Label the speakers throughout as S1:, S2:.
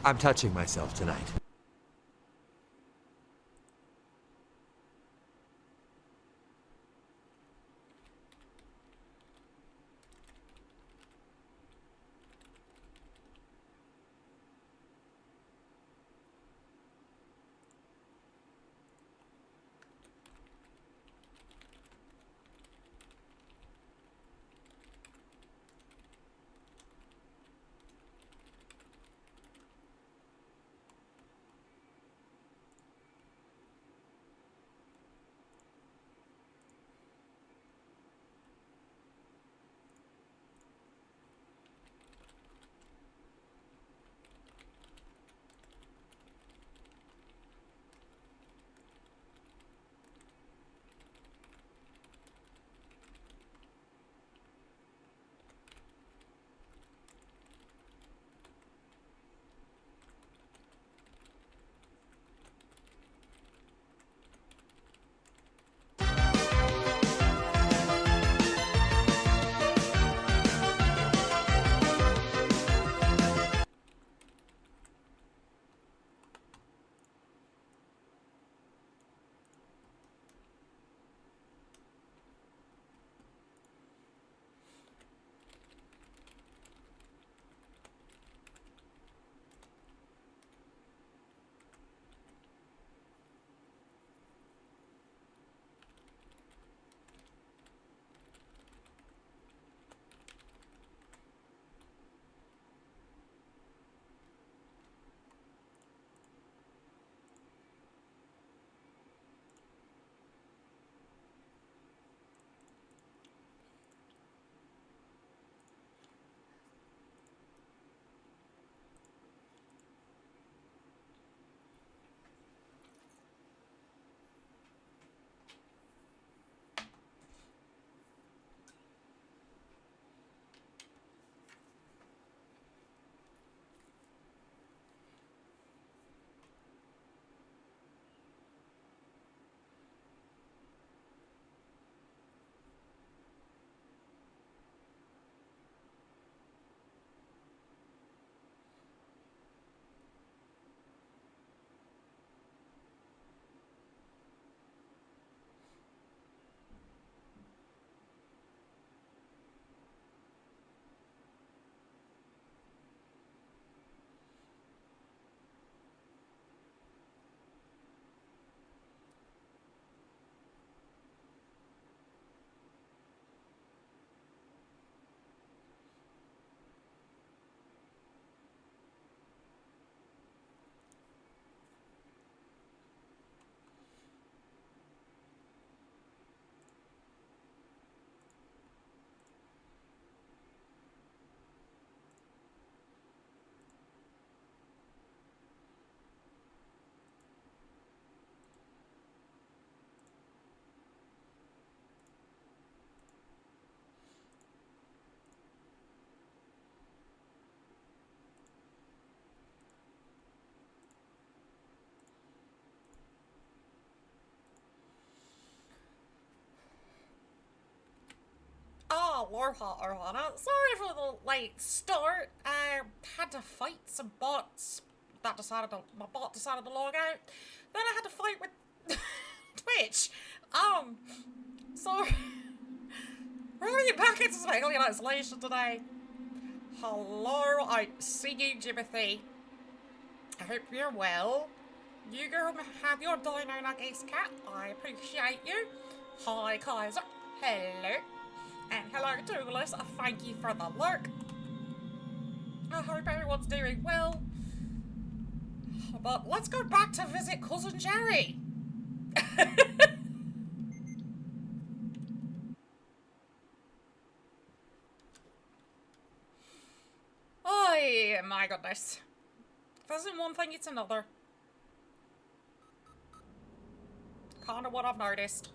S1: I'm touching myself tonight.
S2: Oh, aloha, Arhana. Sorry for the late start. I had to fight some bots my bot decided to log out. Then I had to fight with Twitch. Um, so really back into some alien isolation today. Hello, I see you, Jimothy. I hope you're well. You go have your dino nuggies, cat. I appreciate you. Hi, Kaiser. Hello. And hello, Douglas. Thank you for the lurk. I hope everyone's doing well. But let's go back to visit Cousin Jerry. Oh, my goodness. If isn't one thing, it's another. Kind of what I've noticed.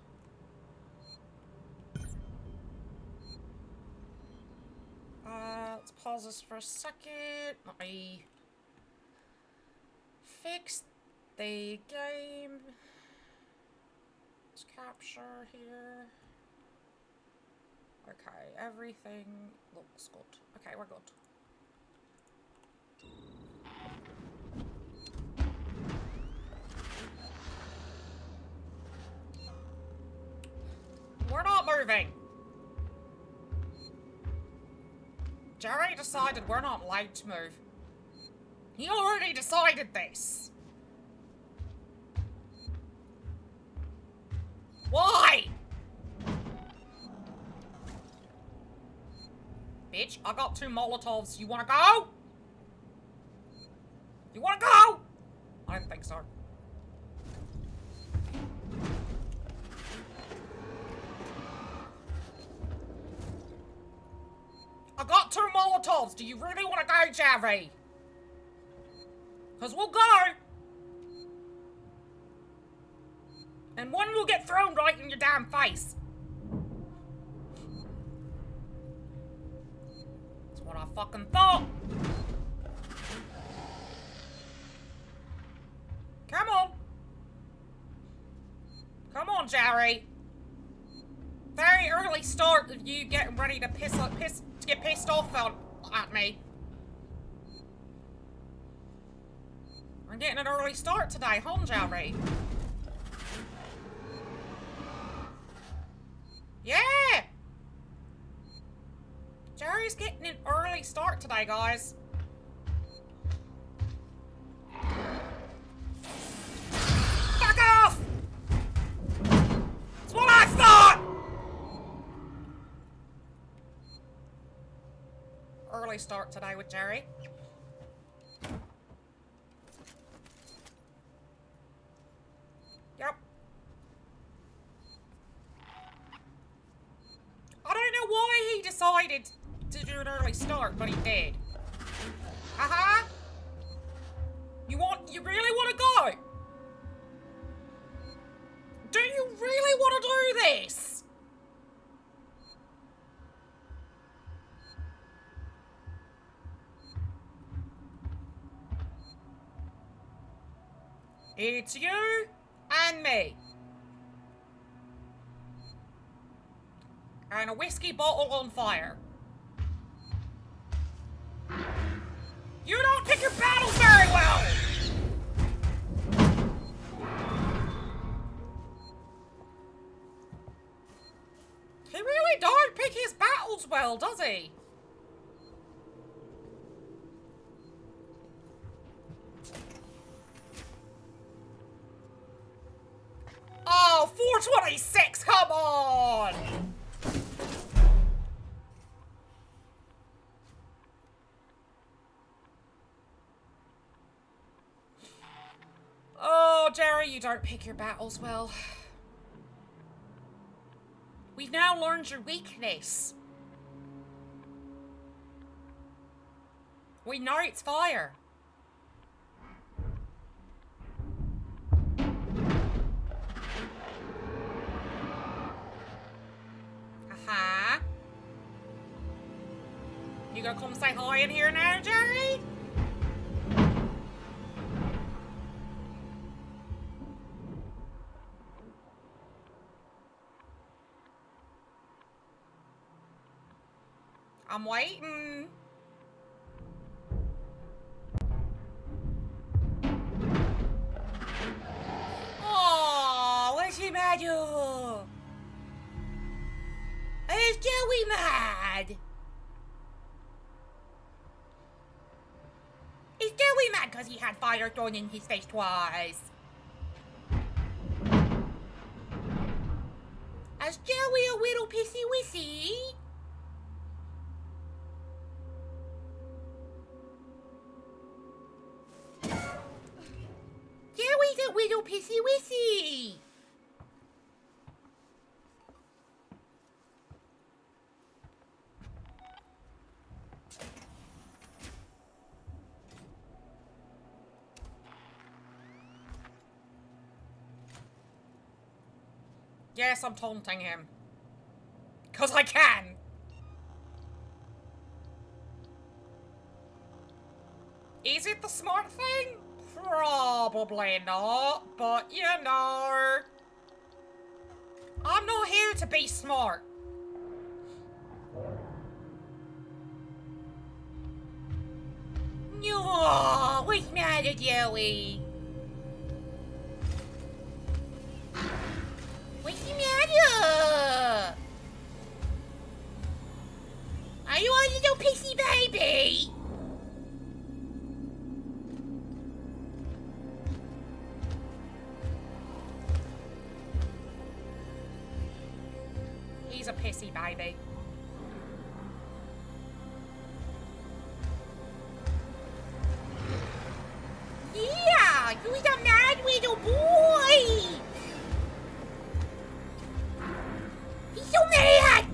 S2: Let's pause this for a second. Let me fix the game. Let's capture here. Okay, everything looks good. Okay, we're good. Jerry decided we're not allowed to move. He already decided this. Why? Bitch, I got 2 Molotovs. You wanna go? You wanna go? I didn't think so. I got 2 Molotovs. Do you really want to go, Jerry? Because we'll go. And one will get thrown right in your damn face. That's what I fucking thought. Come on. Come on, Jerry. Very early start of you getting ready to get pissed off at me. We're getting an early start today, huh, Jerry? Yeah! Jerry's getting an early start today, guys. Fuck off! That's what I thought! Early start today with Jerry. Yep. I don't know why he decided to do an early start, but he did. Uh-huh. You really want to go? Do you really want to do this? It's you and me. And a whiskey bottle on fire. You don't pick your battles very well! He really don't pick his battles well, does he? Oh, 426, come on! Oh, Jerry, you don't pick your battles well. We've now learned your weakness. We know it's fire. Uh-huh. You gonna come say hi in here now, Jerry? I'm waiting. Oh, what's the matter? Is Joey mad? Is Joey mad because he had fire thrown in his face twice? Is Joey a little pissy-wissy? Joey's a little pissy-wissy. Yes, I'm taunting him. 'Cause I can! Is it the smart thing? Probably not, but you know. I'm not here to be smart. No, what's the matter, Joey? What's the matter? Are you a little pissy baby? He's a pissy baby. Yeah, you're a mad little boy. He's so mad.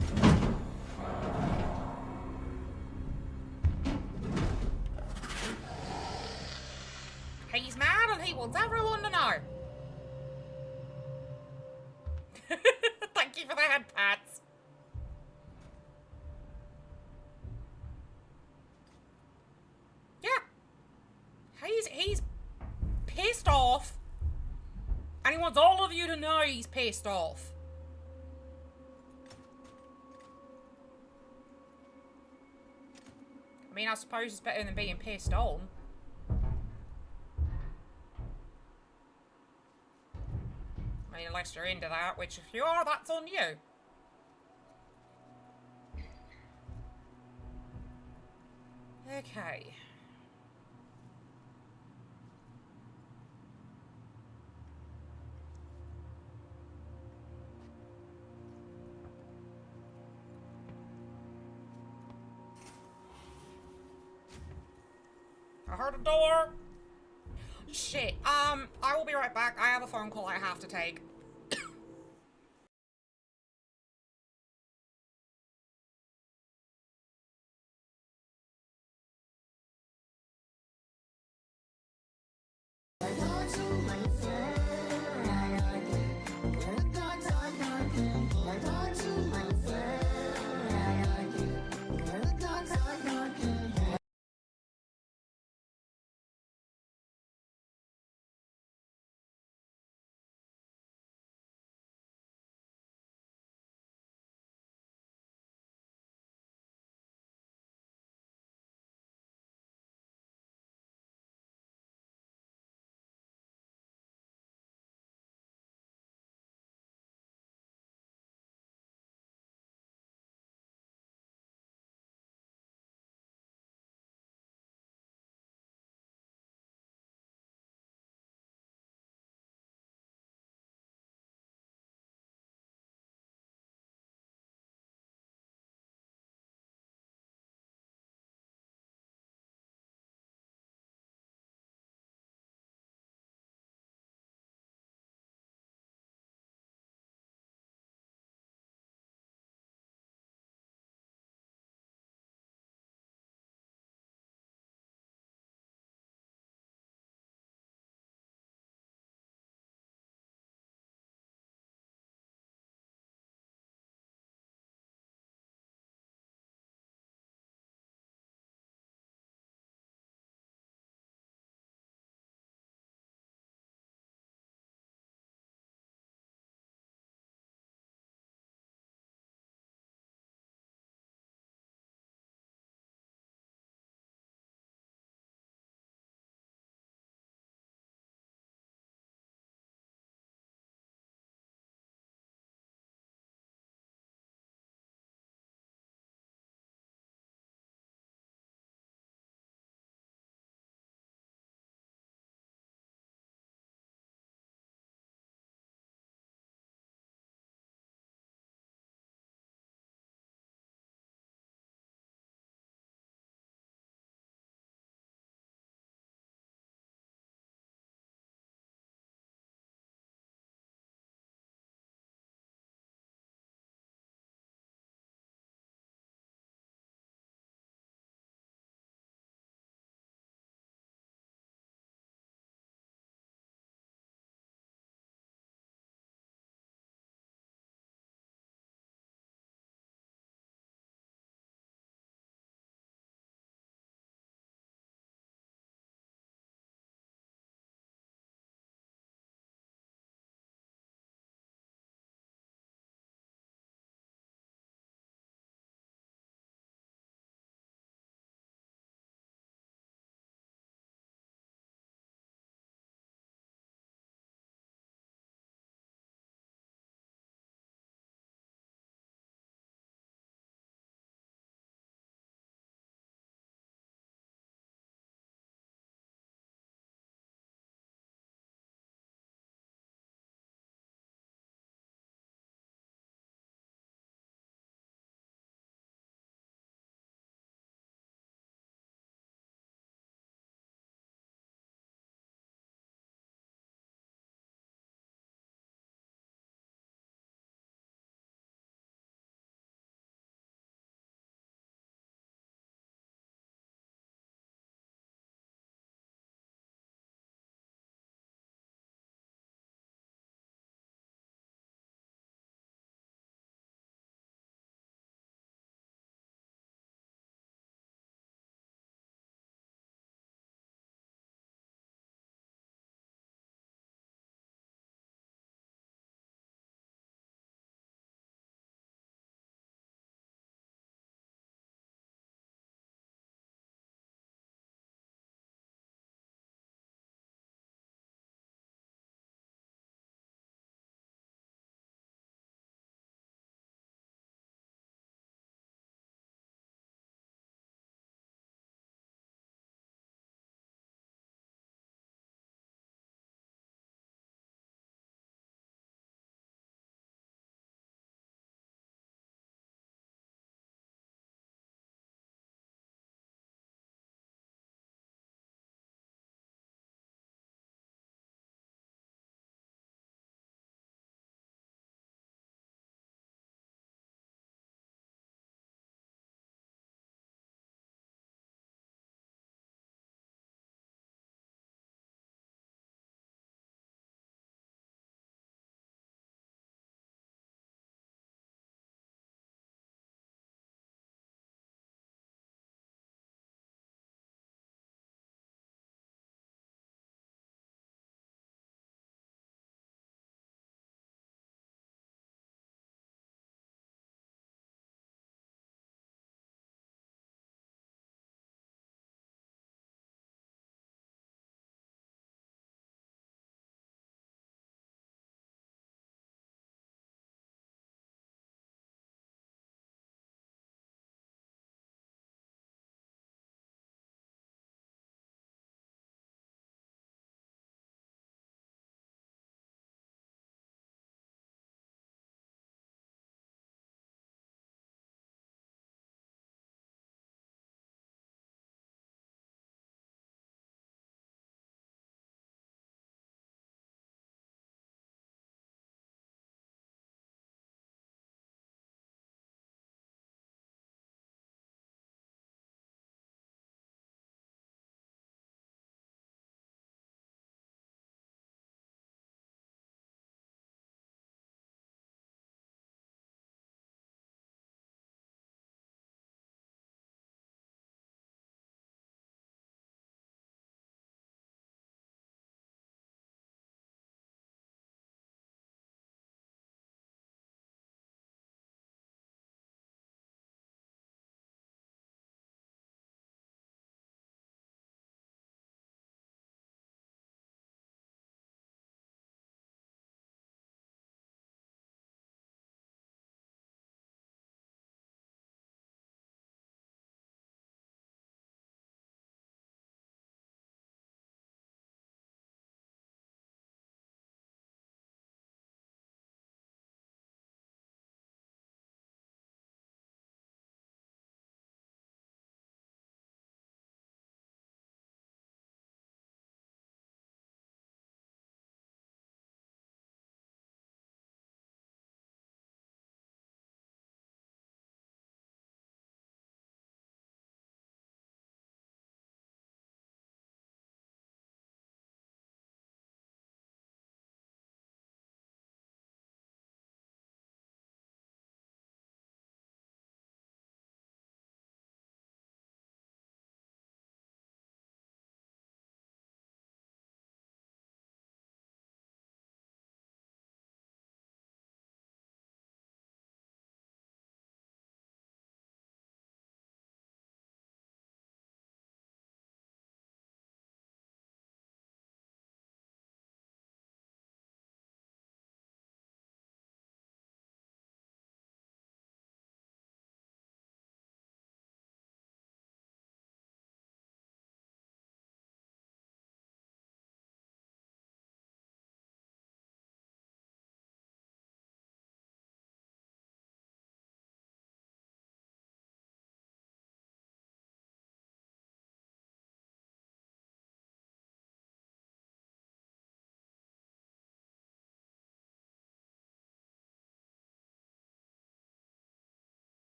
S2: He's mad and he wants everyone to know. Thank you for the head pats. Yeah. He's pissed off. And he wants all of you to know he's pissed off. I mean, I suppose it's better than being pissed on. I mean, unless you're into that, which if you are, that's on you. Okay. I heard a door. Shit. I will be right back. I have a phone call I have to take.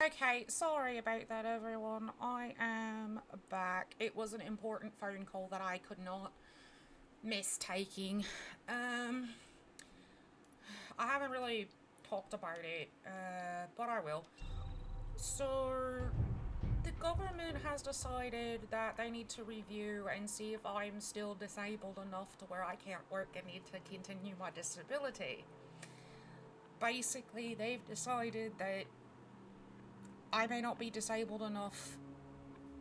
S2: Okay, sorry about that, everyone. I am back. It was an important phone call that I could not miss taking. I haven't really talked about it, but I will. So, the government has decided that they need to review and see if I'm still disabled enough to where I can't work and need to continue my disability. Basically, they've decided that I may not be disabled enough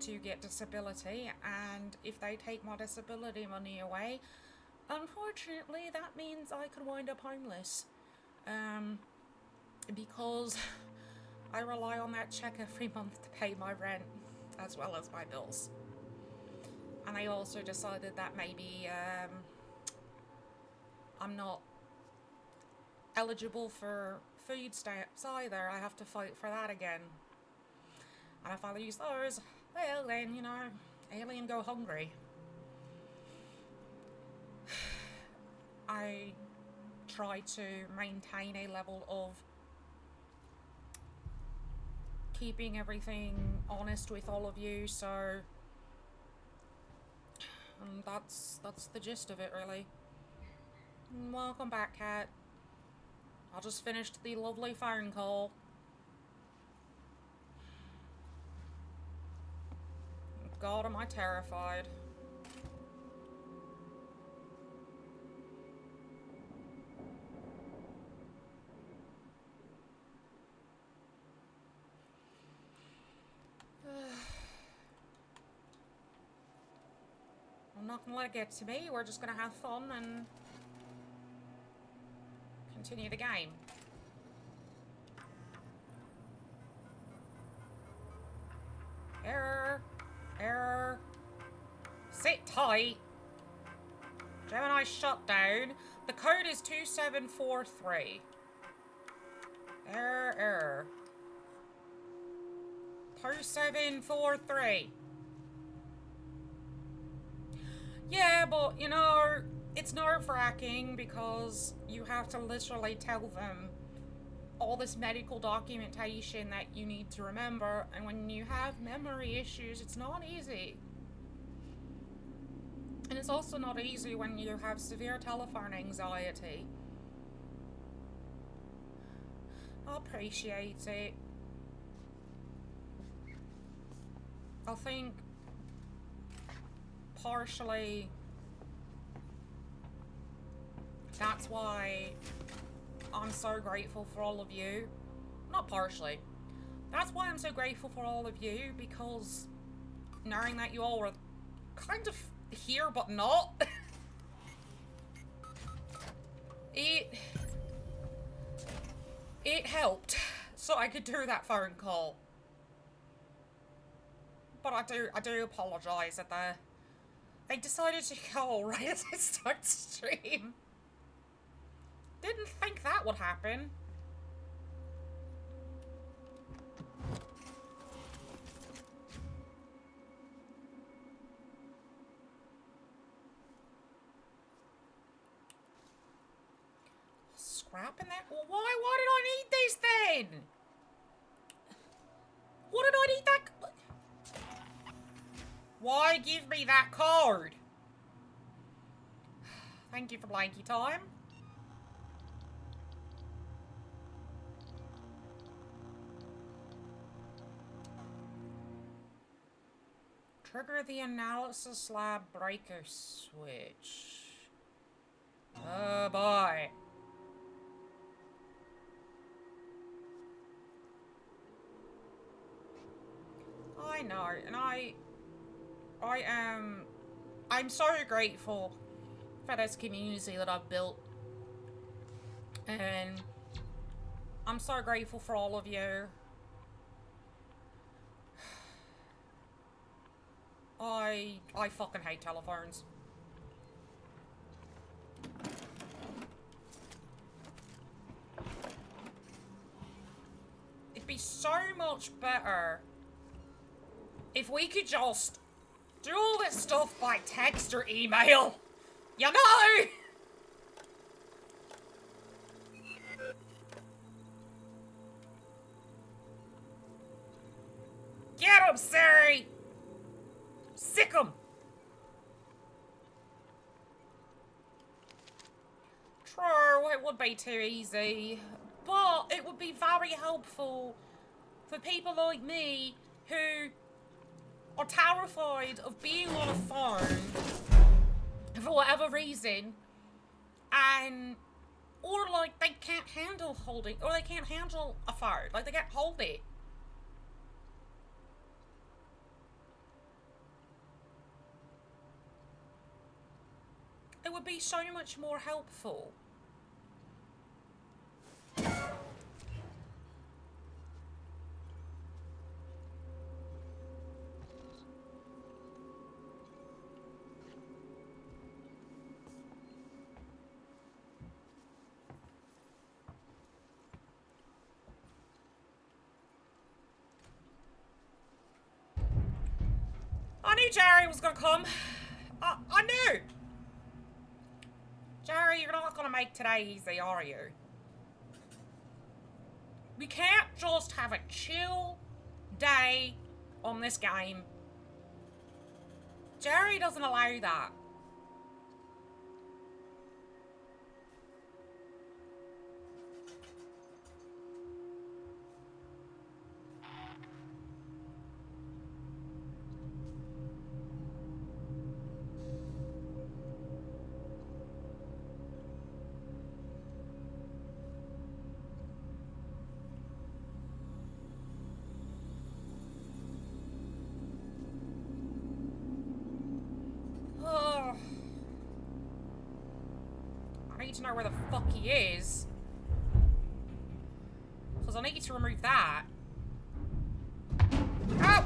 S2: to get disability, and if they take my disability money away, unfortunately that means I could wind up homeless. Because I rely on that check every month to pay my rent as well as my bills. And they also decided that maybe I'm not eligible for food stamps either. I have to fight for that again. And if I lose those, well then, you know, alien go hungry. I try to maintain a level of keeping everything honest with all of you, so that's the gist of it, really. Welcome back, Kat. I just finished the lovely phone call. God, am I terrified. I'm not gonna let it get to me. We're just gonna have fun and continue the game. Error. Error. Sit tight. Gemini shutdown. The code is 2743. Error. 2743. Yeah, but, you know, it's nerve-wracking because you have to literally tell them all this medical documentation that you need to remember, and when you have memory issues, it's not easy. And it's also not easy when you have severe telephone anxiety. I appreciate it. I think partially that's why I'm so grateful for all of you. Not partially. That's why I'm so grateful for all of you, because knowing that you all were kind of here but not, it helped so I could do that phone call. But I do apologize that they decided to go right as I start stream. Didn't think that would happen. Scrapping that? Well, why did I need these then? What did I need that? Why give me that card? Thank you for blanky time. Trigger the analysis lab breaker switch. Oh boy. I know, and I'm so grateful for this community that I've built. And I'm so grateful for all of you. I fucking hate telephones. It'd be so much better if we could just do all this stuff by text or email. You know? Jerry. Sick 'em. True, it would be too easy. But it would be very helpful for people like me who are terrified of being on a phone for whatever reason, and or like they can't handle holding, or they can't handle a phone, like they can't hold it. It would be so much more helpful. I knew Jerry was gonna come. I knew. Jerry, you're not gonna make today easy, are you? We can't just have a chill day on this game. Jerry doesn't allow that. Oh. I need to know where the fuck he is. Because I need to remove that. Oh!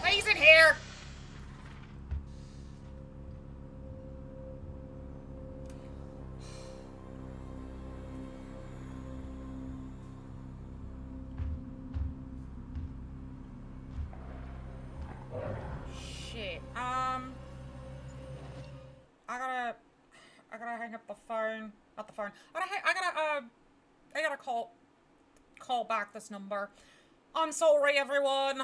S2: He's in here! Shit. I gotta hang up the phone. Not the phone. I gotta call back this number. I'm sorry, everyone.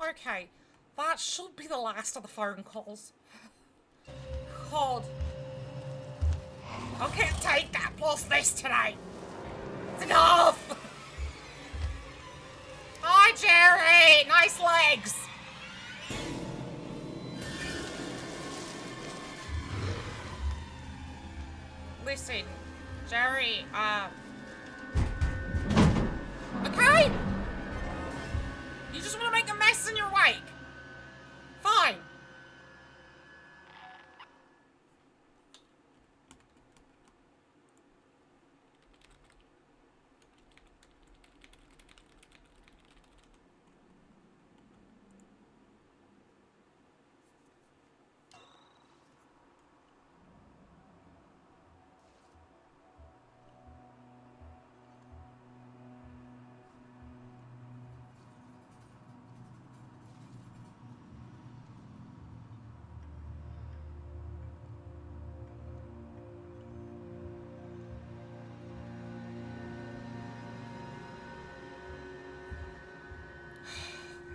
S2: Okay, that should be the last of the phone calls. God. I can't take that plus this today. It's enough! Hi, Jerry! Nice legs! Listen, Jerry, okay? You just want to make a mess in your wake. Fine.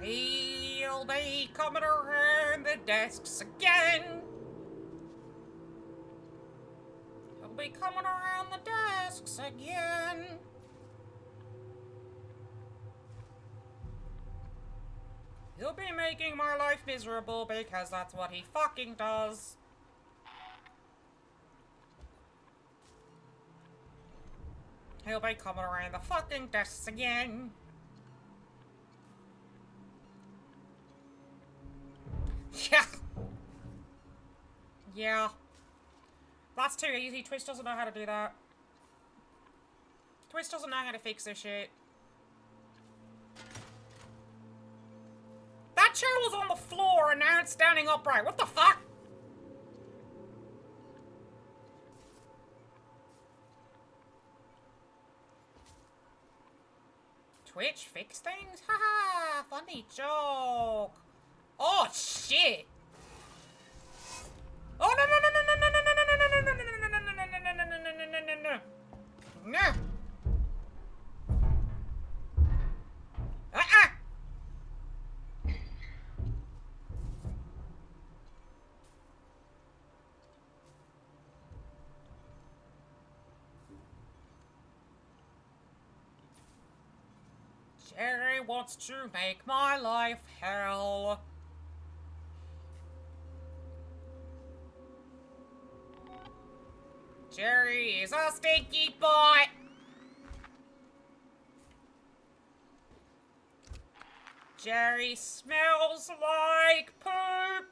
S2: He'll be coming around the desks again. He'll be coming around the desks again. He'll be making my life miserable because that's what he fucking does. He'll be coming around the fucking desks again. Yeah. Yeah. That's too easy. Twitch doesn't know how to do that. Twitch doesn't know how to fix this shit. That chair was on the floor and now it's standing upright. What the fuck? Twitch fix things? Haha, funny joke. Oh shit. Oh no no no no no no no no no no no no no no no no. No. Jerry wants to make my life hell. Jerry is a stinky boy. Jerry smells like poop.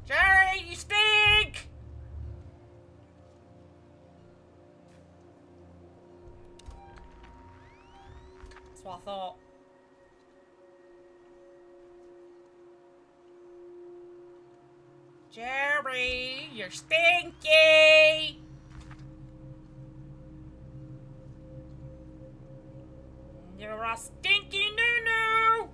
S2: Jerry, you stink! That's what I thought. Jerry, you're stinky! You're a stinky noo-noo!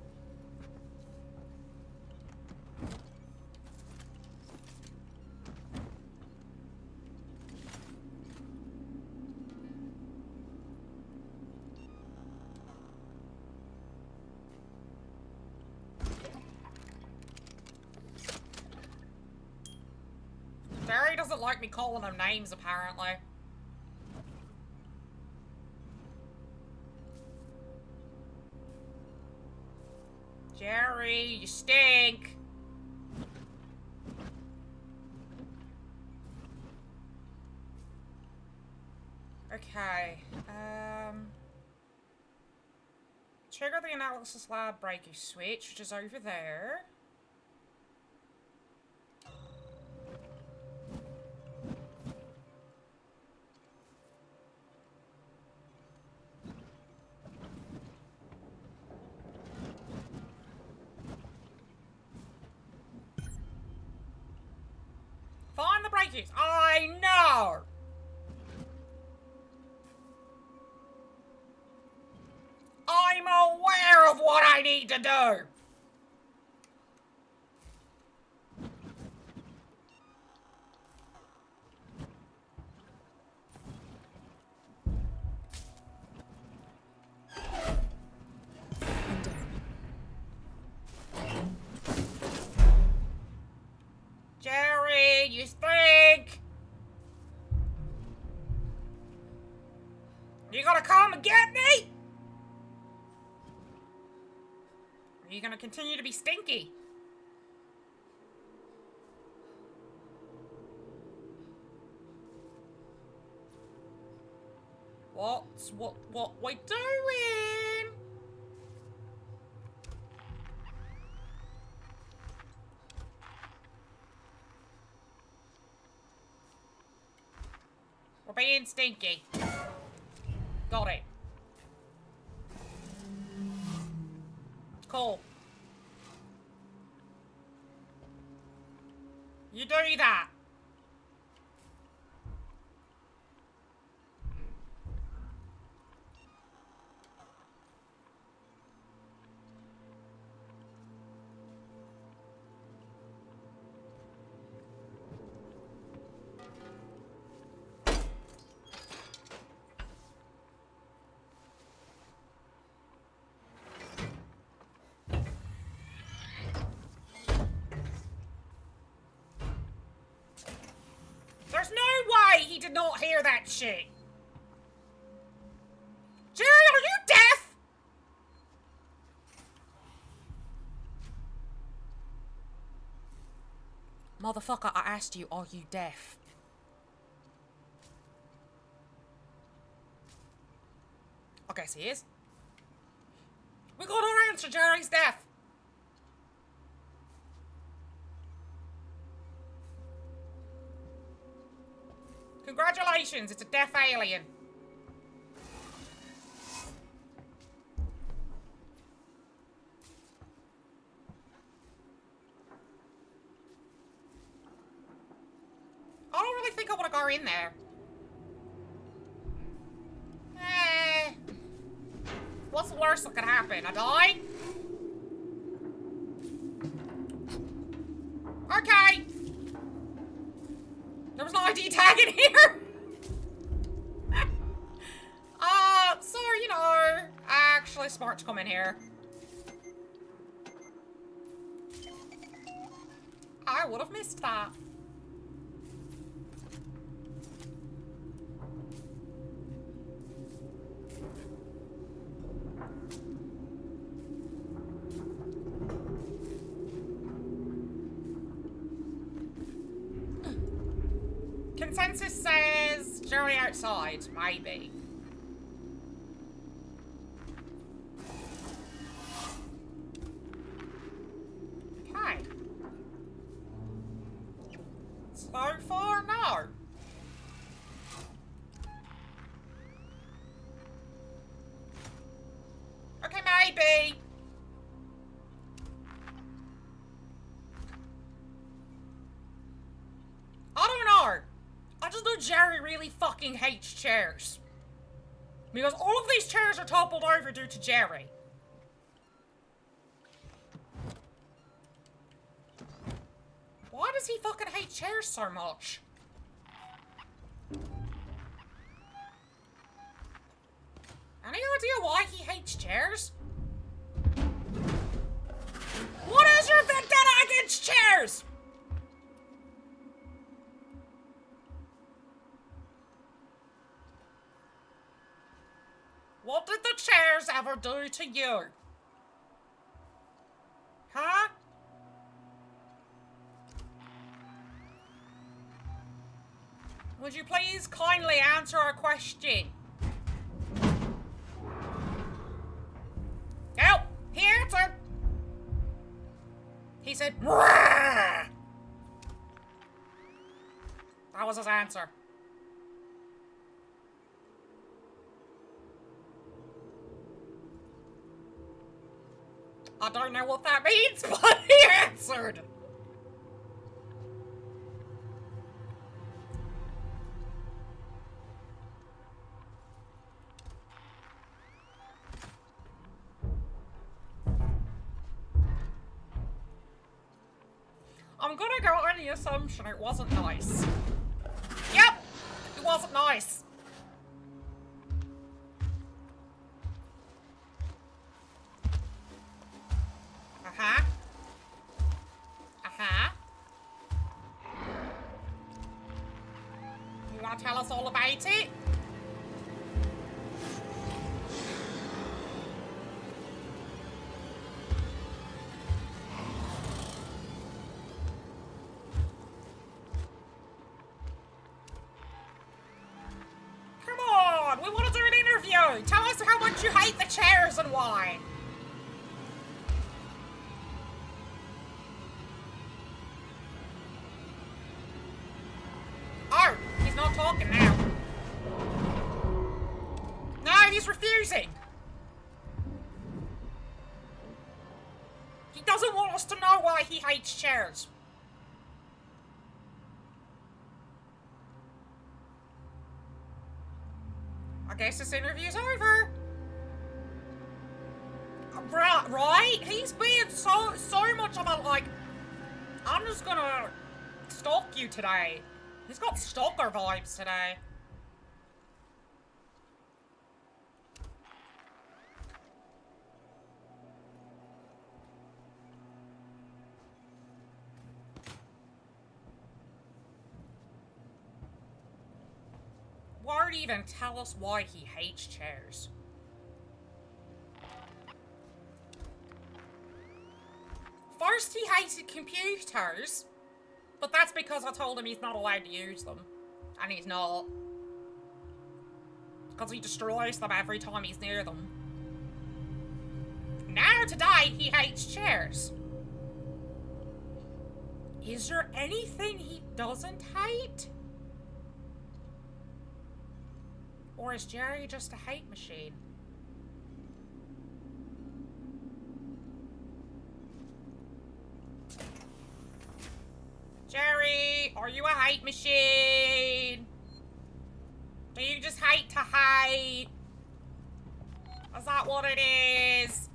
S2: Jerry doesn't like me calling him names, apparently. Jerry, you stink! Okay, trigger the analysis lab breaker switch, which is over there. Find the breakers! I know! I'm aware of what I need to do! You gonna come and get me? Are you gonna continue to be stinky? What we doing? We're being stinky. Got it. Cool. You do that. There's no way he did not hear that shit. Jerry, are you deaf? Motherfucker, I asked you, are you deaf? I guess he is. We got our answer, Jerry's deaf. Congratulations, it's a deaf alien. I don't really think I want to go in there. What's the worst that could happen? I die? Okay. There was no ID tag in here. So, you know, actually smart to come in here. I would have missed that. Consensus says Jerry outside, maybe. Okay. So far, no. Okay, maybe. I don't know. I just know Jerry really fucking hates chairs. Because all of these chairs are toppled over due to Jerry. Why does he fucking hate chairs so much? Any idea why he hates chairs? What is your vendetta against chairs? What did the chairs ever do to you? Huh? Would you please kindly answer our question? Nope, he answered. He said, "Rah!" That was his answer. I don't know what that means, but he answered. I'm gonna go on the assumption it wasn't nice. Yep, it wasn't nice. Uh-huh. Uh-huh. You wanna tell us all about it? So, tell us how much you hate the chairs and why. Oh, he's not talking now. No, he's refusing. He doesn't want us to know why he hates chairs. I guess this interview's over. Right? He's being so much of a, like, I'm just gonna stalk you today. He's got stalker vibes today. Won't even tell us why he hates chairs. First he hated computers, but that's because I told him he's not allowed to use them. And he's not. Because he destroys them every time he's near them. Now today he hates chairs. Is there anything he doesn't hate? Or is Jerry just a hate machine? Jerry, are you a hate machine? Do you just hate to hate? Is that what it is?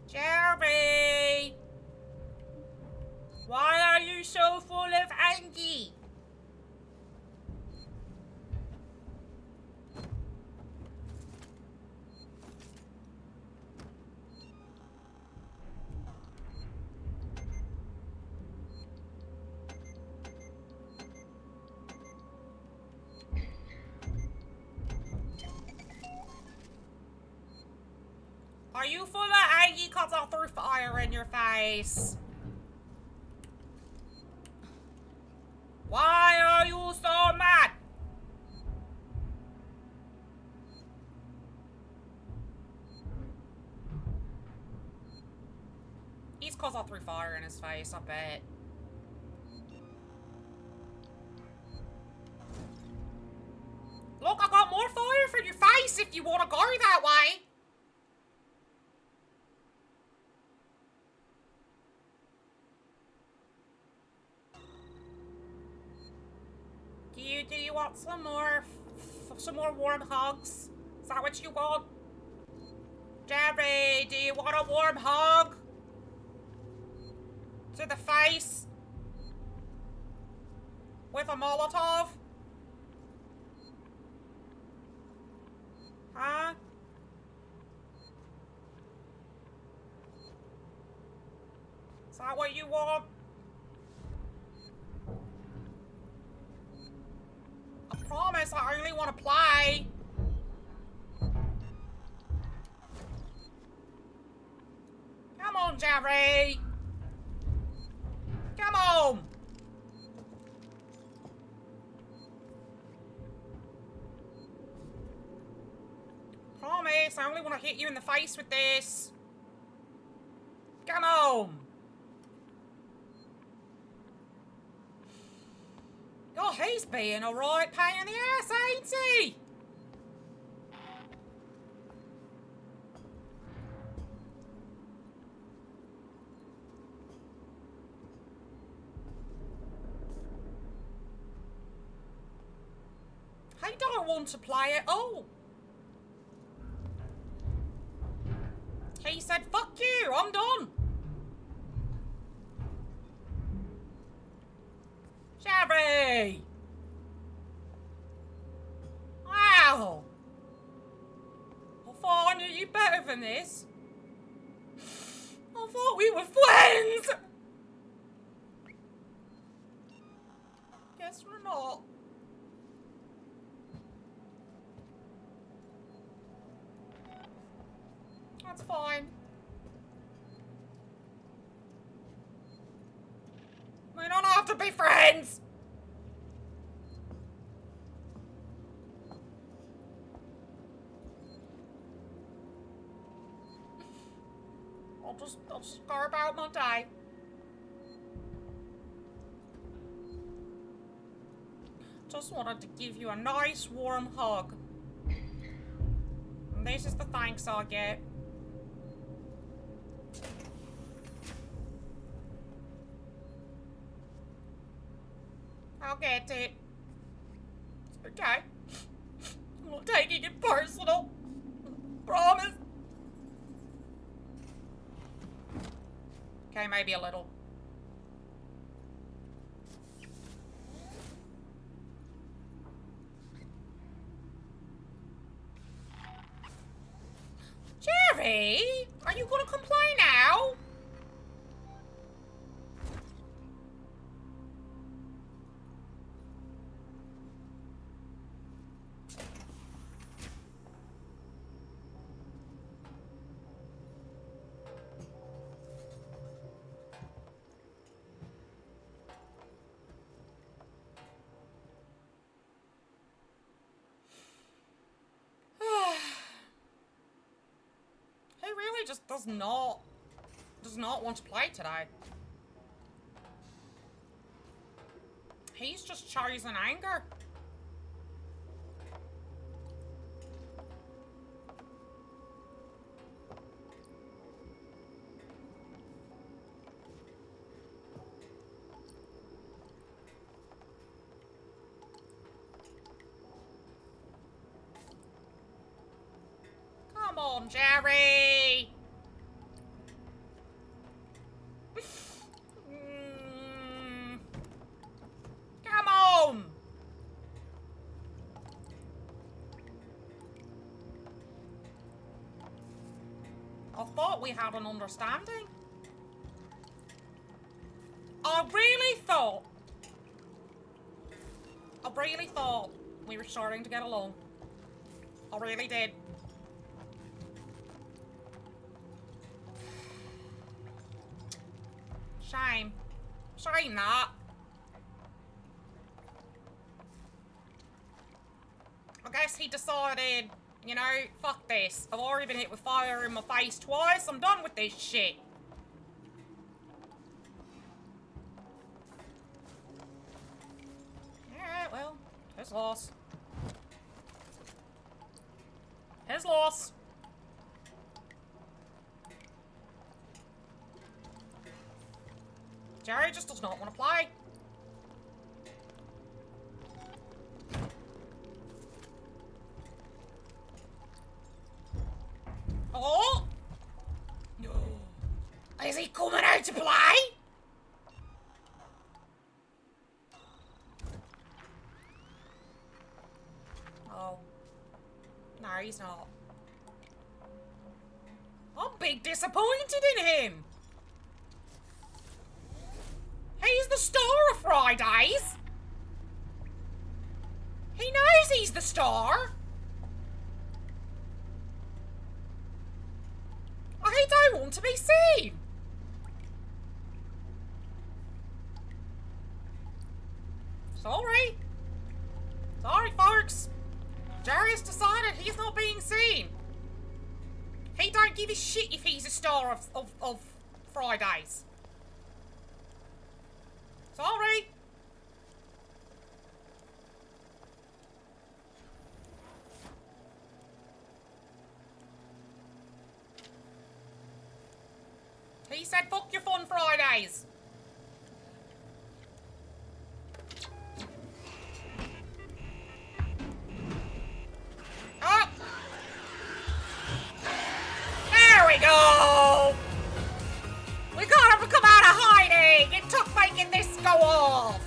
S2: Jerry! Why are you so full of anger? Are you full of anger because I threw fire in your face? Why are you so mad? He's cause I threw fire in his face, I bet. Look, I got more fire for your face if you want to go that way. Do you want some more warm hugs? Is that what you want? Jerry, do you want a warm hug? To the face? With a Molotov? Huh? Is that what you want? I promise I only want to play. Come on, Jerry. Come on. Promise, I only want to hit you in the face with this. Come on. God, he's being a right pain in the ass, ain't he? I don't want to play at all. He said, fuck you, I'm done. Jerry! Wow! I thought I knew you better than this. I thought we were friends! Guess we're not. That's fine. We don't have to be friends. I'll just go about my day. Just wanted to give you a nice warm hug. And this is the thanks I get. I'll get it. It's okay. I'm not taking it personal. Promise. Okay, maybe a little. Jerry, are you gonna complain now? He really just does not want to play today. He's just chosen anger. Come on, Jerry. Come on. I thought we had an understanding. I really thought we were starting to get along. I really did. Shame. Shame that. I guess he decided, you know, fuck this. I've already been hit with fire in my face twice. I'm done with this shit. Alright, well, his loss. His loss. Jerry just does not want to play. Oh! No. Is he coming out to play? Oh. No, he's not. I'm big disappointed in him. He's the star of Fridays. He knows he's the star. I don't want to be seen. Sorry. Sorry, folks. Jerry's decided he's not being seen. He don't give a shit if he's a star of Fridays. Sorry. He said, fuck your fun Fridays. Oh! There we go! We got him to come out of hiding! It took making this go off!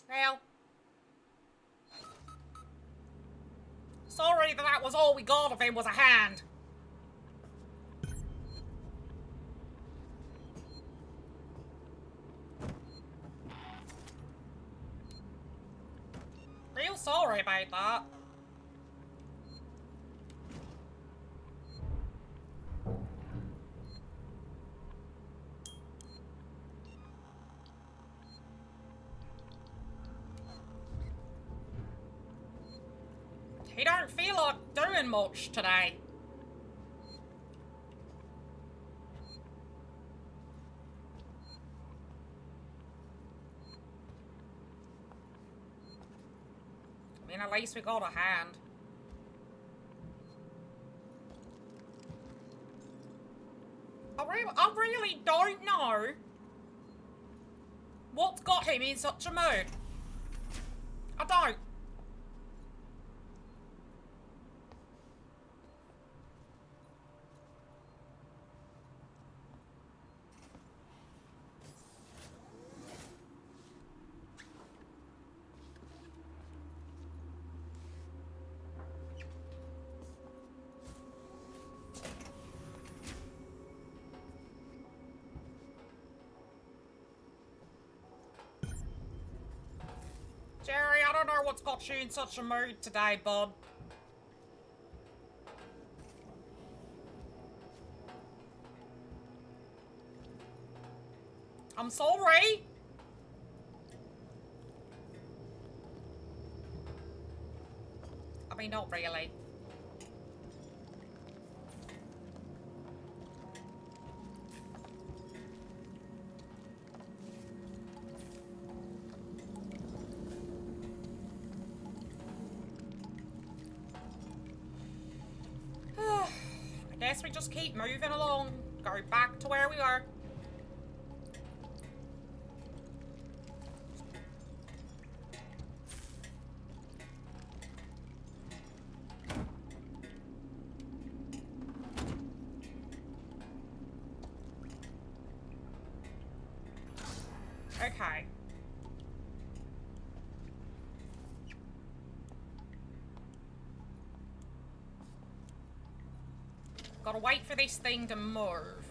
S2: Well, sorry that was all we got of him was a hand. sorry about that. He don't feel like doing much today. I mean, at least we got a hand. I really don't know what's got him in such a mood. I don't. Jerry, I don't know what's got you in such a mood today, bud. I'm sorry. I mean, not really. I guess we just keep moving along. Go back to where we are. Okay. Gotta wait for this thing to move.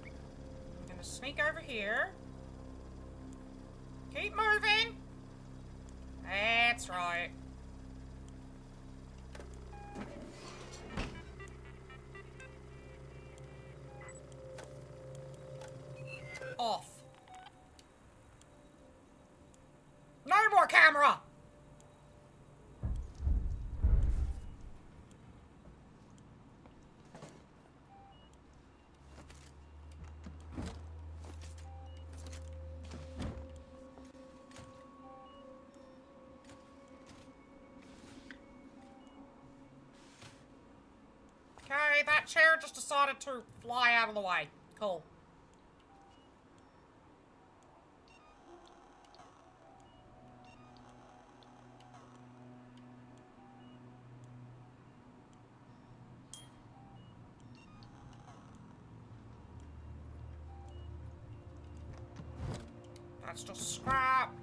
S2: I'm gonna sneak over here. Keep moving. That's right. Off. No more camera! Okay, that chair just decided to fly out of the way. Cool. That's just scrap.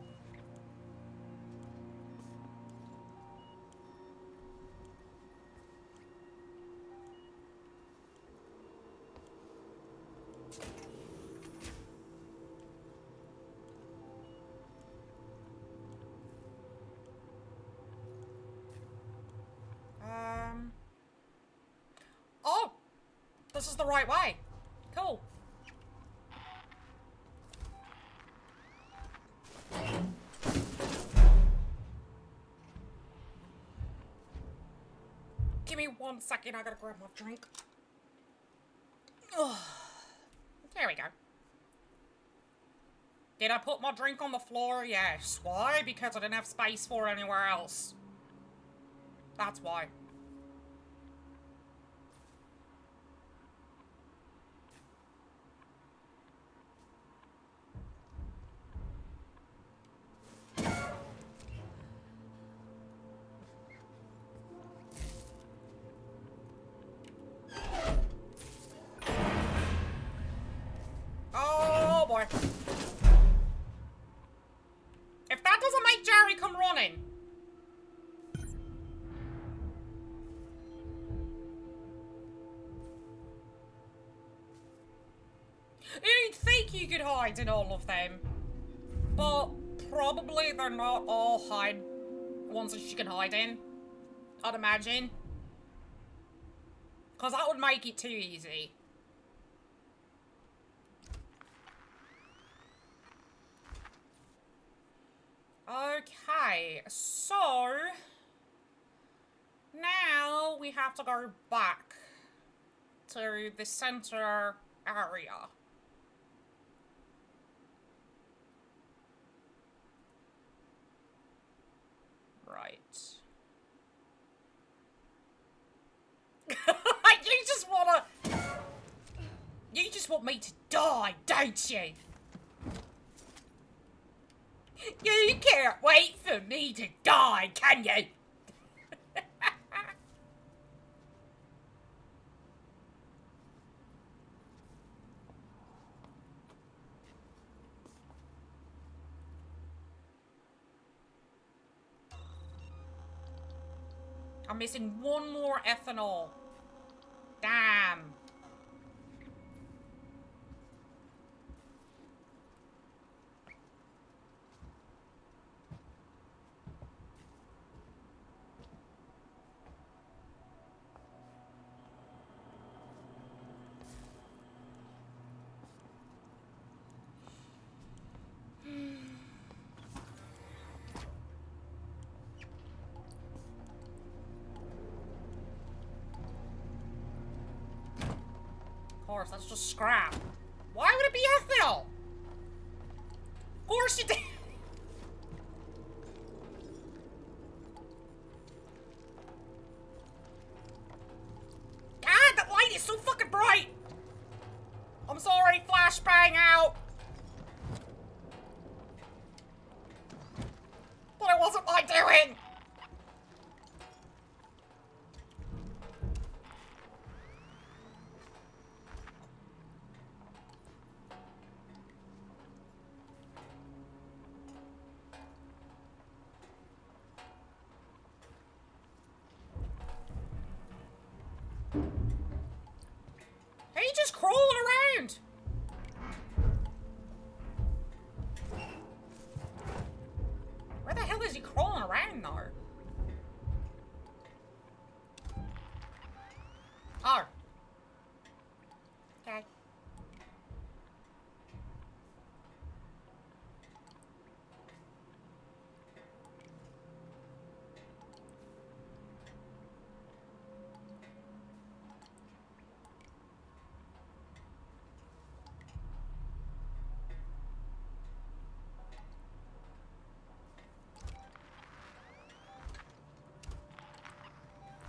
S2: Oh! This is the right way. Cool. Give me 1 second, I gotta grab my drink. Ugh. There we go. Did I put my drink on the floor? Yes. Why? Because I didn't have space for it anywhere else. That's why. Oh boy. If that doesn't make Jerry come running. You'd think you could hide in all of them. But probably they're not all hide Ones that she can hide in, I'd imagine. Because that would make it too easy. Okay, so now we have to go back to the center area. Right. You just want me to die, don't you? You can't wait for me to die, can you? I'm missing one more ethanol. Damn. Of course, that's just scrap. Why would it be ethanol? Of course you did. God, that light is so fucking bright. I'm sorry, flashbang out. But it wasn't my doing. He's just crawling around. Where the hell is he crawling around though? Oh. Okay.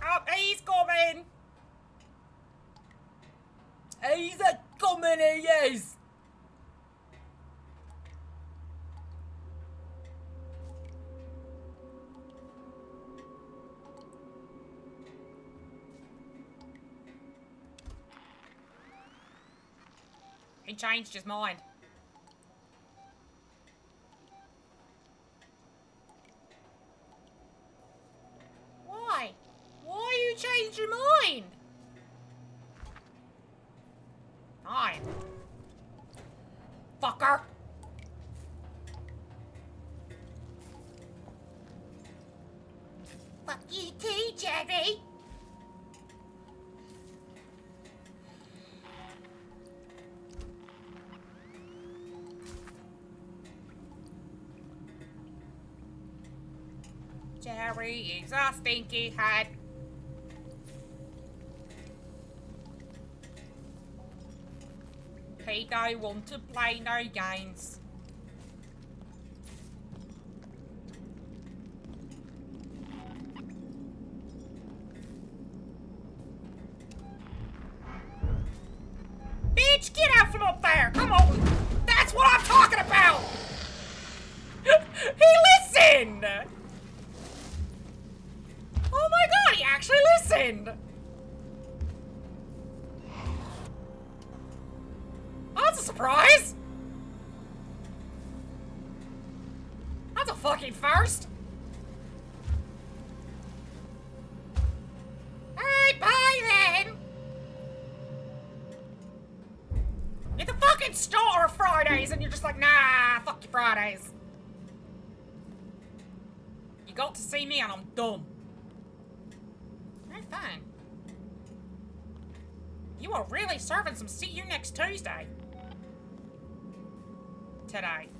S2: Oh, he's coming! He's a coming, he is! He changed his mind. Why? Why you changed your mind? Fine. Fucker. Fuck you too, Jerry. Jerry is a stinky head. He don't want to play no games. Bitch, get out from up there! Come on! That's what I'm talking about! He listened! Oh my god, he actually listened! Oh, that's a surprise! That's a fucking first! Alright, bye then! You're the fucking star of Fridays and you're just like, nah, fuck you Fridays. You got to see me and I'm done. Alright, fine. You are really serving some see you next Tuesday. Today.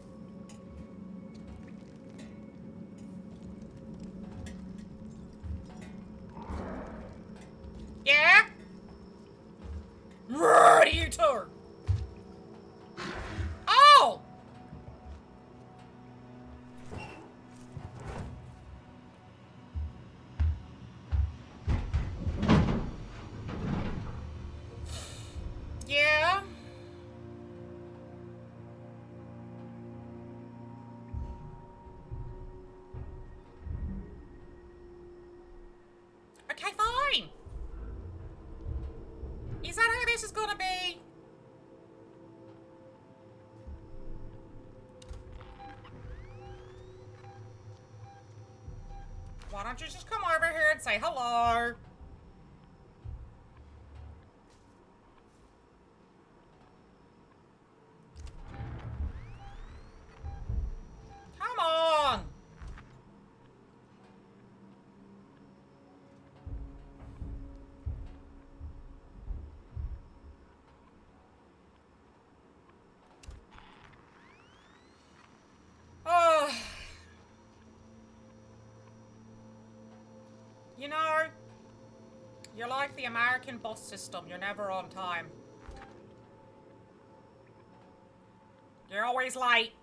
S2: Yeah? What are you two? Oh! Yeah? Okay, fine. Is that how this is gonna be? Why don't you just come over here and say hello? Come on! Oh. You know, you're like the American bus system. You're never on time. You're always late.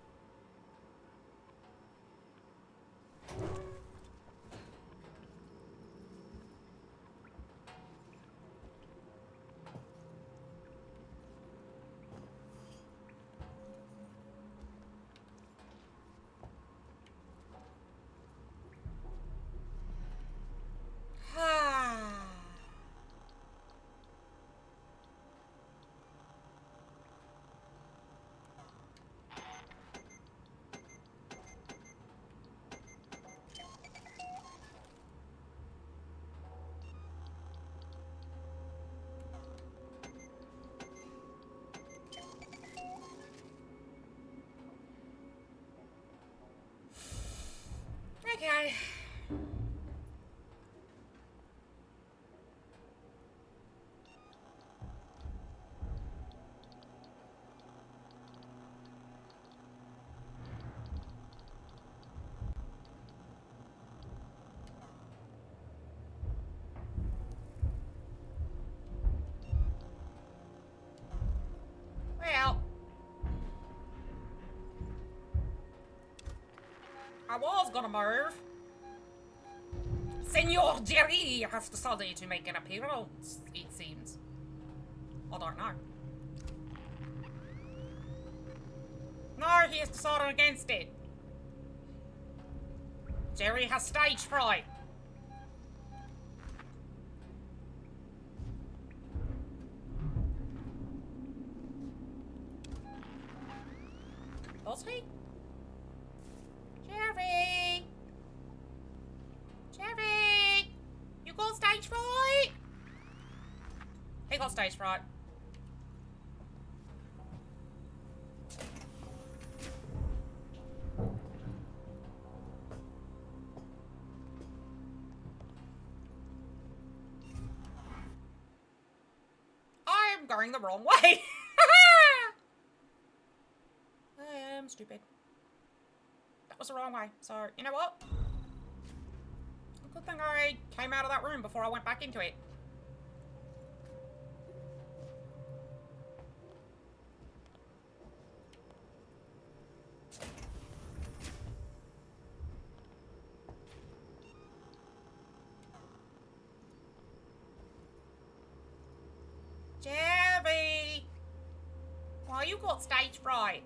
S2: Okay. Well, I was gonna move. Senor Jerry has decided to make an appearance, it seems. I don't know. No, he has decided against it. Jerry has stage fright. Does he? Jerry! Jerry! You got stage fright? He got stage fright. I'm going the wrong way. I am stupid. That was the wrong way. So, you know what? Good thing I came out of that room before I went back into it. Jerry! Why you got stage fright?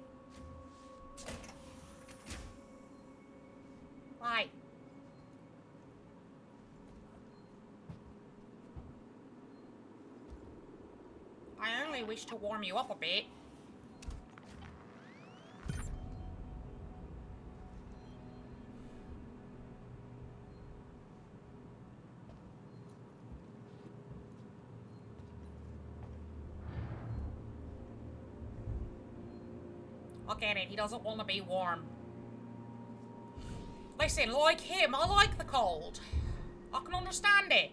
S2: Why? I only wish to warm you up a bit. I get it, he doesn't want to be warm. Listen, like him, I like the cold. I can understand it.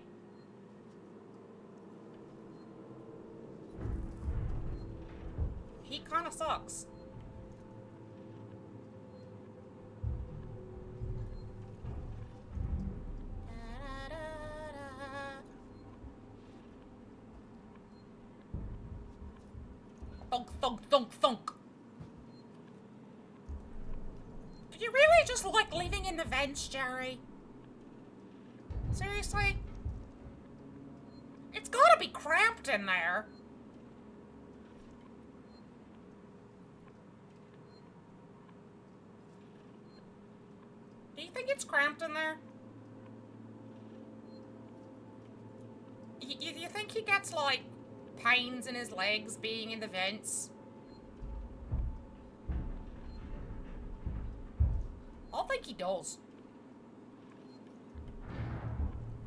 S2: He kinda sucks. Thunk, thunk, thunk, thunk. Do you really just like living in the vents, Jerry? Seriously? It's gotta be cramped in there. Do you think it's cramped in there? You think he gets, like, pains in his legs being in the vents? I think he does.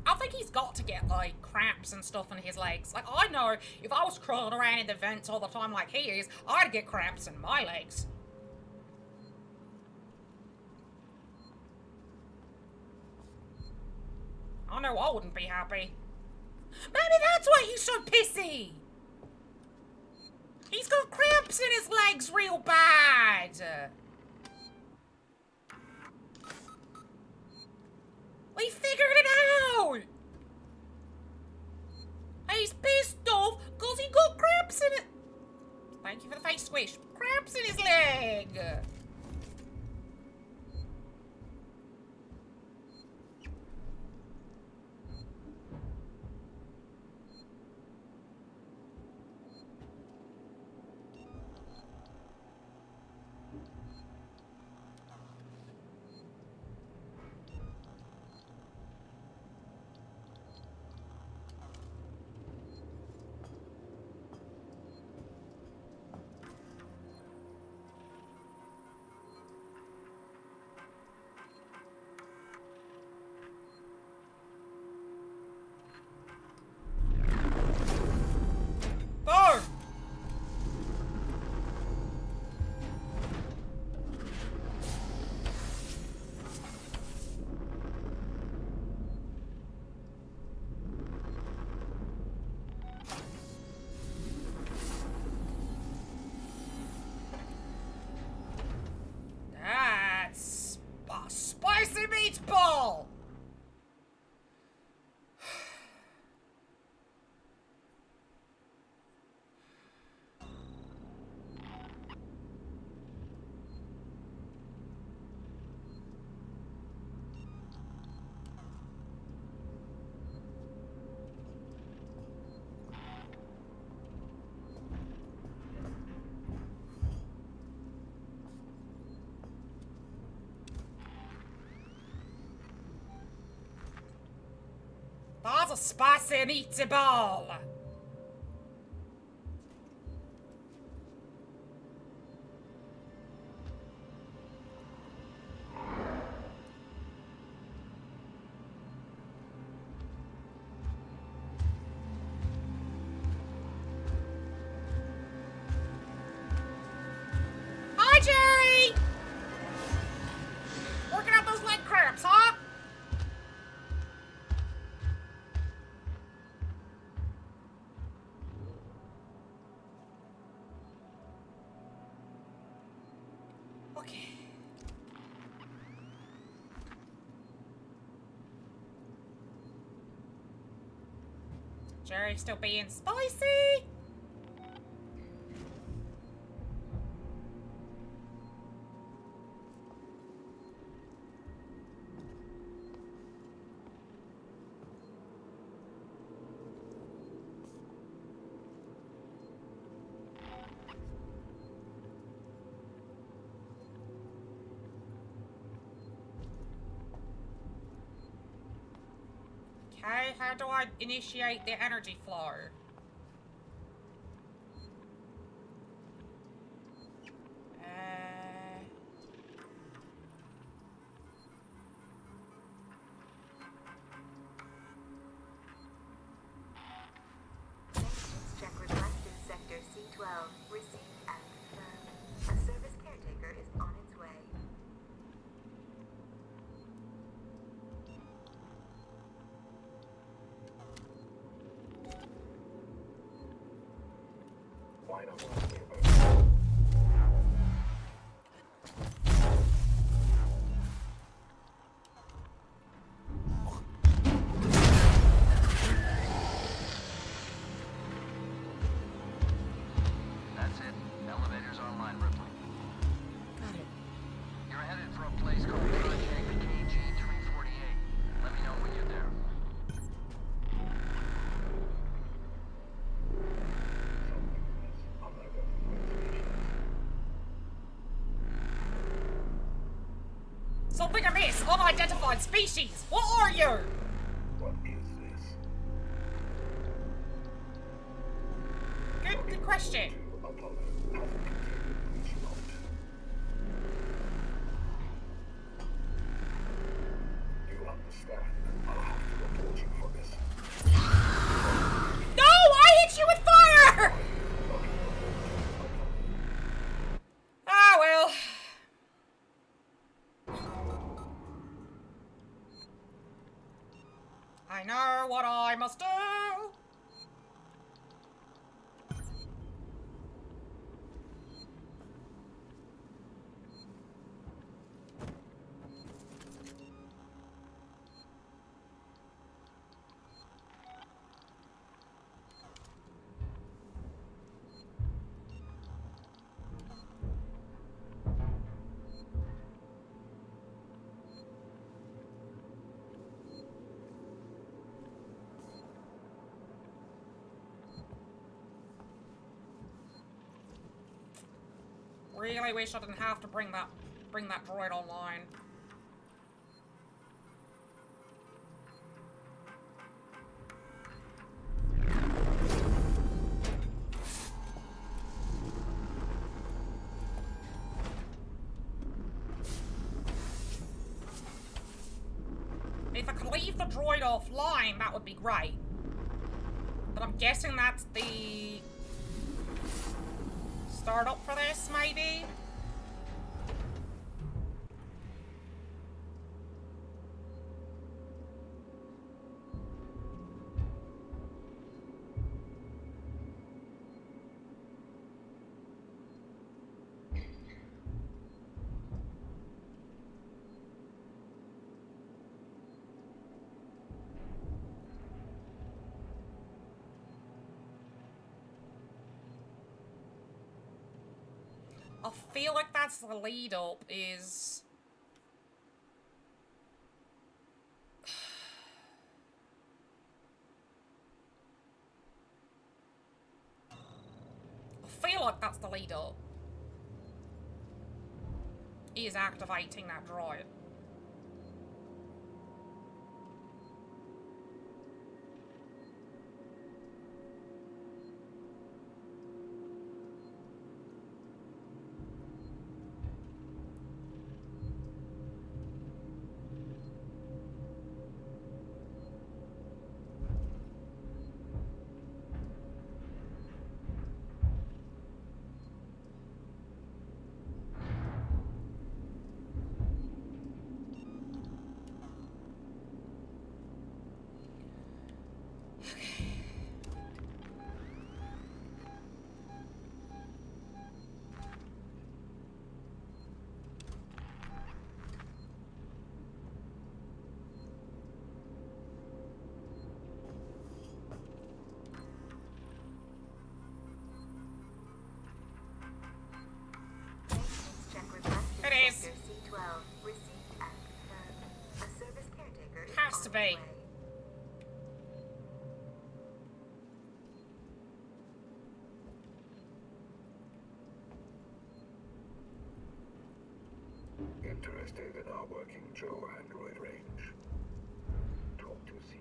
S2: I think he's got to get, like, cramps and stuff in his legs. Like, I know if I was crawling around in the vents all the time like he is, I'd get cramps in my legs. I know I wouldn't be happy. Maybe that's why he's so pissy! He's got cramps in his legs real bad! We figured it out! He's pissed off because he got cramps in it. Thank you for the face squish. Cramps in his leg! That's a spicy meatball! That's a spicy meatball! Hi, Jerry! Working out those leg cramps, huh? Okay. Jerry still being spicy? Okay, how do I initiate the energy flow?
S1: Check request in sector C12. Received and confirmed. A service caretaker is on its way.
S3: That's it. Elevator's online, Ripley.
S2: Got it.
S3: You're headed for a place called Project KG-348. Let me know when you're there.
S2: Something amiss! Unidentified species! What are you?
S4: What is this?
S2: Good question.
S4: Apollo hasn't continued reaching out. You understand? I'll have to report you for this.
S2: No! I hit you with fire! Ah, well. I know what I must do. Really wish I didn't have to bring that droid online. If I could leave the droid offline, that would be great. But I'm guessing that's the startup for this, maybe? I feel like that's the lead up is... I feel like that's the lead up. Is activating that droid.
S1: Check requested.
S2: It is.
S1: Sector C12 received and confirmed. A service caretaker is
S2: Has
S1: on
S2: to
S1: its
S2: be.
S1: way.
S4: Interested in our working Joe android range. Talk to you soon.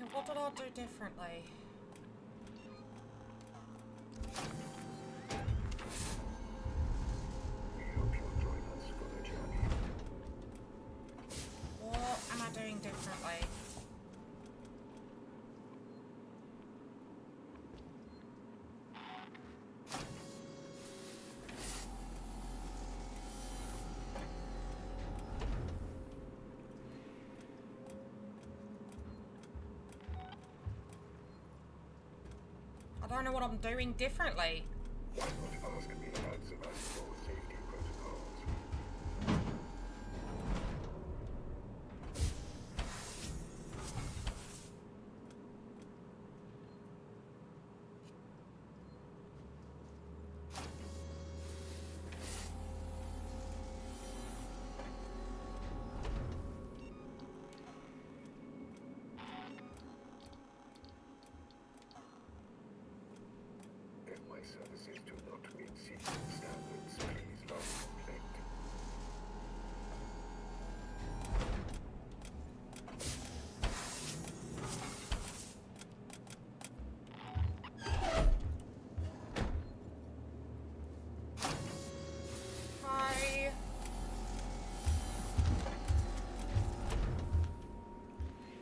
S2: Okay, what did I do differently?
S4: We hope you'll join us for the journey.
S2: What am I doing differently? I don't know what I'm doing differently.
S4: Why not ask me about survival safety protocols? If my services do not meet seasonal standards, please lodge a complaint.
S2: Hi.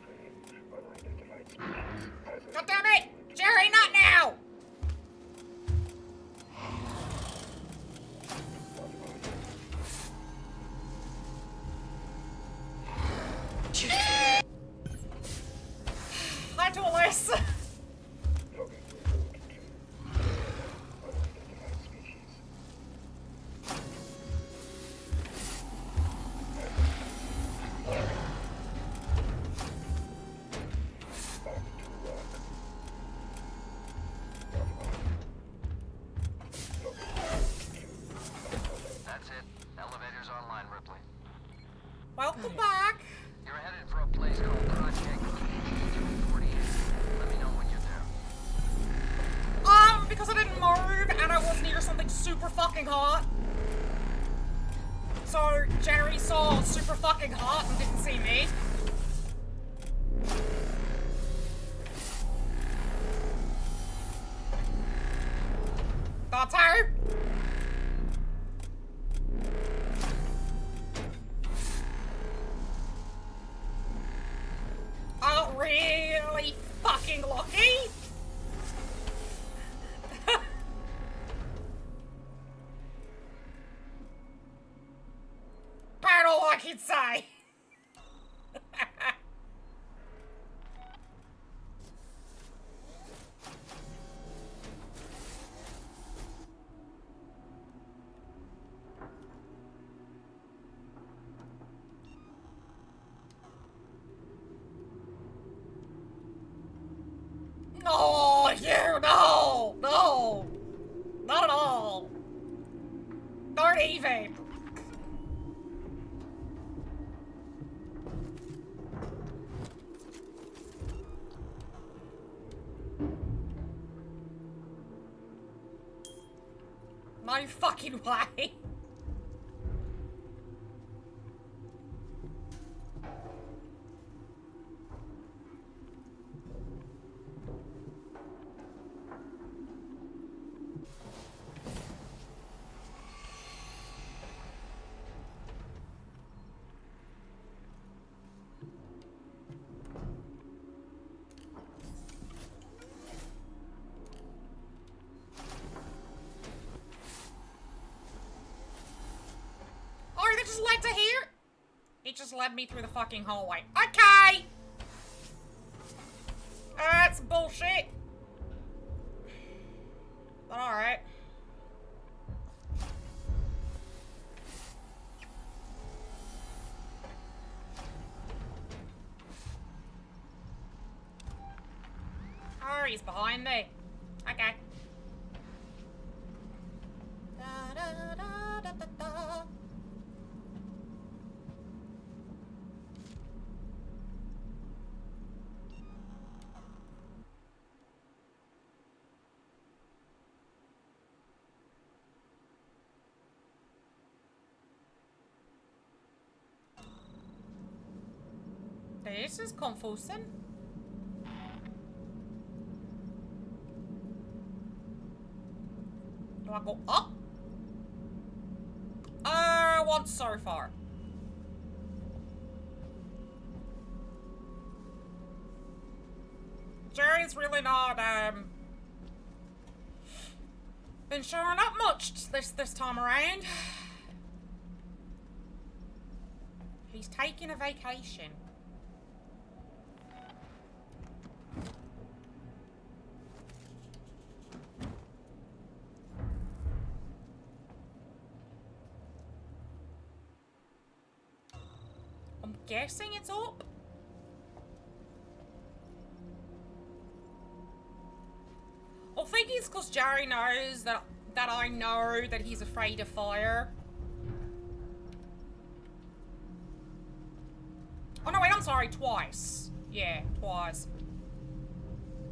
S4: Strange, unidentified species has a
S2: God damn it! Jerry, not now! Hi, Dolores.
S4: logging report to unidentified species. Back to work.
S3: That's it. Elevator's online, Ripley.
S2: Welcome back.
S3: You're headed for a place called Project KG-348. Let me know when you're there.
S2: Because I didn't move and I was near something super fucking hot. So Jerry saw super fucking hot and didn't see me. That's how. I got really fucking lucky. About all I can say. No, you, no, no, not at all. Don't even. No fucking way. Oh, they just led to here? It just led me through the fucking hallway. Okay! That's bullshit. But alright. Oh, he's behind me. Okay. Da, da, da, da, da, da. This is confusing. Do I go up? Once so far. Jerry's really not, been showing up much this time around. He's taking a vacation. I'm guessing it's up. I think it's because Jerry knows that I know that he's afraid of fire. Oh no, wait, I'm sorry, twice. Yeah, twice.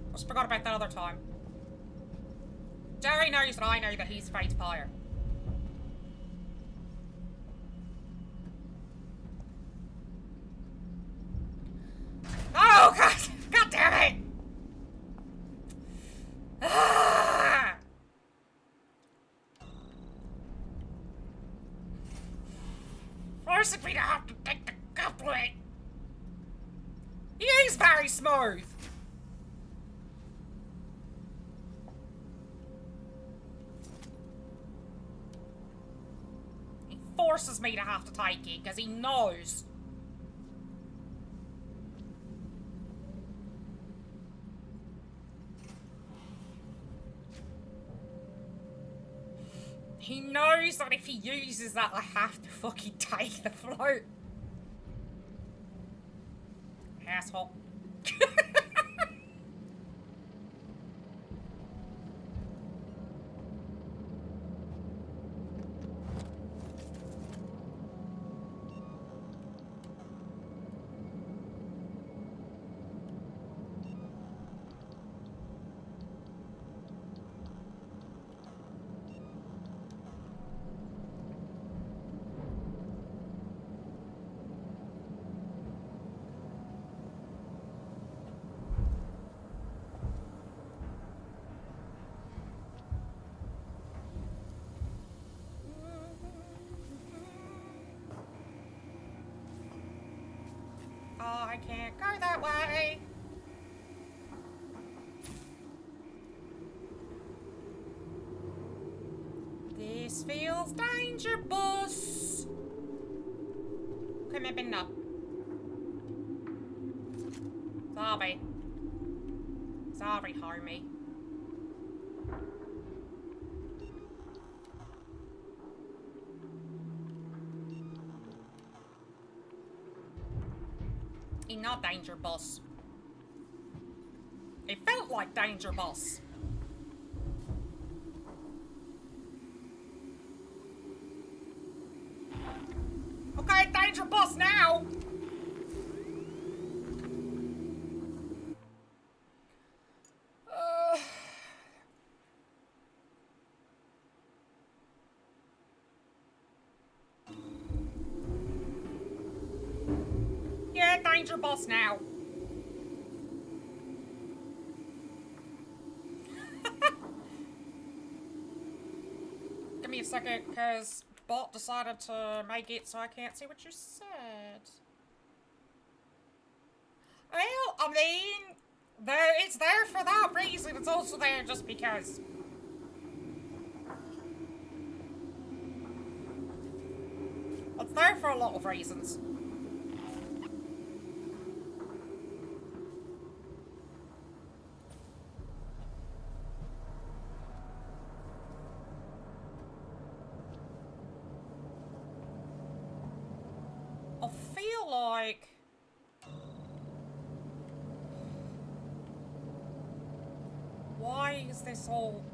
S2: I just forgot about that other time. Jerry knows that I know that he's afraid of fire. Oh, God! God damn it! Ah! Forcing me to have to take the couplet. He is very smooth. He forces me to have to take it because he knows. He knows that if he uses that, I have to fucking take the float. Asshole. Oh, I can't go that way. This feels dangerous. Okay, maybe not. Sorry. Sorry, homie. Not danger, boss. It felt like danger, boss. Okay, danger, boss now. Danger boss now. Give me a second, because bot decided to make it so I can't see what you said. Well, I mean, it's there for that reason. It's also there just because. It's there for a lot of reasons. Like, why is this all?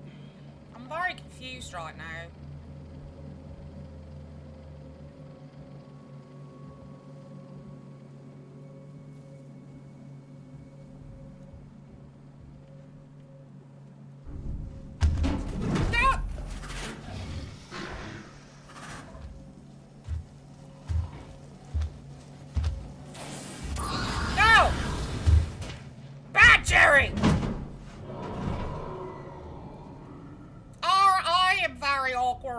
S2: I'm very confused right now.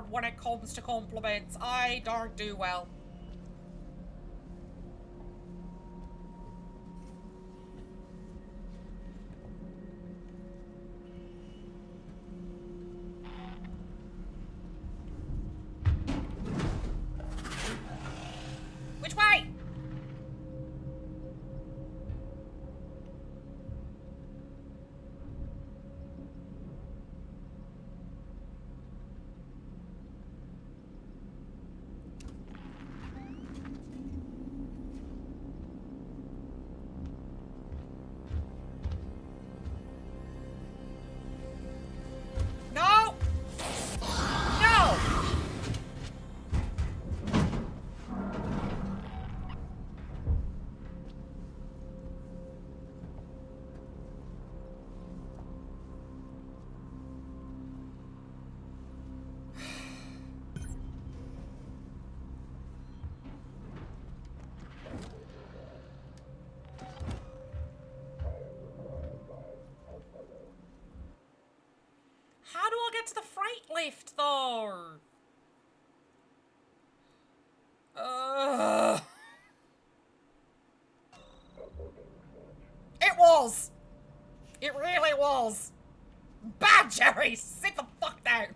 S2: when it comes to compliments. I don't do well. Which way? No! No! How do I get to the freight lift, though? It was! It really was! Bad, Jerry! Sit the fuck down!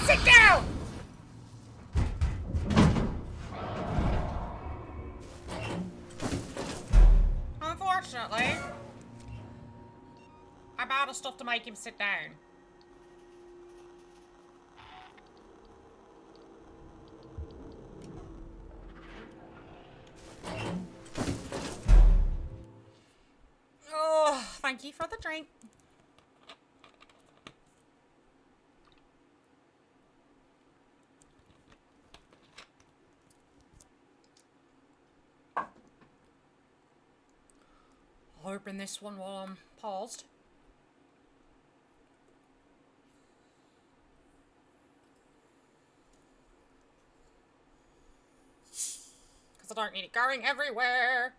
S2: Sit down! Unfortunately, I'm out of stuff to make him sit down. Oh, thank you for the drink. I'll open this one while I'm paused. Because I don't need it going everywhere.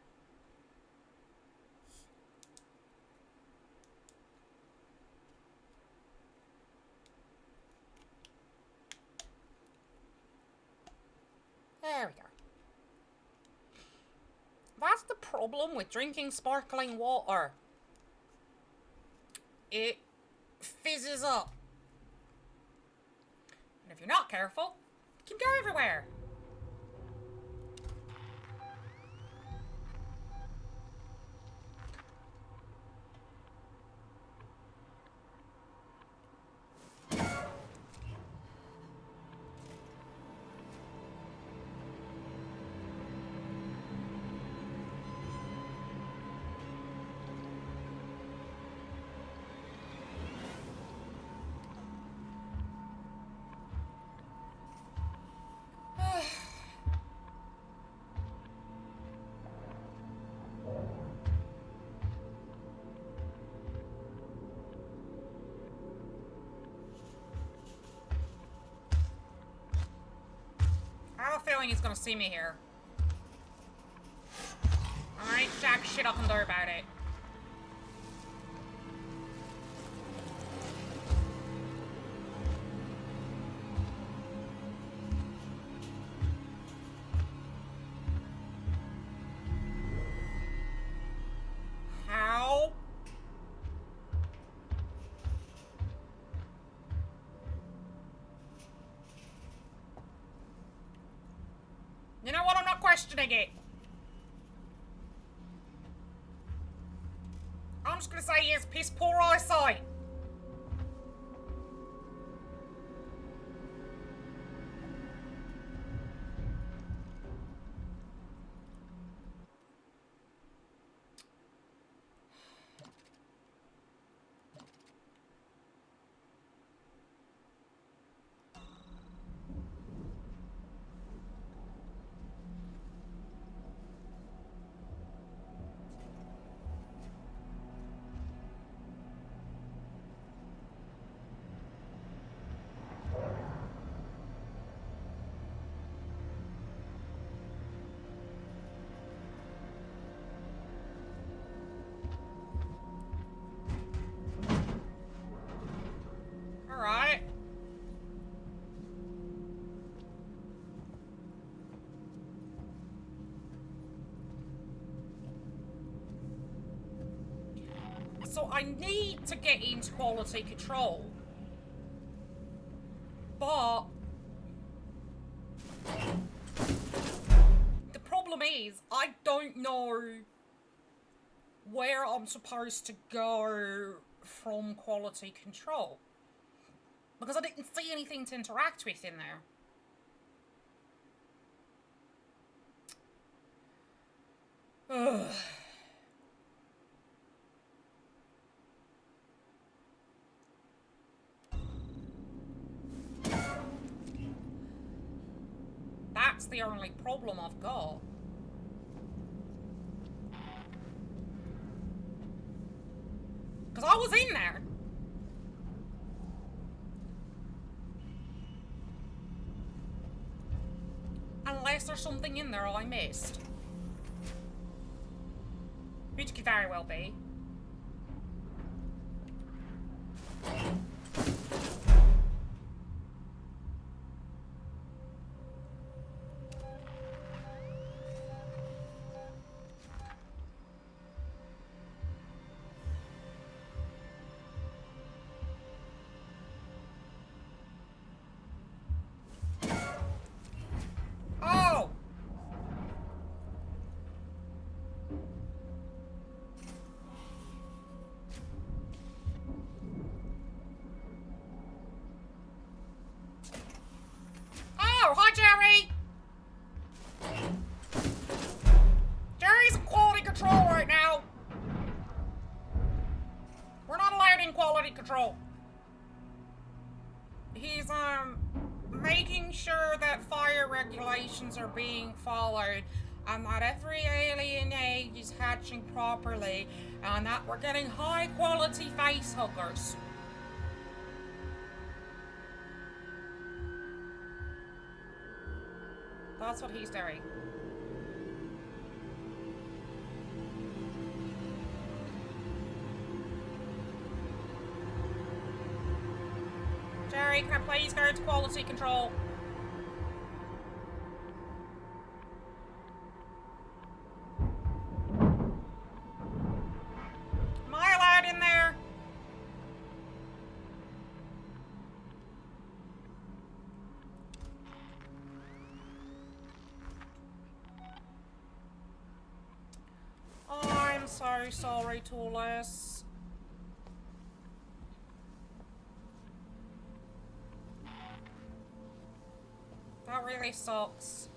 S2: There we go. That's the problem with drinking sparkling water. It fizzes up. And if you're not careful, it can go everywhere. I have a feeling he's gonna see me here. Alright, jack shit I can do about it. How? You know what? I'm not questioning it. I'm just gonna say he has piss poor eyesight. So I need to get into quality control. But the problem is, I don't know where I'm supposed to go from quality control. Because I didn't see anything to interact with in there. Ugh. That's the only problem I've got. Because I was in there. Unless there's something in there I missed. Which could very well be. Oh! Oh, hi, Jerry! Jerry's in quality control right now. We're not allowed in quality control. He's, making sure that fire regulations are being followed and that every alien egg is hatching properly and that we're getting high quality face huggers. That's what he's doing. Jerry, can I please go to quality control? Am I allowed in there? I'm so sorry, Toolis. That really sucks.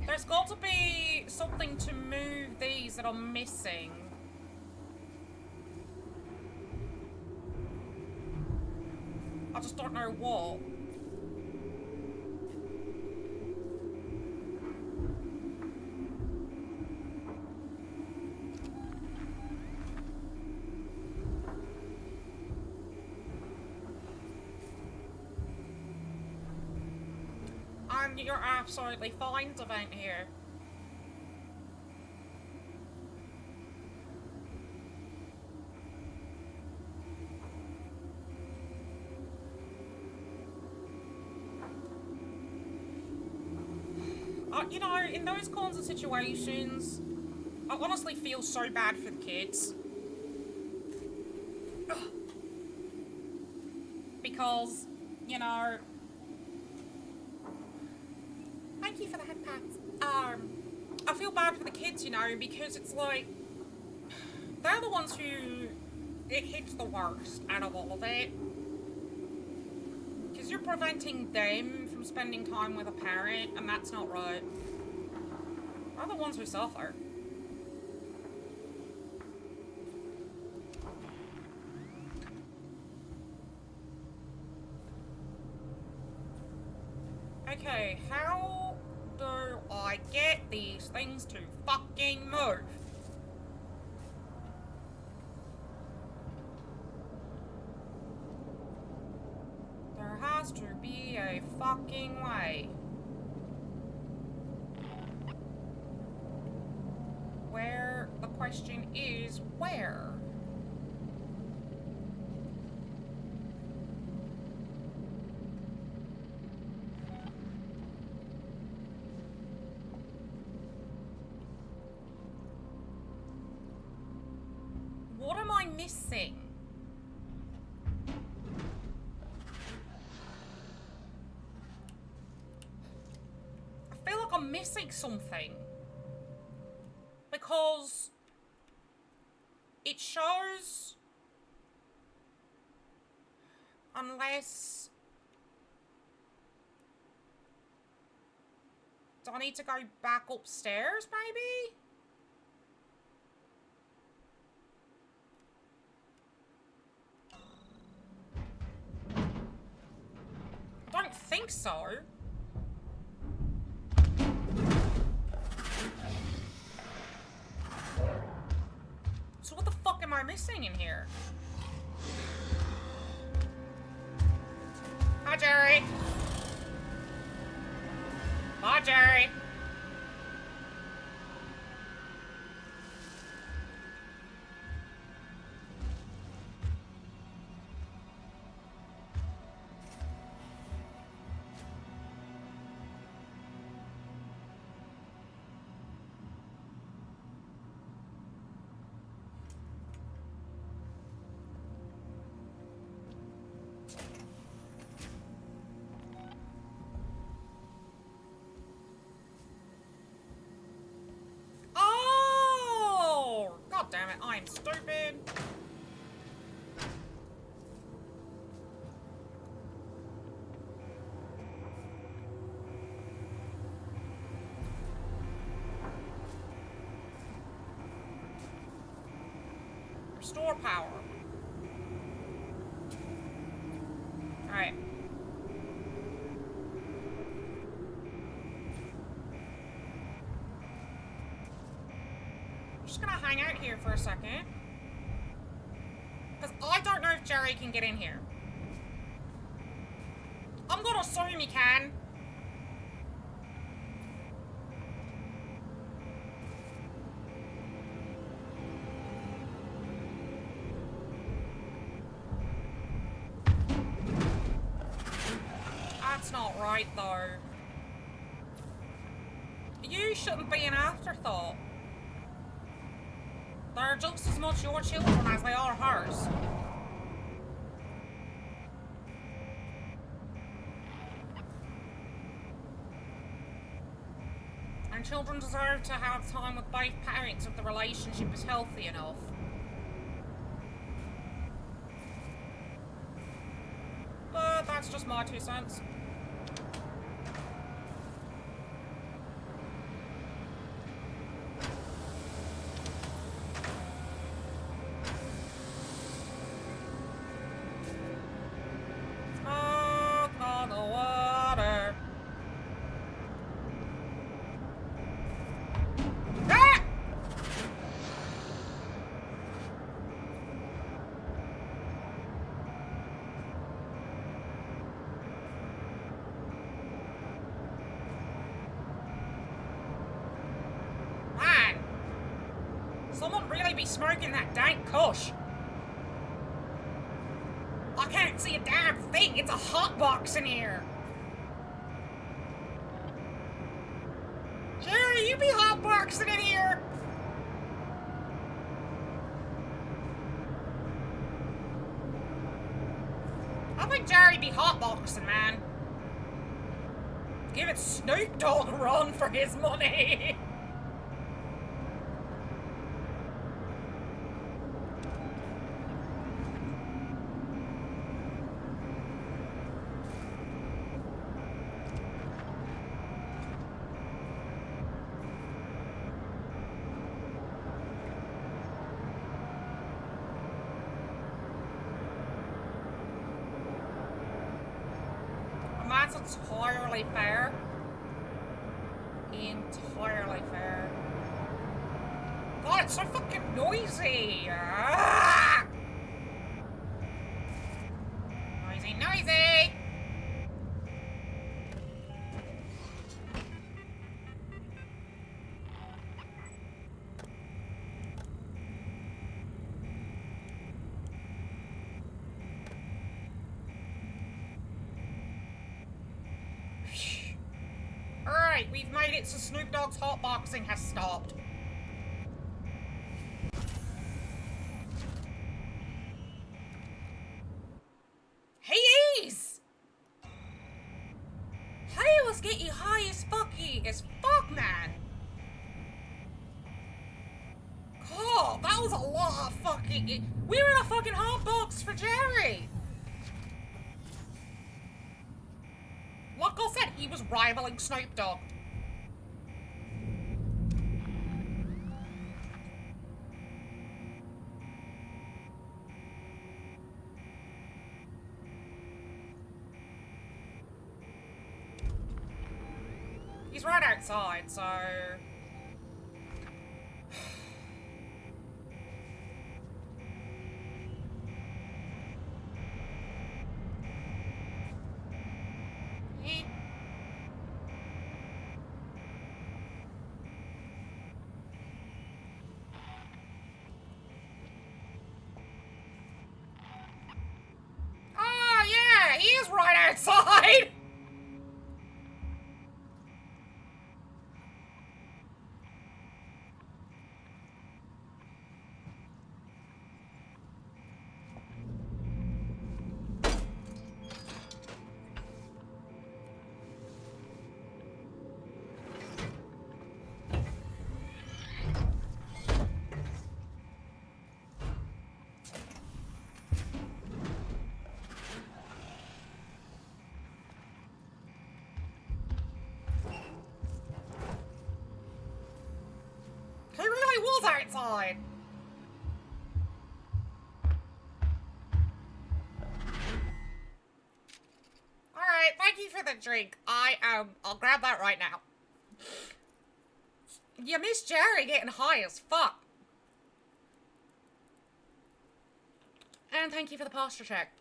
S2: There's got to be something to move these that I'm missing. I just don't know what. And you're absolutely fine to vent here. You know, in those kinds of situations, I honestly feel so bad for the kids. Because, you know... Thank you for the head pats. I feel bad for the kids, you know, because it's like... They're the ones who... It hits the worst out of all of it. Because you're preventing them from spending time with a parent, and that's not right. They're the ones who suffer. Okay, how do I get these things to fucking move? There has to be a fucking way. Where, the question is, where? missing? I feel like I'm missing something. Because it shows, unless, do I need to go back upstairs maybe? I don't think so. So what the fuck am I missing in here? Hi, Jerry. Hi, Jerry. God damn it, I'm stupid. Restore power. Alright. Just gonna hang out here for a second. Because I don't know if Jerry can get in here. I'm gonna assume he can. That's not right, though. You shouldn't be an afterthought. They're just as much your children as they are hers. And children deserve to have time with both parents if the relationship is healthy enough. But that's just my 2 cents. Someone really be smoking that dank kush. I can't see a damn thing. It's a hot box in here. Jerry, you be hotboxing in here. I think Jerry be hotboxing, man. Give it Snoop Dogg a run for his money. That's entirely fair. Entirely fair. God, it's so fucking noisy! Ah! Noisy, noisy! Alright, we've made it so Snoop Dogg's hotboxing has stopped. was getting high as fuck, man. Oh, that was a lot of fucking... We were in a fucking hot box for Jerry. Like I said, he was rivaling Snoop Dogg. He's right outside, so... Oh, yeah, he is right outside! He really was outside. Alright, thank you for the drink. I'll grab that right now. You missed Jerry getting high as fuck. And thank you for the posture check.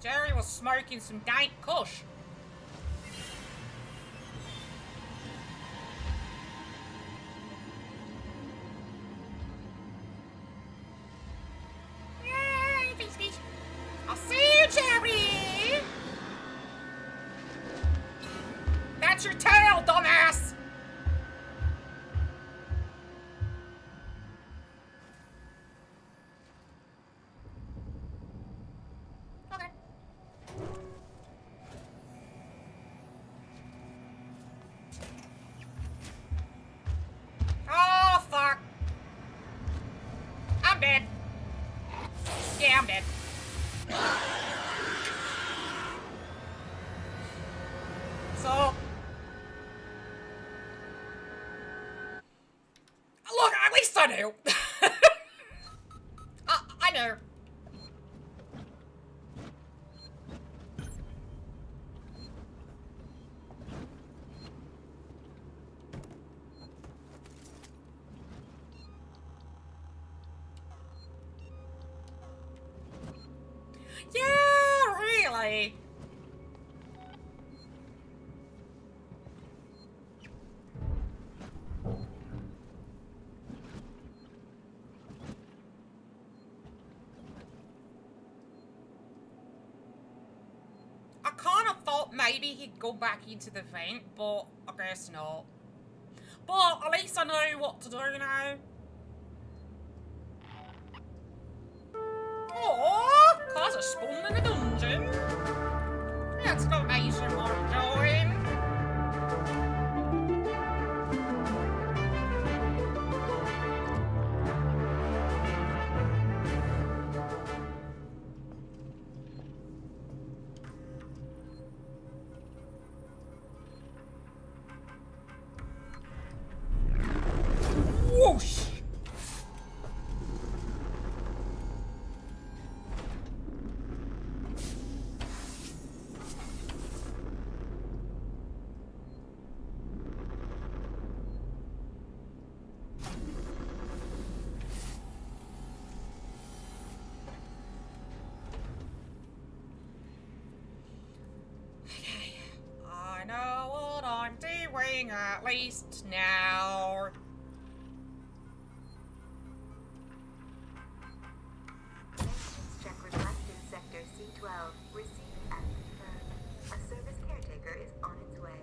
S2: Jerry was smoking some dank kush. Yay, feasties. I'll see you, Jerry! That's your tail, dumbass! Okay. Oh, fuck. I'm dead. Yeah, I'm dead. So... Look, at least I knew. I know. Yeah, really. I kind of thought maybe he'd go back into the vent, but I guess not. But at least I know what to do now. Oh, cause a spawn in a dungeon. That's not amazing what I'm doing. Whoosh! Okay, I know what I'm doing at least now.
S1: Maintenance check request in Sector C12. Received and confirmed. A service caretaker is on its way.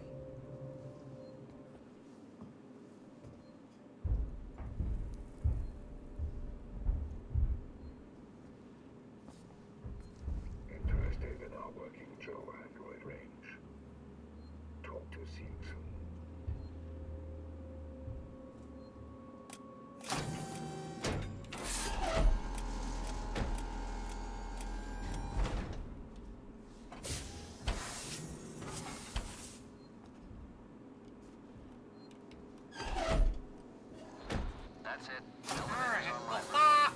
S3: it. Elevator's
S2: Alright,
S3: online.
S2: got that.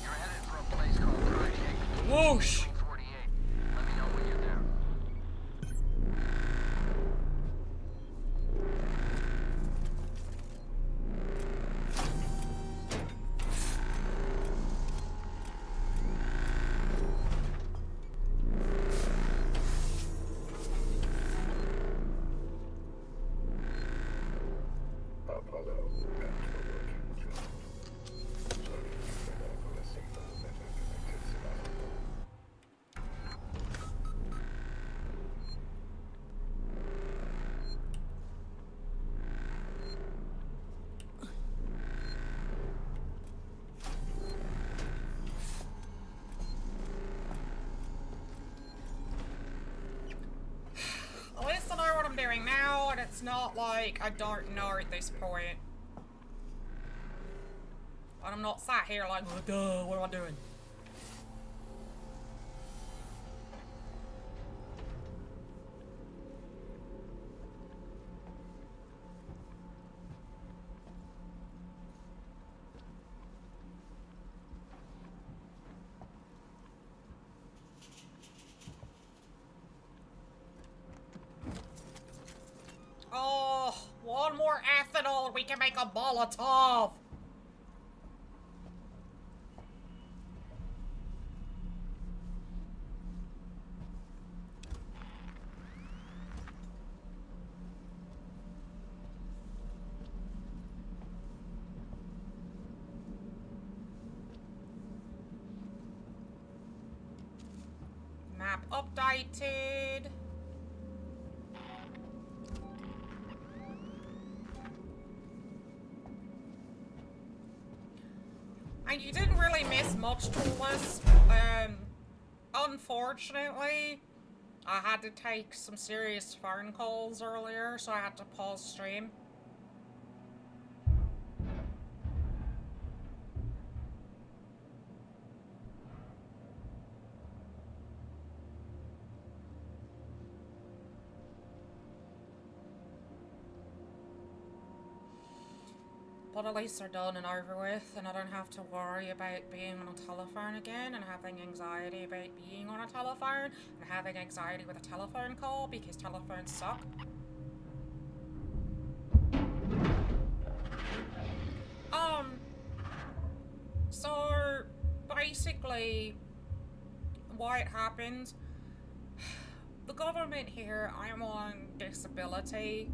S3: You're headed for a place called Project
S2: Whoosh!
S3: 348. Let me know when you're there.
S4: Apollo and a working job. Sorry for a single better-connected Sebastopol.
S2: At least I know what I'm doing now, and it's not like I don't know at this point. And I'm not sat here like, oh, duh, what am I doing? Oh, one more ethanol, we can make a Molotov. Map updated. And you didn't really miss much to this. Unfortunately, I had to take some serious phone calls earlier, so I had to pause stream. But at least they're done and over with, and I don't have to worry about being on a telephone again and having anxiety about being on a telephone and having anxiety with a telephone call because telephones suck. So basically why it happened, the government here, I'm on disability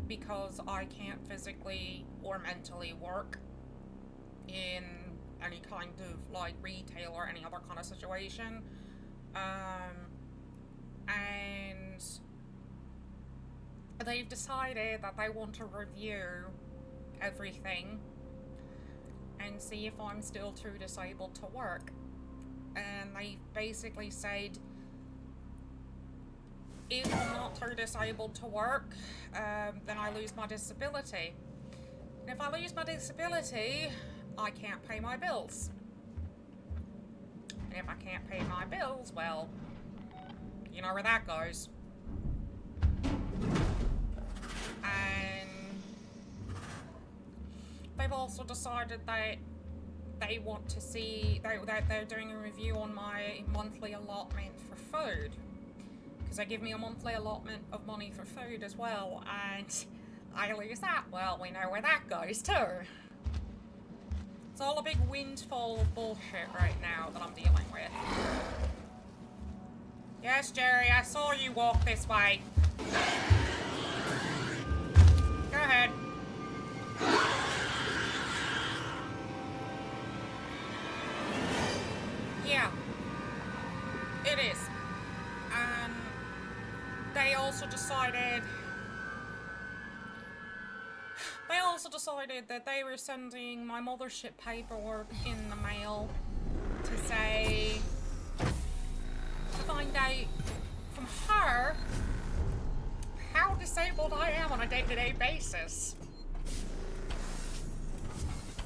S2: because I can't physically or mentally work in any kind of like retail or any other kind of situation. And they've decided that they want to review everything and see if I'm still too disabled to work. And they basically said, if I'm not too disabled to work, then I lose my disability. And if I lose my disability, I can't pay my bills. And if I can't pay my bills, well, you know where that goes. And they've also decided that they want to see, that they're doing a review on my monthly allotment for food. Because they give me a monthly allotment of money for food as well, and I lose that. Well, we know where that goes too. It's all a big windfall of bullshit right now that I'm dealing with. Yes, Jerry, I saw you walk this way. Go ahead. Yeah. It is. They also decided that they were sending my mothership paperwork in the mail to say, to find out from her how disabled I am on a day-to-day basis.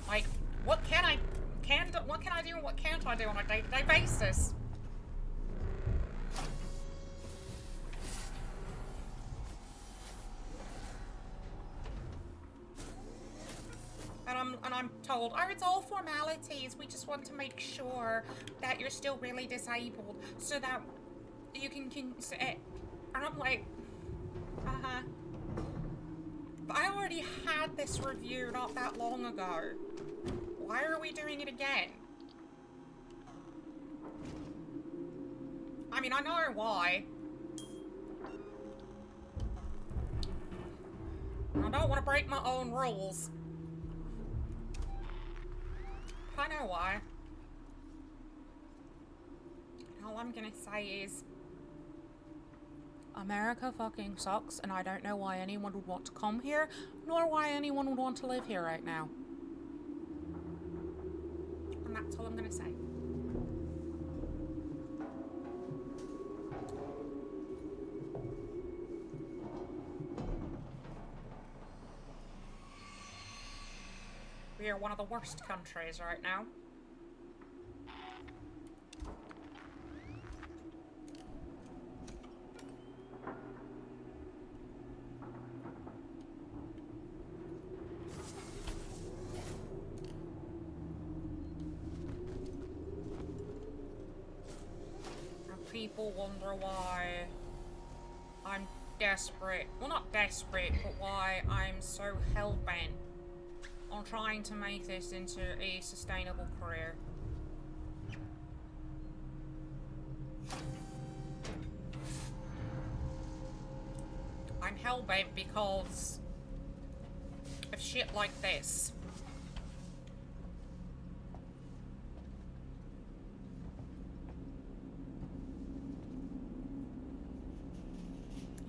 S2: Like, what can I do and what can't I do on a day-to-day basis? told, oh, it's all formalities. We just want to make sure that you're still really disabled so that you can consent. And I'm like, uh-huh. But I already had this review not that long ago. Why are we doing it again? I mean, I know why. I don't want to break my own rules. But I know why. All I'm gonna say is America fucking sucks, and I don't know why anyone would want to come here, nor why anyone would want to live here right now. And that's all I'm gonna say. We are one of the worst countries right now. And people wonder why I'm desperate. Well, not desperate, but why I'm so hell-bent on trying to make this into a sustainable career. I'm hellbent because of shit like this.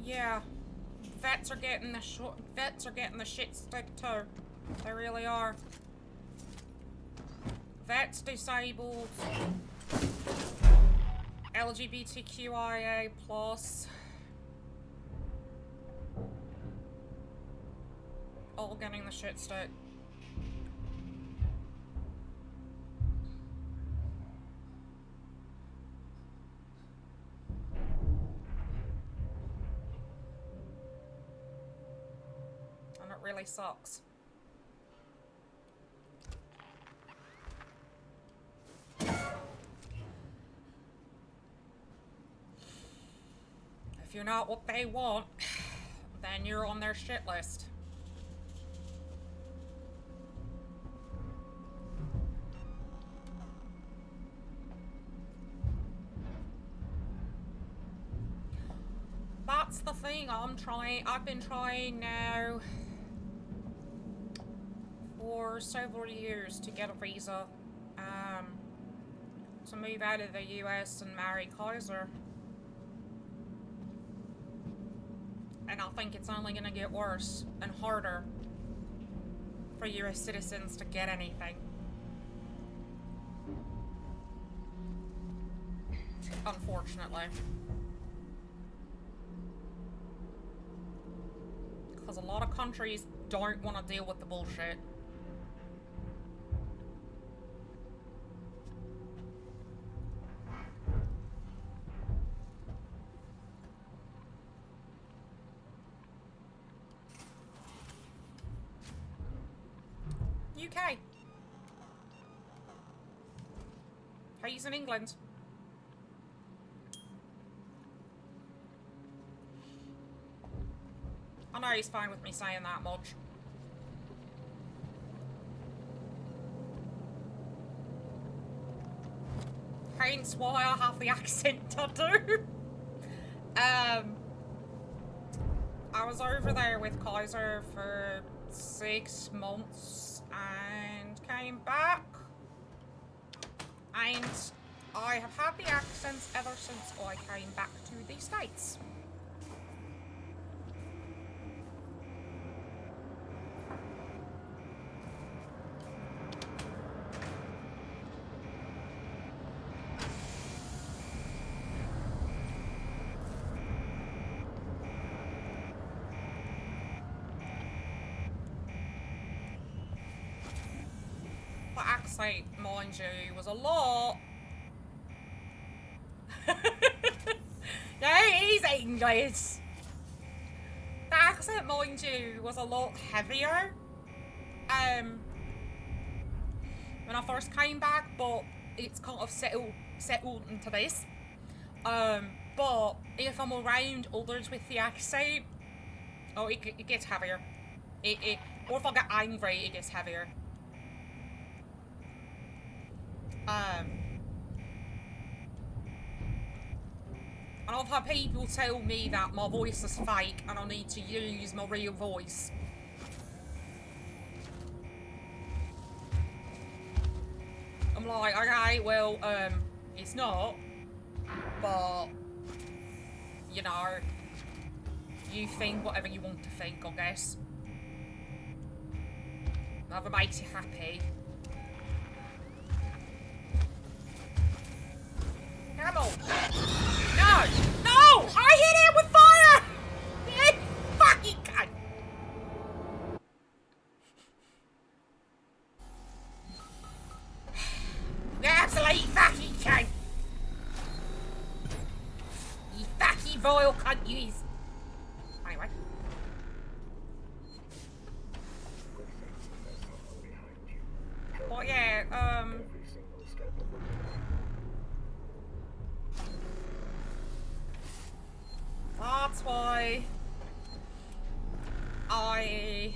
S2: Yeah, vets are getting the shit stick too. They really are. Vets, disabled, LGBTQIA+. All getting the shit stick. And it really sucks. If you're not what they want, then you're on their shit list. That's the thing I've been trying now for several years to get a visa, to move out of the US and marry Kaiser. And I think it's only gonna get worse and harder for US citizens to get anything. Unfortunately. Because a lot of countries don't want to deal with the bullshit. UK. He's in England. I know he's fine with me saying that much. Hence why I have the accent tattoo. I was over there with Kaiser for 6 months and came back. And I have had the accents ever since I came back to the States. The accent, mind you, was a lot. Yeah, he's English. The accent, mind you, was a lot heavier. when I first came back, but it's kind of settled into this. But if I'm around others with the accent, oh, it gets heavier. Or if I get angry, it gets heavier. And I've had people tell me that my voice is fake and I need to use my real voice. I'm like, okay, well, it's not, but, you know, you think whatever you want to think, I guess. Whatever makes you happy. Come on. No! No! I hit him with fire! You fucking cunt! You absolute fucking cunt! You fucking vile cunt you is. Anyway. But yeah,
S4: Every single step of the way.
S2: that's why I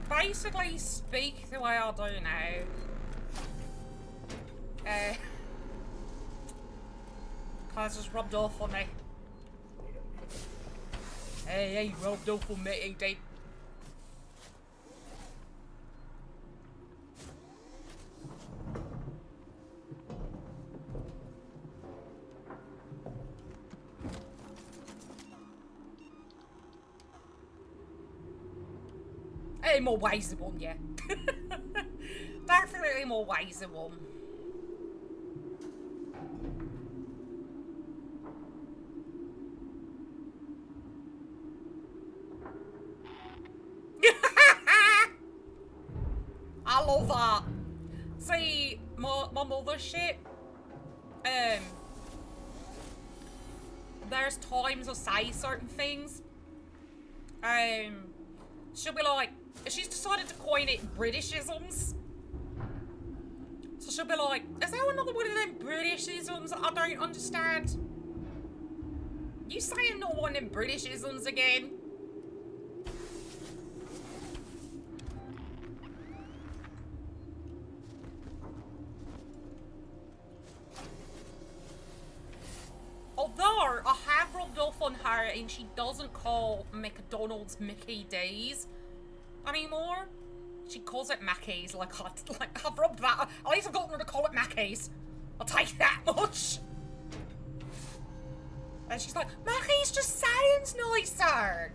S2: basically speak the way I do now. Cause it's rubbed off on me. Hey, rubbed off on me, he did. Hey, more ways than one, yeah. Definitely more ways than one. I love that. See, my mother's shit. There's times I say certain things. She'll be like, she's decided to coin it Britishisms. So she'll be like, is there another one of them Britishisms that I don't understand? You saying no one of them Britishisms again? Although I have rubbed off on her and she doesn't call McDonald's Mickey D's anymore. She calls it Mackey's. Like I've rubbed that. At least I've gotten her to call it Mackey's. I'll take that much. And she's like, Mackey's just sounds nicer.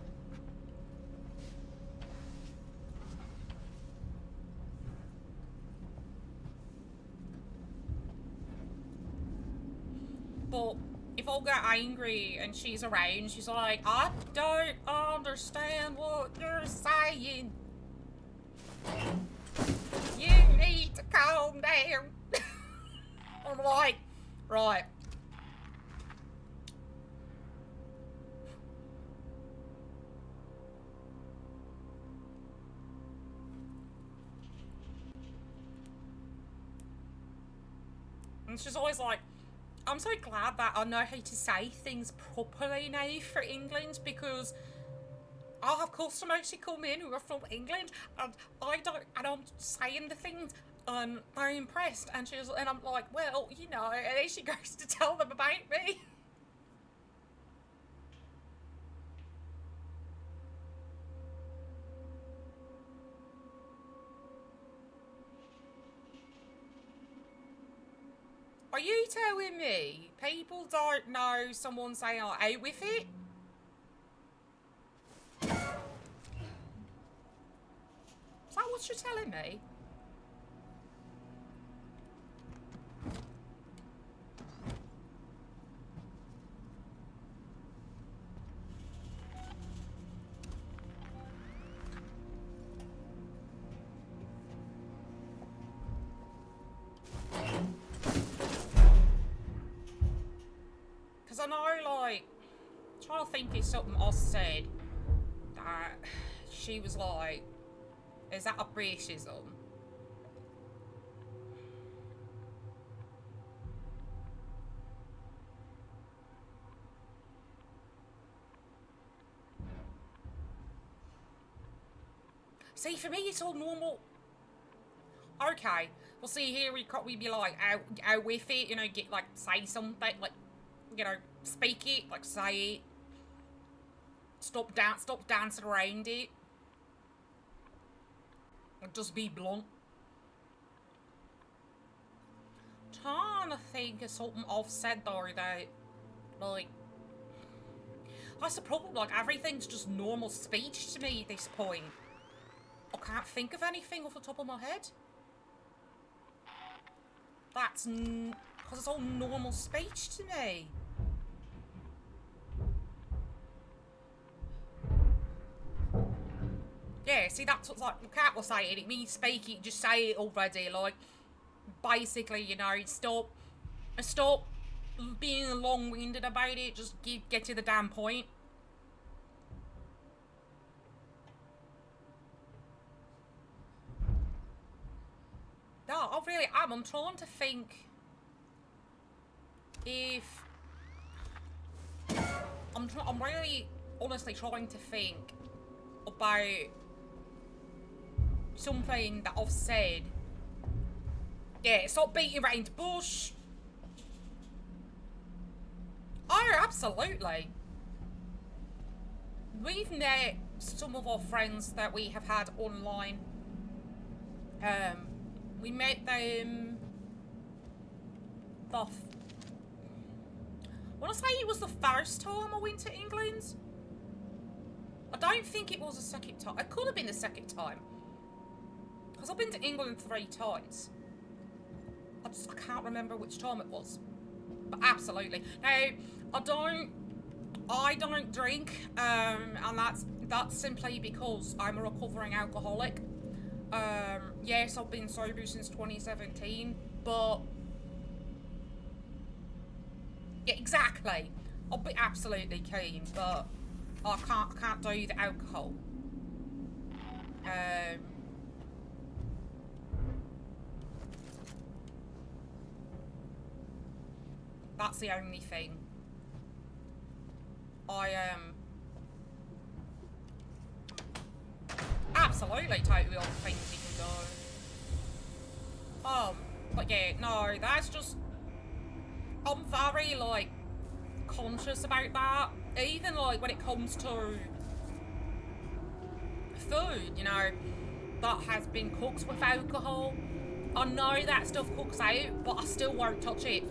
S2: But if I get angry and she's around, she's like, I don't understand what you're saying. You need to calm down. I'm like, right. And she's always like, I'm so glad that I know how to say things properly now for England, because I have customers who come in who are from England and I'm saying the things and they're impressed, and I'm like, well, you know, and then she goes to tell them about me. Are you telling me people don't know someone's saying out with it? Is that what you're telling me? Because I know, like, I'm trying to think it's something I said that she was like, is that a Britishism? See, for me, it's all normal. Okay. Well, see, here we be like out with it, you know, get like say something, like, you know, speak it, like say it. Stop dancing around it. Like, just be blunt. Trying to think of something I've said though that, like, that's the problem. Like, everything's just normal speech to me at this point. I can't think of anything off the top of my head. That's because it's all normal speech to me. Yeah, see, that's what's like, Cat was saying, it means speak it, just say it already, like, basically, you know, stop being long-winded about it, just get to the damn point. No, I really am. I'm trying to think if... I'm really honestly trying to think about something that I've said. Yeah, stop beating around the bush. Oh, absolutely. We've met some of our friends that we have had online. We met them I want to say it was the first time I went to England. I don't think it was the second time. It could have been the second time. Because I've been to England 3 times. I can't remember which time it was. But absolutely. Now, I don't drink, and that's simply because I'm a recovering alcoholic. Yes, I've been sober since 2017, but yeah, exactly. I'll be absolutely keen, but I can't do the alcohol. That's the only thing. Absolutely totally other things you can do. But yeah, no, that's just, I'm very, like, conscious about that. Even, like, when it comes to food, you know, that has been cooked with alcohol. I know that stuff cooks out, but I still won't touch it.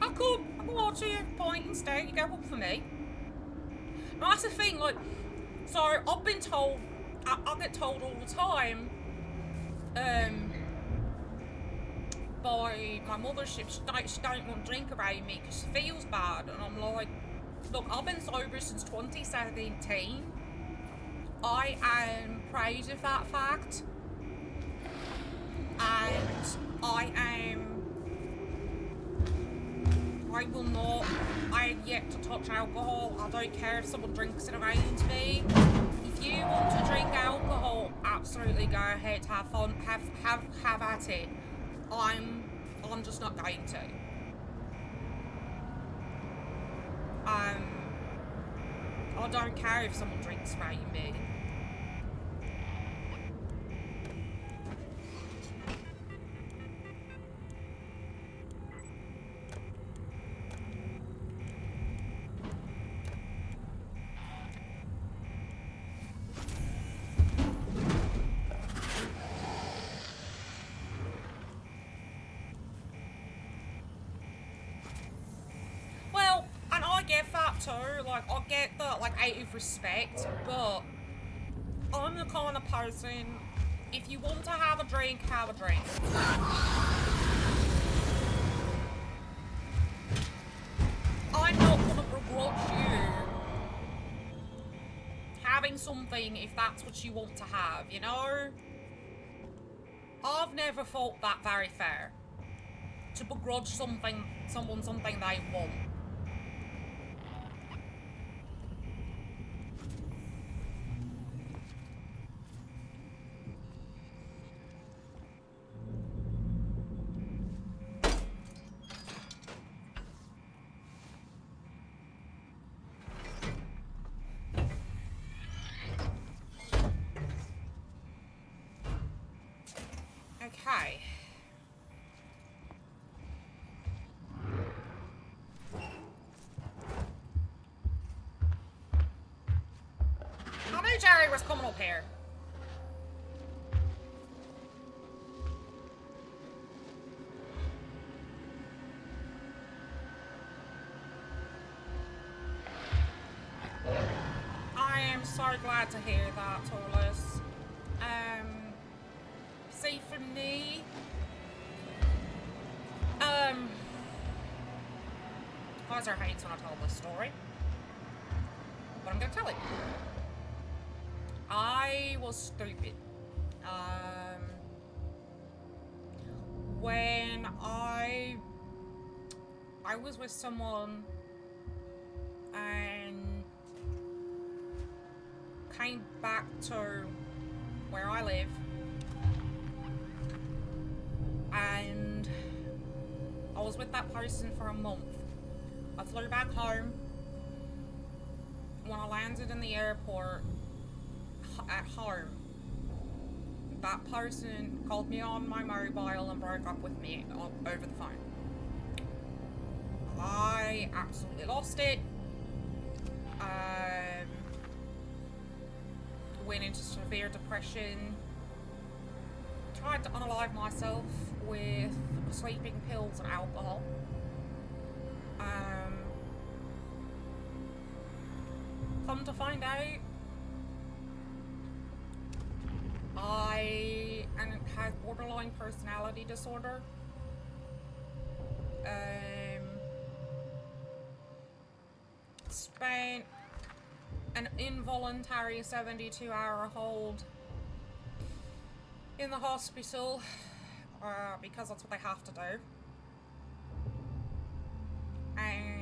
S2: I could watch you point instead, you go up for me. Now, that's the thing, like, so I've been told, I get told all the time, by my mother, she don't want to drink around me because she feels bad, and I'm like, look, I've been sober since 2017. I am proud of that fact, and I will not, I have yet to touch alcohol. I don't care if someone drinks it around me. If you want to drink alcohol, absolutely go ahead, have fun, have at it. I'm just not going to. I don't care if someone drinks around me. Too, like, I get that, like, out of respect, but I'm the kind of person, if you want to have a drink, have a drink. I'm not gonna begrudge you having something if that's what you want to have, you know? I've never thought that very fair. To begrudge someone something they want. knew Jerry was coming up here. I am so glad to hear that, Torlis. See, for me, Kaiser hates when I tell this story, but I'm gonna tell it. I was stupid. When I was with someone and came back to where I live, and I was with that person for a month. I flew back home. When I landed in the airport at home, that person called me on my mobile and broke up with me over the phone. I absolutely lost it. Went into severe depression. Tried to unalive myself with sleeping pills and alcohol. Come to find out, I have borderline personality disorder. Spent an involuntary 72-hour hold in the hospital because that's what they have to do. And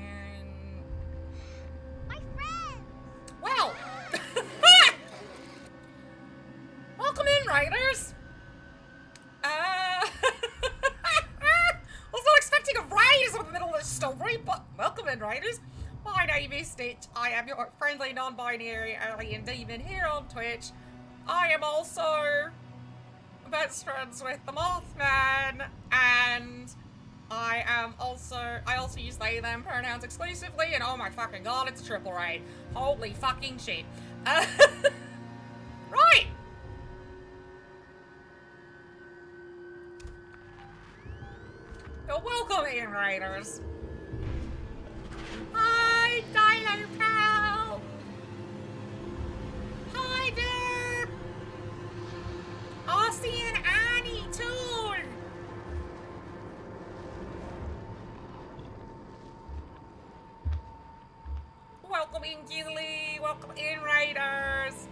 S1: My friends!
S2: well, welcome in, Raiders. I was not expecting a raise in the middle of this story, but welcome in, Raiders. My name is Stitch. I am your friendly non-binary alien demon here on Twitch. I am also best friends with the Mothman, and I also use they them pronouns exclusively, and oh my fucking god, it's a triple raid. Holy fucking shit. Right. Well, welcome in, Raiders. Hi, Dino Pal. Hi there. Aussie and Annie, too. Welcome in, Julie. Welcome in, Raiders.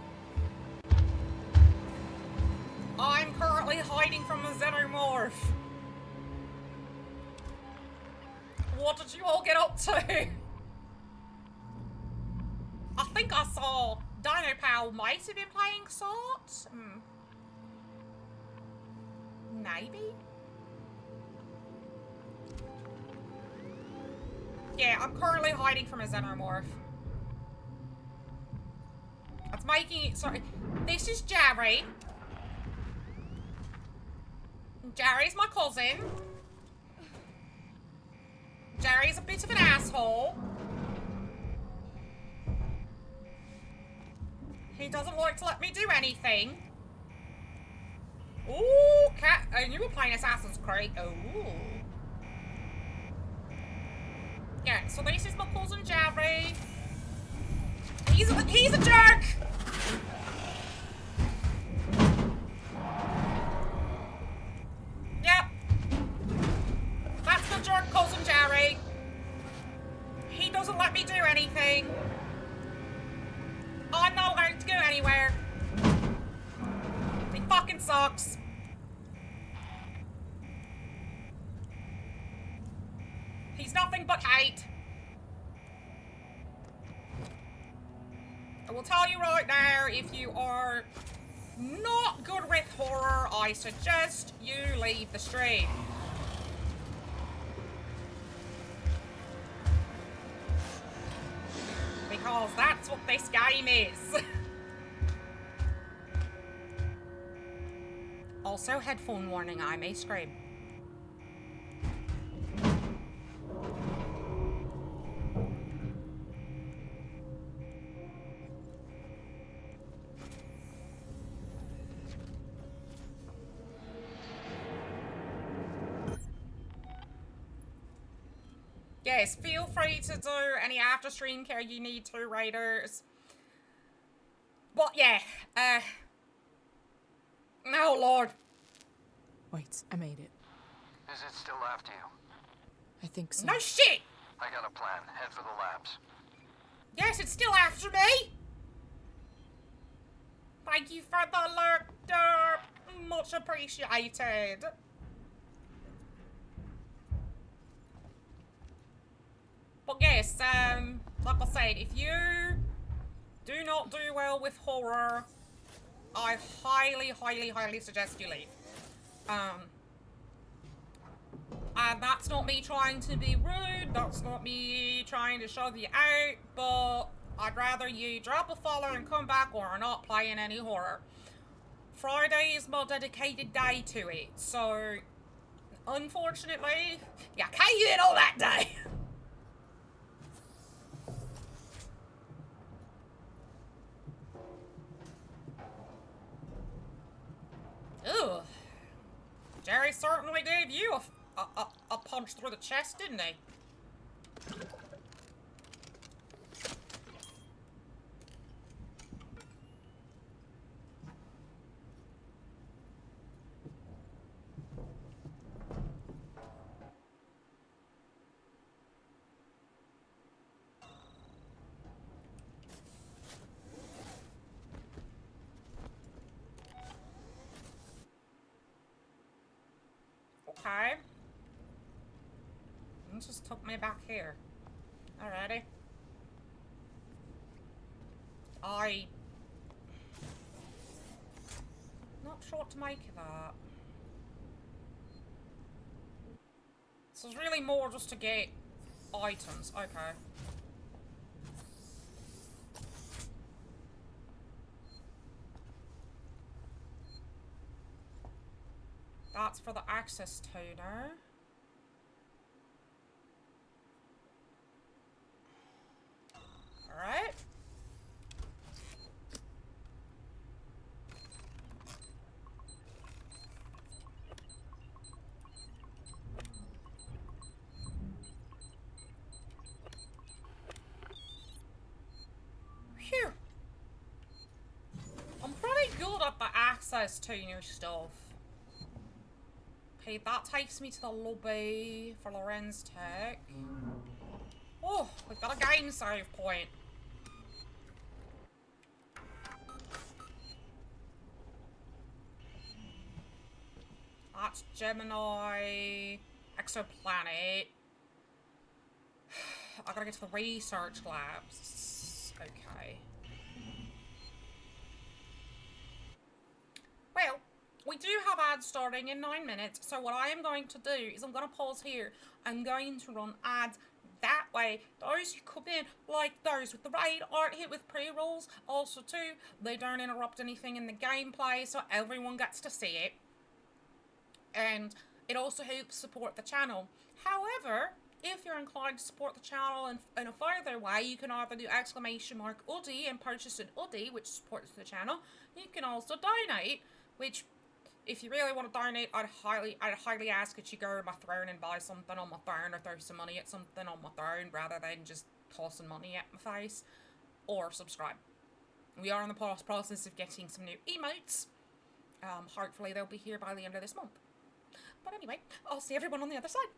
S2: I'm currently hiding from the xenomorph. What did you all get up to? I think I saw Dino Pal might have been playing Sort. Maybe? Yeah, I'm currently hiding from a xenomorph. That's making it... Sorry. This is Jerry. Jerry's my cousin. Jerry's a bit of an asshole. He doesn't like to let me do anything. Ooh, cat. And you were playing Assassin's Creed. Ooh. Yeah, so this is my cousin Jerry. He's a jerk. Yep. That's the jerk cousin Jerry. He doesn't let me do anything. I'm not allowed to go anywhere. He fucking sucks. He's nothing but hate. I will tell you right now, if you are not good with horror, I suggest you leave the stream. Because that's what this game is. Also, headphone warning, I may scream. yes, feel free to do any after stream care you need to, Raiders. But yeah, oh lord.
S5: Wait, I made it.
S3: Is it still after you?
S5: I think so.
S2: No shit!
S3: I got a plan. Head for the labs.
S2: Yes, it's still after me! Thank you for the alert, much appreciated. But yes, like I said, if you do not do well with horror, I highly, highly, highly suggest you leave. And that's not me trying to be rude, that's not me trying to shove you out, but I'd rather you drop a follow and come back or are not playing any horror. Friday is my dedicated day to it, so unfortunately, you can't get all that day. Ugh. Jerry certainly gave you a punch through the chest, didn't he? Okay. It just took me back here. Alrighty. Not sure what to make of that. This is really more just to get items. Okay. That's for the access toner. Alright. Phew. I'm pretty good at the access toner stuff. Okay, that takes me to the lobby for Lorenz Tech. Oh, we've got a game save point. That's Gemini exoplanet. I gotta get to the research labs. Okay. Well, we do have ads starting in 9 minutes, so what I am going to do is I'm going to pause here. I'm going to run ads. That way, those who come in, like those with the raid, aren't hit with pre-rolls. Also, too, they don't interrupt anything in the gameplay, so everyone gets to see it. And it also helps support the channel. However, if you're inclined to support the channel in a further way, you can either do !UDI and purchase an UDI, which supports the channel. You can also donate, which, if you really want to donate, I'd highly ask that you go to my throne and buy something on my throne or throw some money at something on my throne rather than just tossing money at my face. Or subscribe. We are in the process of getting some new emotes. Hopefully they'll be here by the end of this month. But anyway, I'll see everyone on the other side.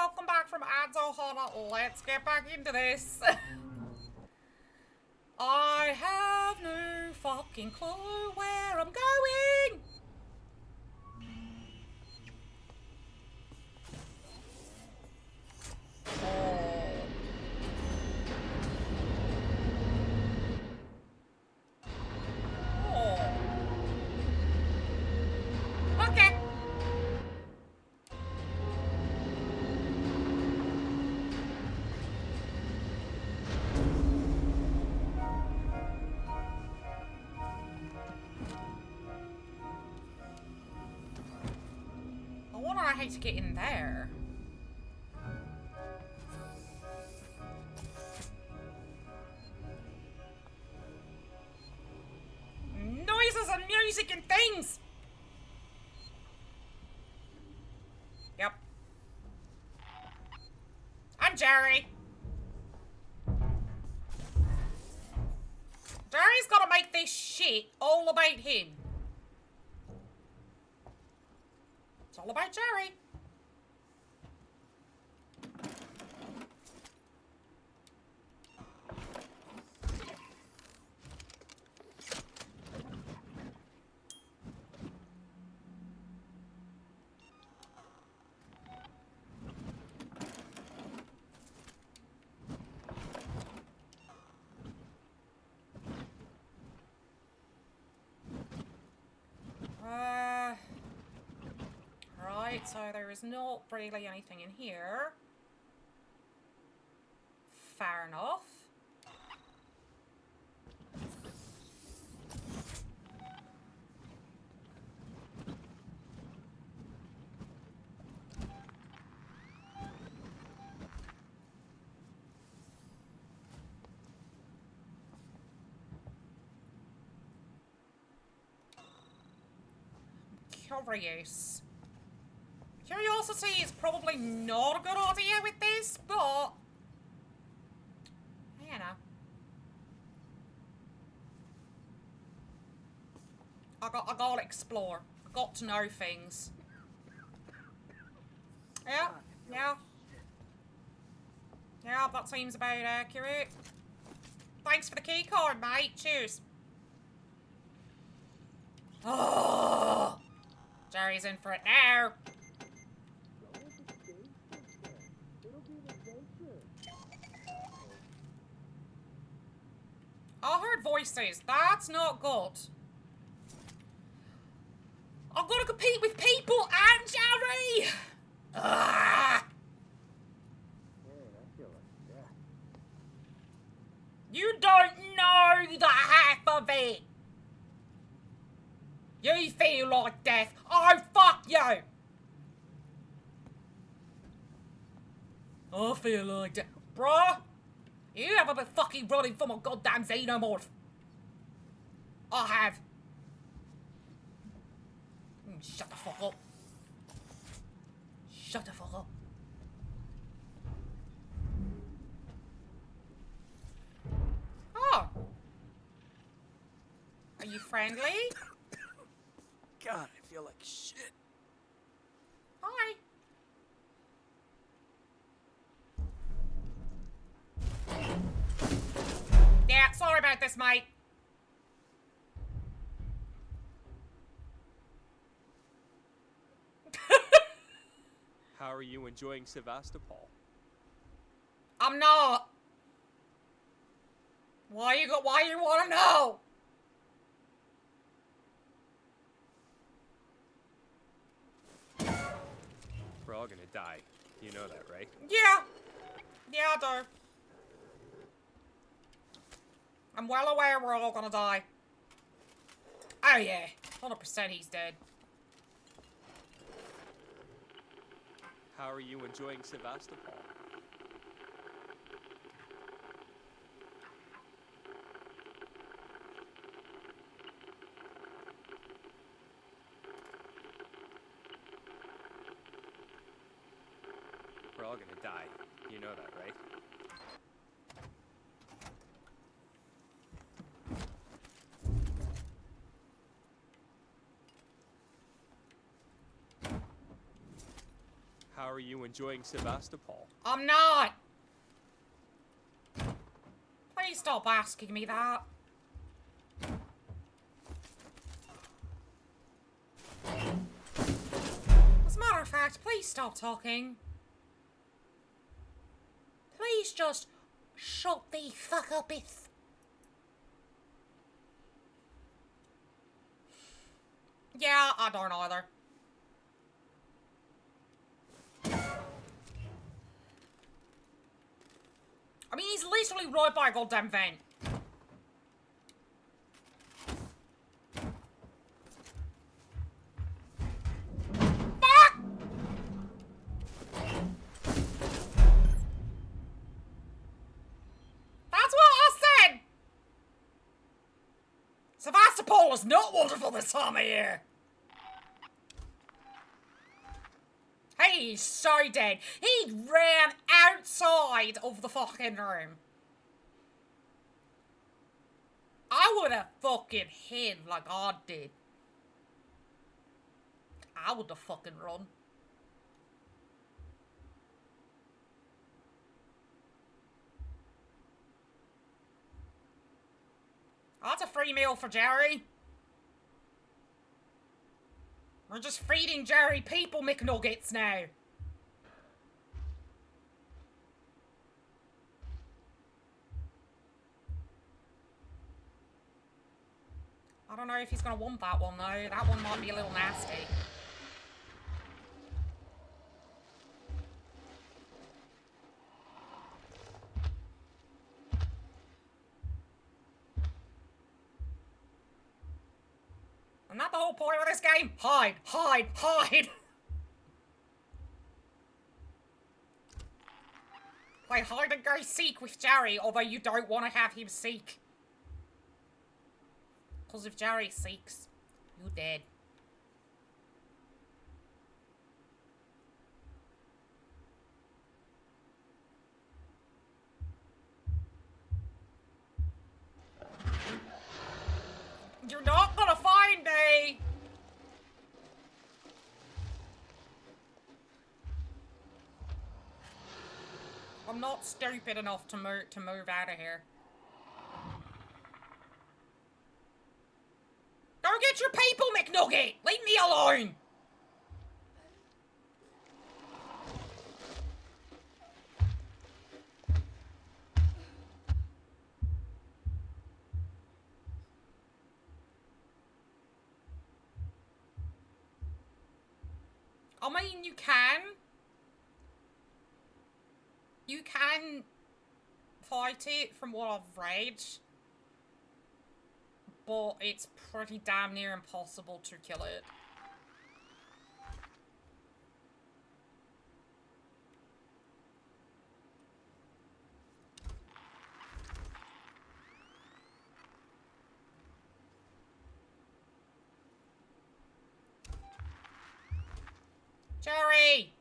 S2: welcome back from ads, Ohana. Let's get back into this. I have no fucking clue where I'm going. Okay. I wonder how to get in there. Noises and music and things! Yep. I'm Jerry. Jerry's gotta make this shit all about him. It's all about Jerry. Right, so there is not really anything in here. Fair enough. Curious. Curiosity is probably not a good idea with this, but you know. I gotta explore. I got to know things. Yeah, yeah. Yeah, that seems about accurate. Thanks for the key card, mate. Cheers. Oh, Jerry's in for it now. I heard voices. That's not good. I've got to compete with people and Jerry! Ah! You don't know the half of it! You feel like death. Oh, fuck you! I feel like death. Bruh! You haven't been fucking running from a goddamn xenomorph. I have. Shut the fuck up. Shut the fuck up. Oh. Are you friendly?
S6: God, I feel like shit.
S2: Hi. Yeah, sorry about this, mate.
S6: How are you enjoying Sevastopol?
S2: I'm not. Why you wanna know?
S6: We're all gonna die. You know that, right?
S2: Yeah. Yeah, I do. I'm well aware we're all gonna die. Oh yeah. 100% he's dead.
S6: How are you enjoying Sevastopol? We're all gonna die. You know that, right? How are you enjoying Sevastopol?
S2: I'm not. Please stop asking me that. As a matter of fact, please stop talking. Please just shut the fuck up, Beth. Yeah, I don't either. I mean, he's literally right by a goddamn vent. Fuck! That's what I said! Sevastopol is not wonderful this time of year. He's so dead. He ran outside of the fucking room. I would have fucking hid like I did. I would have fucking run. That's a free meal for Jerry. We're just feeding Jerry people McNuggets now. I don't know if he's gonna want that one though. That one might be a little nasty. Isn't that the whole point of this game? Hide, hide, hide! Play hide and go seek with Jerry, although you don't want to have him seek. Because if Jerry seeks, you're dead. You're not gonna find me! I'm not stupid enough to move out of here. Go get your people, McNugget! Leave me alone! I mean, you can. You can fight it from what I've read. But it's pretty damn near impossible to kill it. Jerry!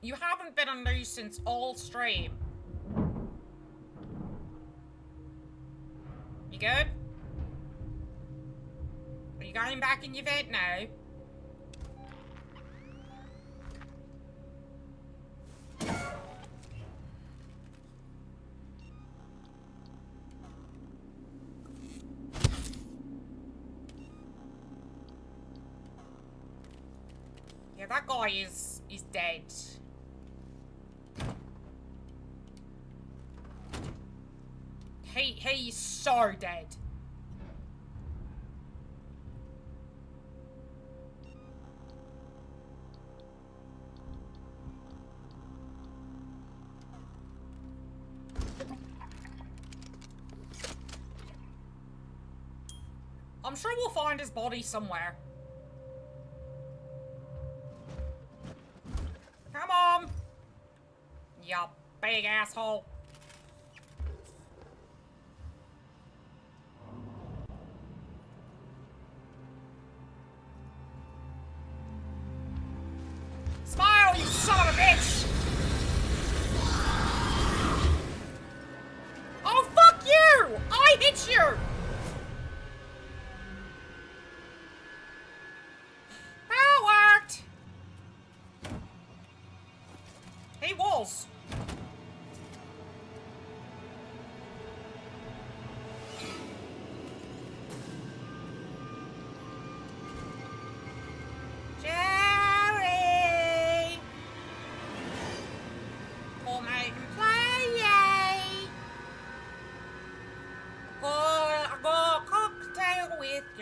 S2: You haven't been a nuisance all stream. You good? Are you going back in your vent now? Yeah, that guy is dead. He's so dead. I'm sure we'll find his body somewhere. Come on! You big asshole. Smile, you son of a bitch! Oh, fuck you! I hit you! Ow,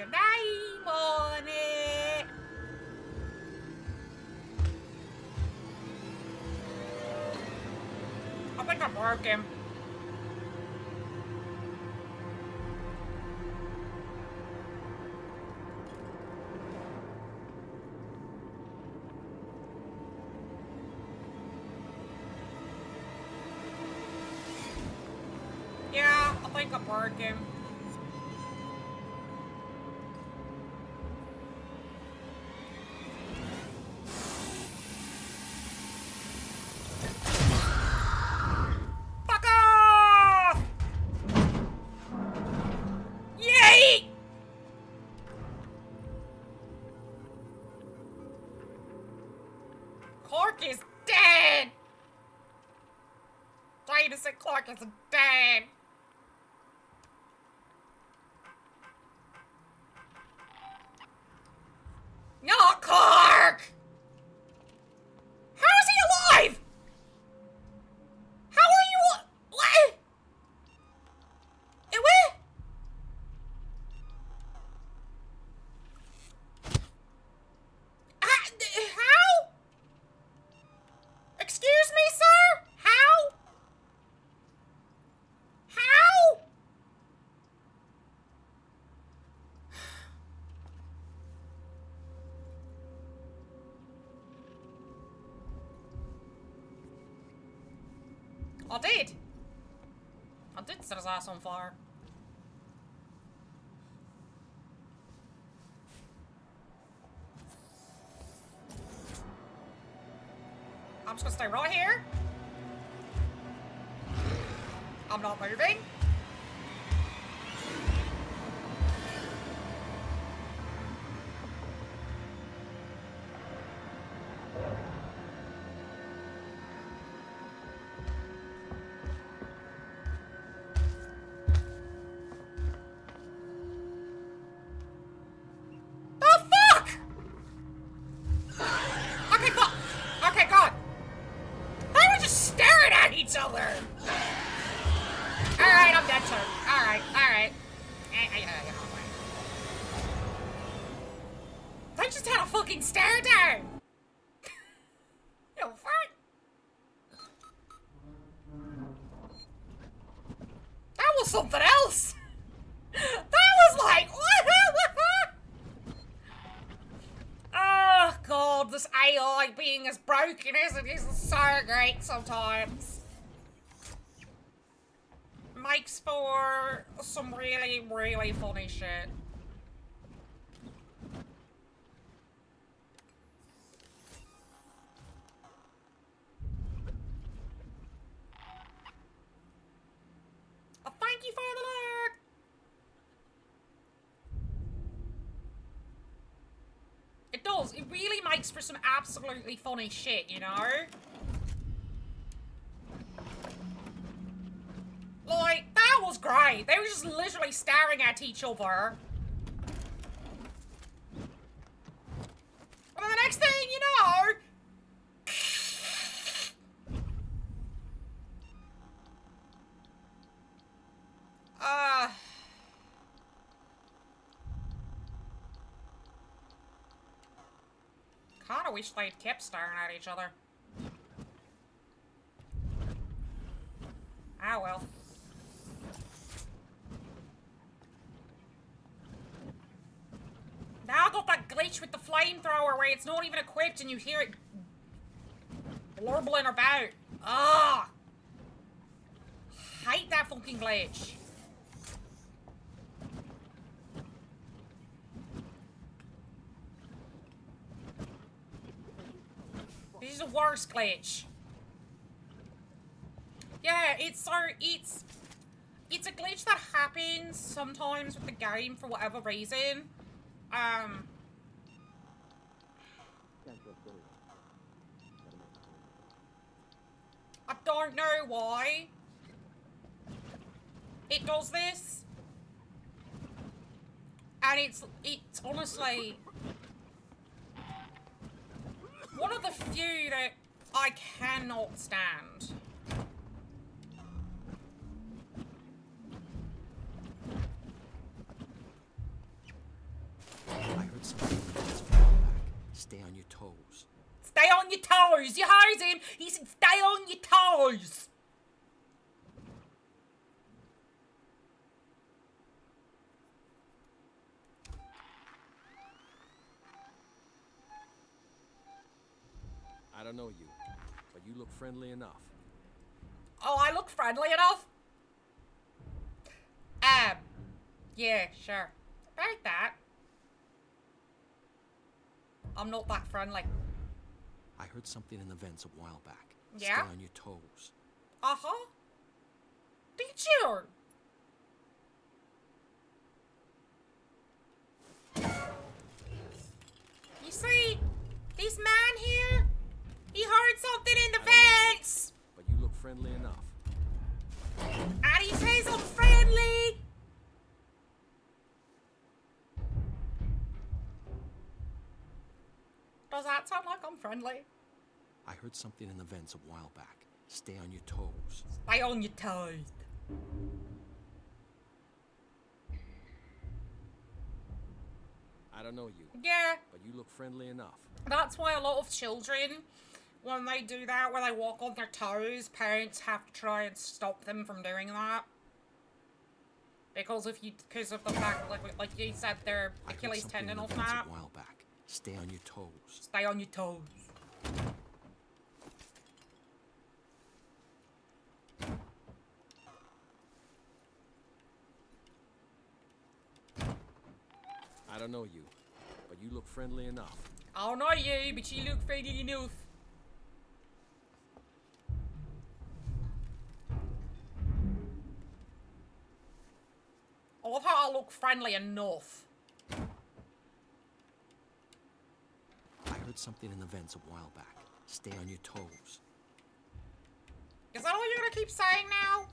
S2: your name on it. I think I'm working. Yeah, I think I'm working. Fuck off! Yay! Clark is dead! Trying to say Clark is dead. Not Clark! How is he alive? How are you? What? What? How? Excuse me, sir? How? How? I did. I did set his ass on fire. I'm just gonna stay right here. I'm not moving. The fuck? Okay, fuck. Okay, God. They were just staring at each other. Alright, I'm dead, sir. Alright, alright. They just had a fucking stare down. Yo, fuck. That was something else. That was like, oh God, this AI being as broken as it is so great sometimes. Makes for some really, really funny shit. Oh, thank you for the alert! It does. It really makes for some absolutely funny shit, you know? Like, that was great. They were just literally staring at each other. And then the next thing you know... Kinda wish they'd kept staring at each other. Ah, well. Now I got that glitch with the flamethrower where it's not even equipped and you hear it blurbling about. Ah! Hate that fucking glitch. This is the worst glitch. Yeah, it's a glitch that happens sometimes with the game for whatever reason. I don't know why it does this. And it's honestly one of the few that I cannot stand.
S7: Stay on your toes.
S2: Stay on your toes. You heard him. He said stay on your toes.
S7: I don't know you, but you look friendly enough.
S2: Oh, I look friendly enough? Yeah, sure. About that. I'm not that friendly.
S7: I heard something in the vents a while back.
S2: Yeah?
S7: Stay on your toes.
S2: Uh-huh. Did you? You see, this man here, he heard something in the vents.
S7: But you look friendly enough.
S2: And he says I'm friendly. Does that sound like I'm friendly?
S7: I heard something in the vents a while back. Stay on your toes.
S2: Stay on your toes.
S7: I don't know you,
S2: Yeah,
S7: but you look friendly enough.
S2: that's why a lot of children, when they do that, where they walk on their toes, parents have to try and stop them from doing that. Because of the fact, like you said, their
S7: I heard
S2: Achilles
S7: something in
S2: tendon
S7: the
S2: will
S7: vents
S2: snap.
S7: a while back. Stay on your toes.
S2: Stay on your toes.
S7: I don't know you, but you look friendly enough.
S2: I don't know you, but you look friendly enough. I love how I look friendly enough.
S7: I heard something in the vents a while back. Stay on your toes.
S2: Is that all you're gonna keep saying now?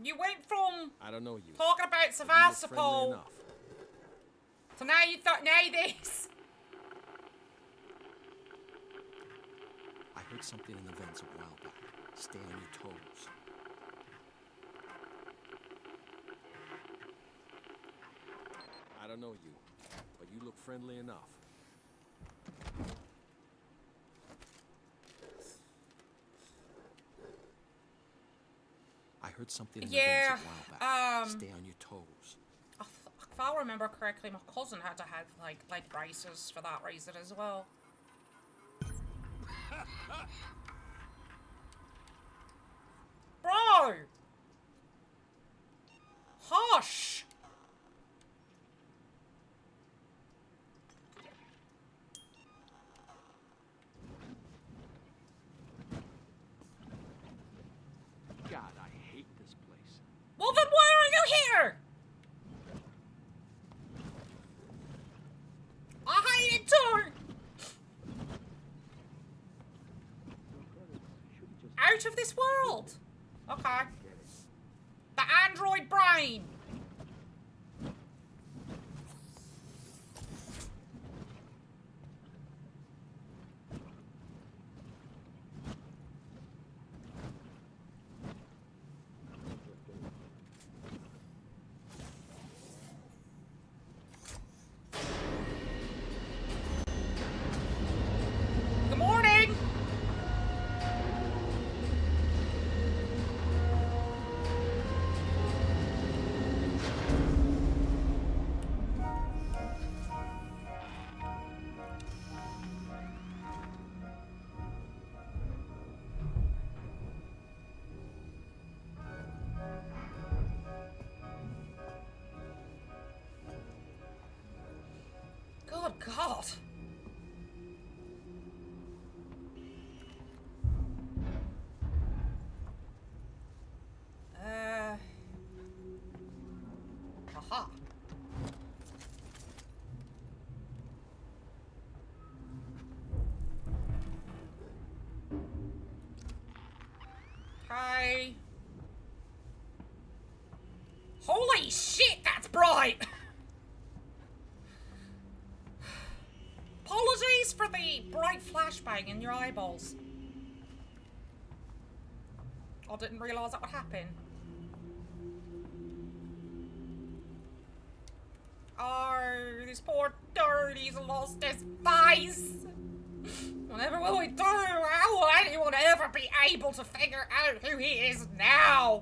S2: You went from
S7: I don't know you.
S2: talking about
S7: but you look friendly
S2: Sevastopol
S7: enough.
S2: to now you thought now this.
S7: I heard something in the vents a while back. Stay on your toes. I don't know you, but you look friendly enough. I heard something in the
S2: Yeah,
S7: vents a while back. Stay on your toes.
S2: If I remember correctly, my cousin had to have like braces for that reason as well. Bro! Hush!
S7: God, I hate this place.
S2: Well then why are you here? I hate it too! Out of this world! Okay. The android brain! Good morning! Good God. Aha. Hi. Holy shit, that's bright! Apologies for the bright flashbang in your eyeballs. I didn't realise that would happen. Oh, this poor dude, he's lost his face. Whatever will we do? How will anyone ever be able to figure out who he is now?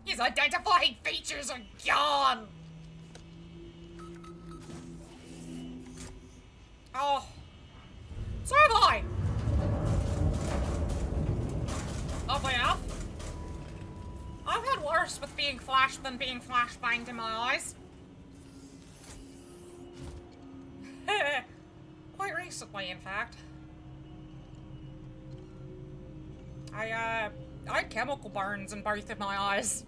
S2: His identifying features are gone. Oh. So have I. Oddly enough. I've had worse with being flashed than being flashbanged in my eyes. Quite recently, in fact. I had chemical burns in both of my eyes.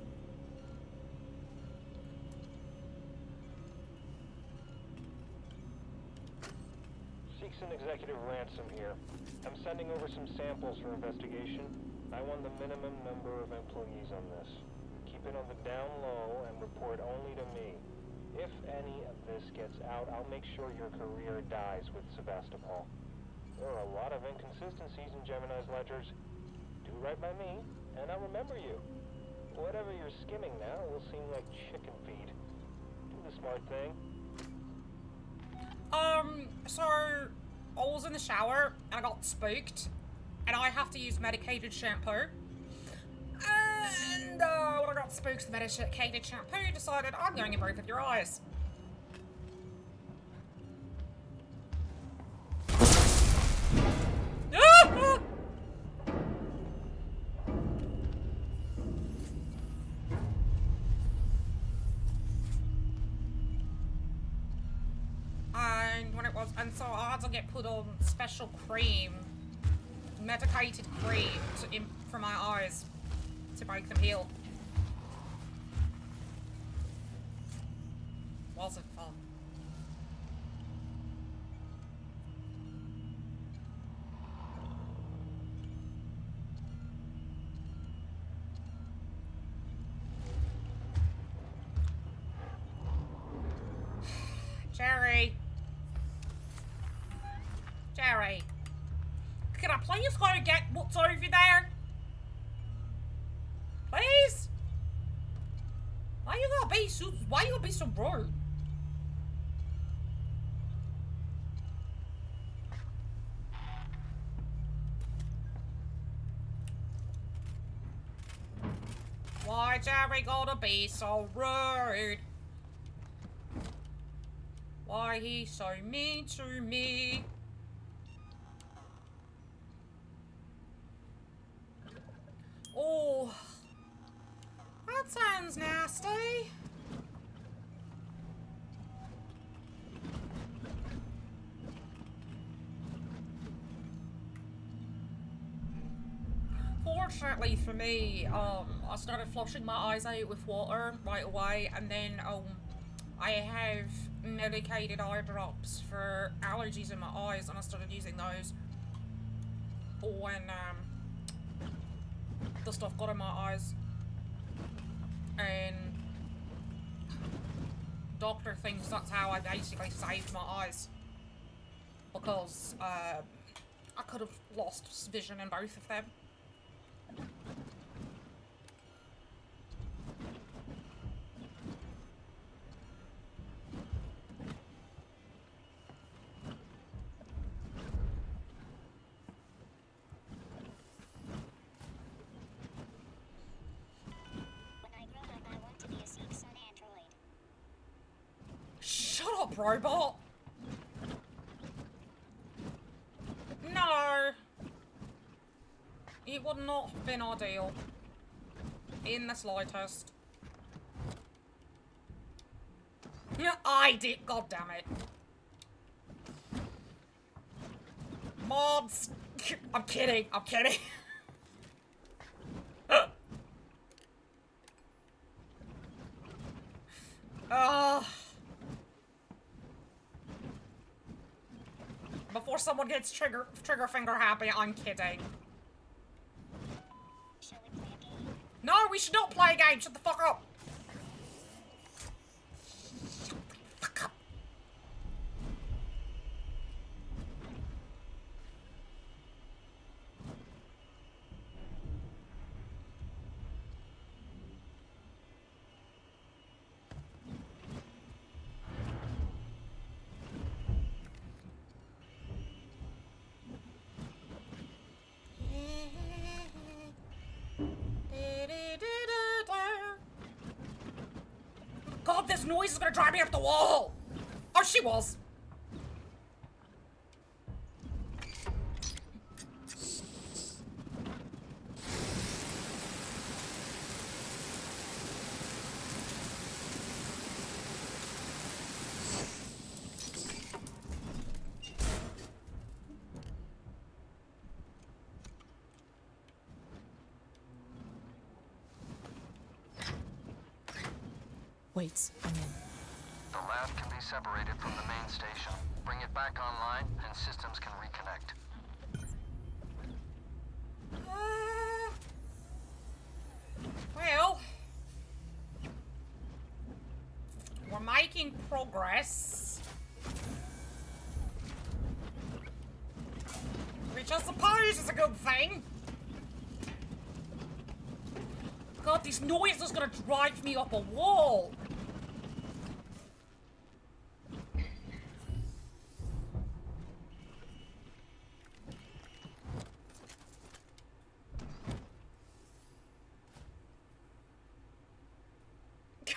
S8: Seeks an executive ransom here. I'm sending over some samples for investigation. I want the minimum number of employees on this. Keep it on the down low and report only to me. If any of this gets out, I'll make sure your career dies with Sebastopol. There are a lot of inconsistencies in Gemini's ledgers. Do right by me, and I'll remember you. Whatever you're skimming now will seem like chicken feed. Do the smart thing.
S2: So I was in the shower and I got spooked, and I have to use medicated shampoo. And when I got spooked with medicated shampoo, decided I'm going to breathe with your eyes. And so I had to get put on special cream, medicated cream for my eyes to make them heal. Wasn't fun. Jerry. Jerry. Can I please go get what's over there? Please? Why you gonna be so rude? Why Jerry gotta be so rude? Why he so mean to me? Oh, that sounds nasty. Fortunately for me, I started flushing my eyes out with water right away, and then I have medicated eye drops for allergies in my eyes, and I started using those when the stuff got in my eyes, and doctor thinks that's how I basically saved my eyes, because I could have lost vision in both of them. Robot? No. It would not have been ideal. In the slightest. Yeah, I did. God damn it. Mods. I'm kidding. I'm kidding. Before someone gets trigger finger happy, I'm kidding.
S1: Shall we play a game?
S2: No, we should not play a game. Shut the fuck up. Shut the fuck up. this noise is gonna drive me up the wall! Oh, she was.
S5: Wait, I'm in.
S3: The lab can be separated from the main station. Bring it back online, and systems can reconnect.
S2: Well, we're making progress, which I suppose is a good thing. God, this noise is gonna drive me up a wall.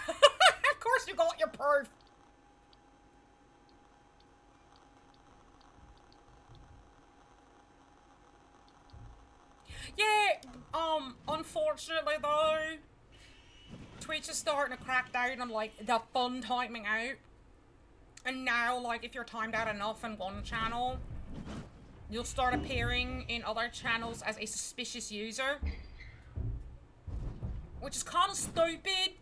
S2: Of course you got your proof. Yeah, unfortunately though, Twitch is starting to crack down on like the fun timing out. And now, like, if you're timed out enough in one channel, you'll start appearing in other channels as a suspicious user. Which is kind of stupid.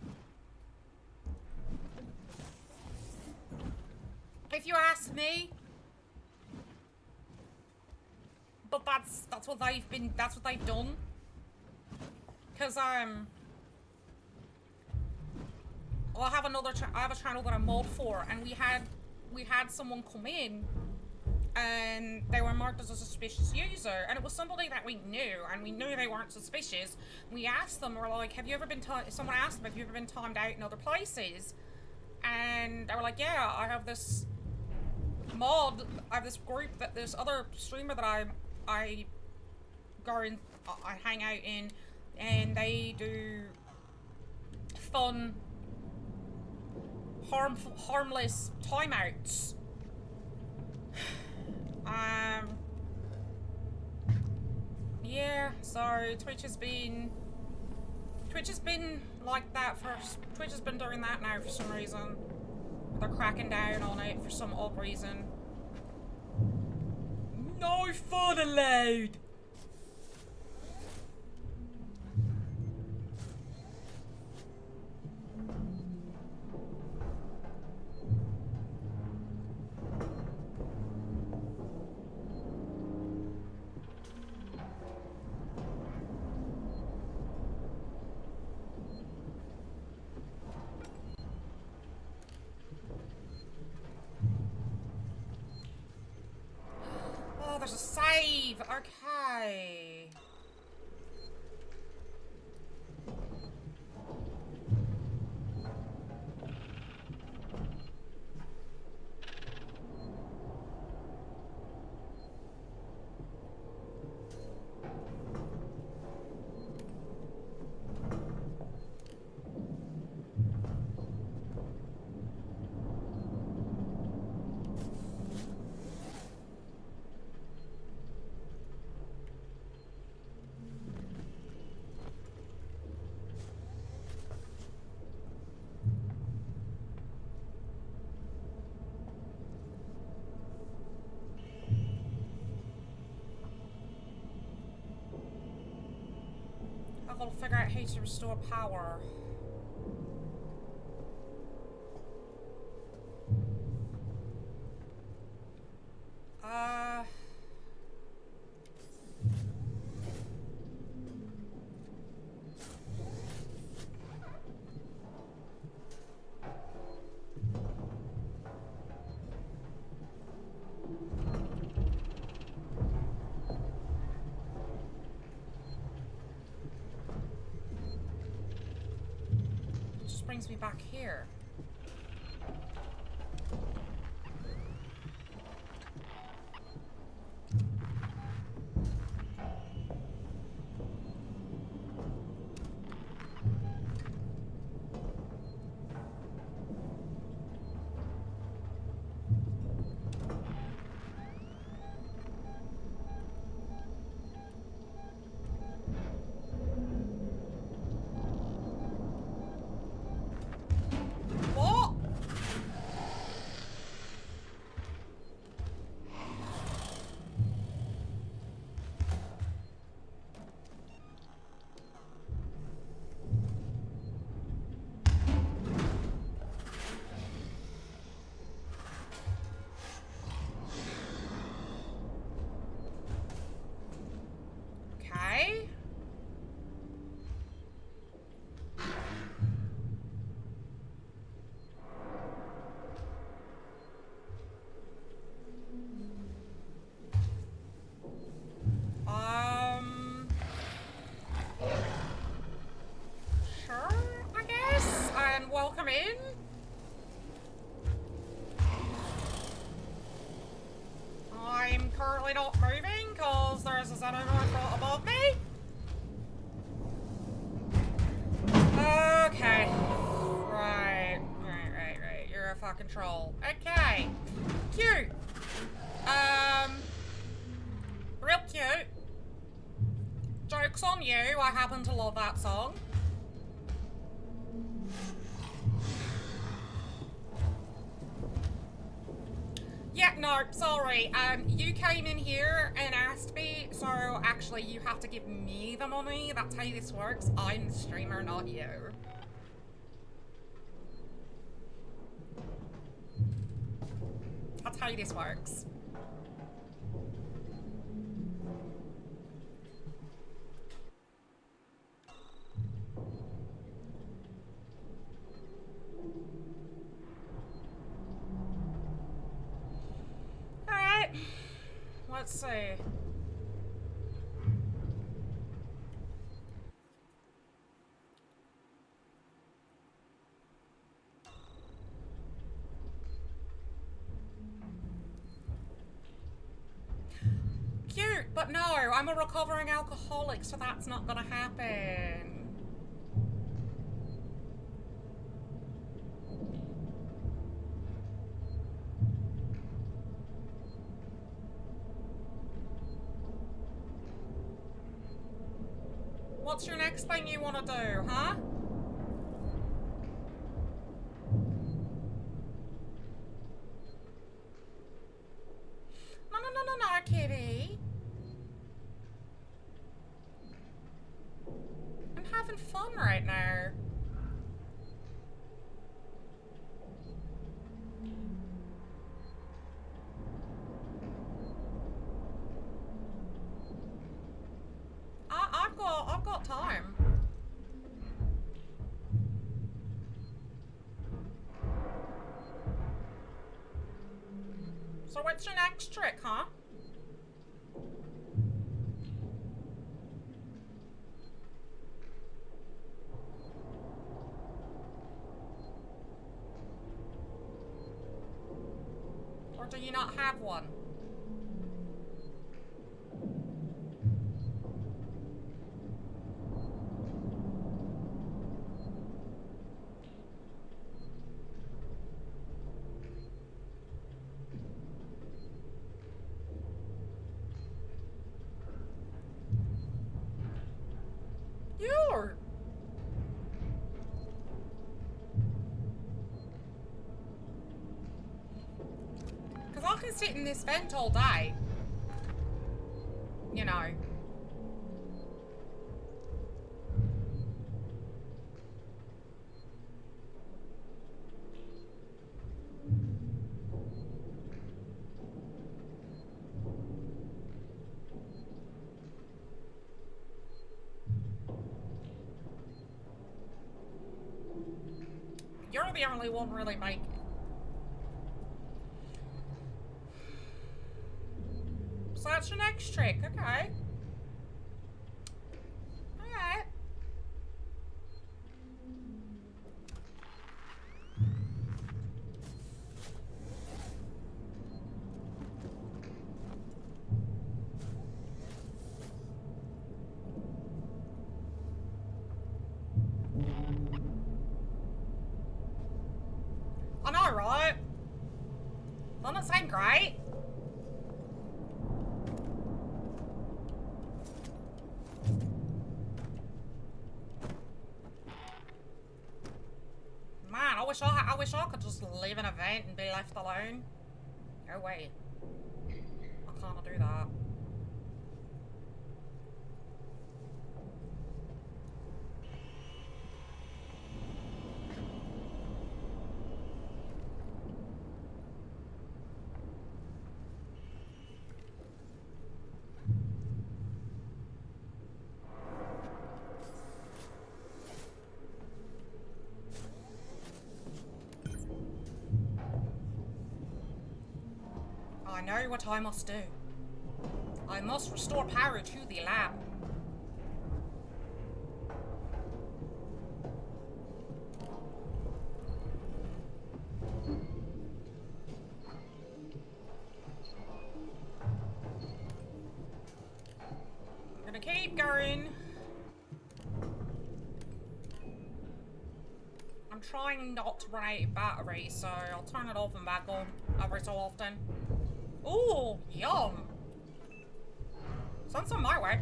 S2: If you ask me. But that's what they've done. Cause I have I have a channel that I mod for, and we had someone come in, and they were marked as a suspicious user, and it was somebody that we knew, and we knew they weren't suspicious. We asked them, we're like, have you ever been someone asked them, have you ever been timed out in other places? And they were like, yeah, I have this mod, I have this group, that this other streamer that I go in, I hang out in, and they do fun, harmless timeouts. Yeah, so Twitch has been like that Twitch has been doing that now for some reason. They're cracking down on it for some odd reason. No fun allowed! Oh, there's a save! Okay. I've got to figure out how to restore power. Brings me back here. definitely not moving because there's a xenomorph right above me. Okay. Right. You're a fucking troll. Okay. Cute. Real cute. Joke's on you, I happen to love that song. Yeah, no, sorry. You came in here and asked me, so actually you have to give me the money. That's how this works. I'm the streamer, not you. That's how this works. Alright. Let's see. Cute, but no, I'm a recovering alcoholic, so that's not gonna happen. What's your next thing you want to do, huh? No, kitty. I'm having fun right now. I've got time. So what's your next trick, huh? Or do you not have one? You're... Because I can sit in this vent all day. You know. You're the only one really making. So that's your next trick, okay. Alright. I know, right? Doesn't it sound great? Man, I wish I could just live in a vent and be left alone. No way. I can't do that. I know what I must do. I must restore power to the lab. trying not to run out of battery, so I'll turn it off and back on every so often. Ooh, yum. Send some my way.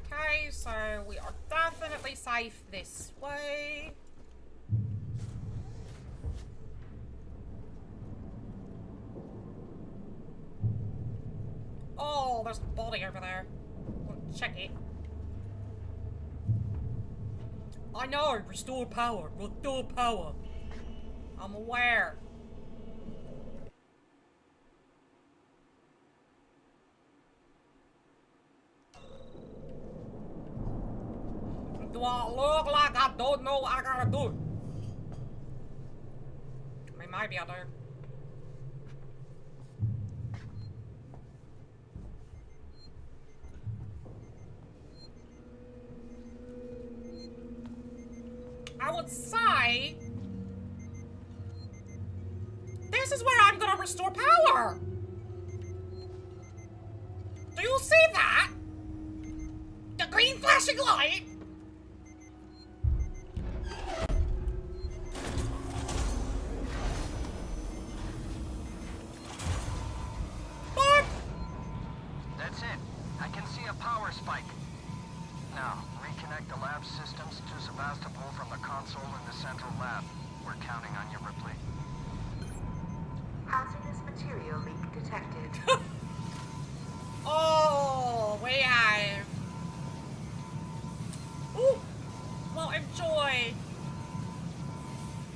S2: Okay, so we are definitely safe this way. Oh, there's a body over there. Check it. I know, restore power, restore power. I'm aware. Do I look like I don't know what I gotta do? I mean, maybe I do. I would say this is where I'm gonna restore power. Do you see that? The green flashing light? What?
S3: That's it. I can see a power spike. Now, reconnect the lab systems to Sebastopol from the console in the central lab. We're counting on you, Ripley.
S1: Hazardous material leak detected.
S2: Oh, we have. Ooh. Well, enjoy.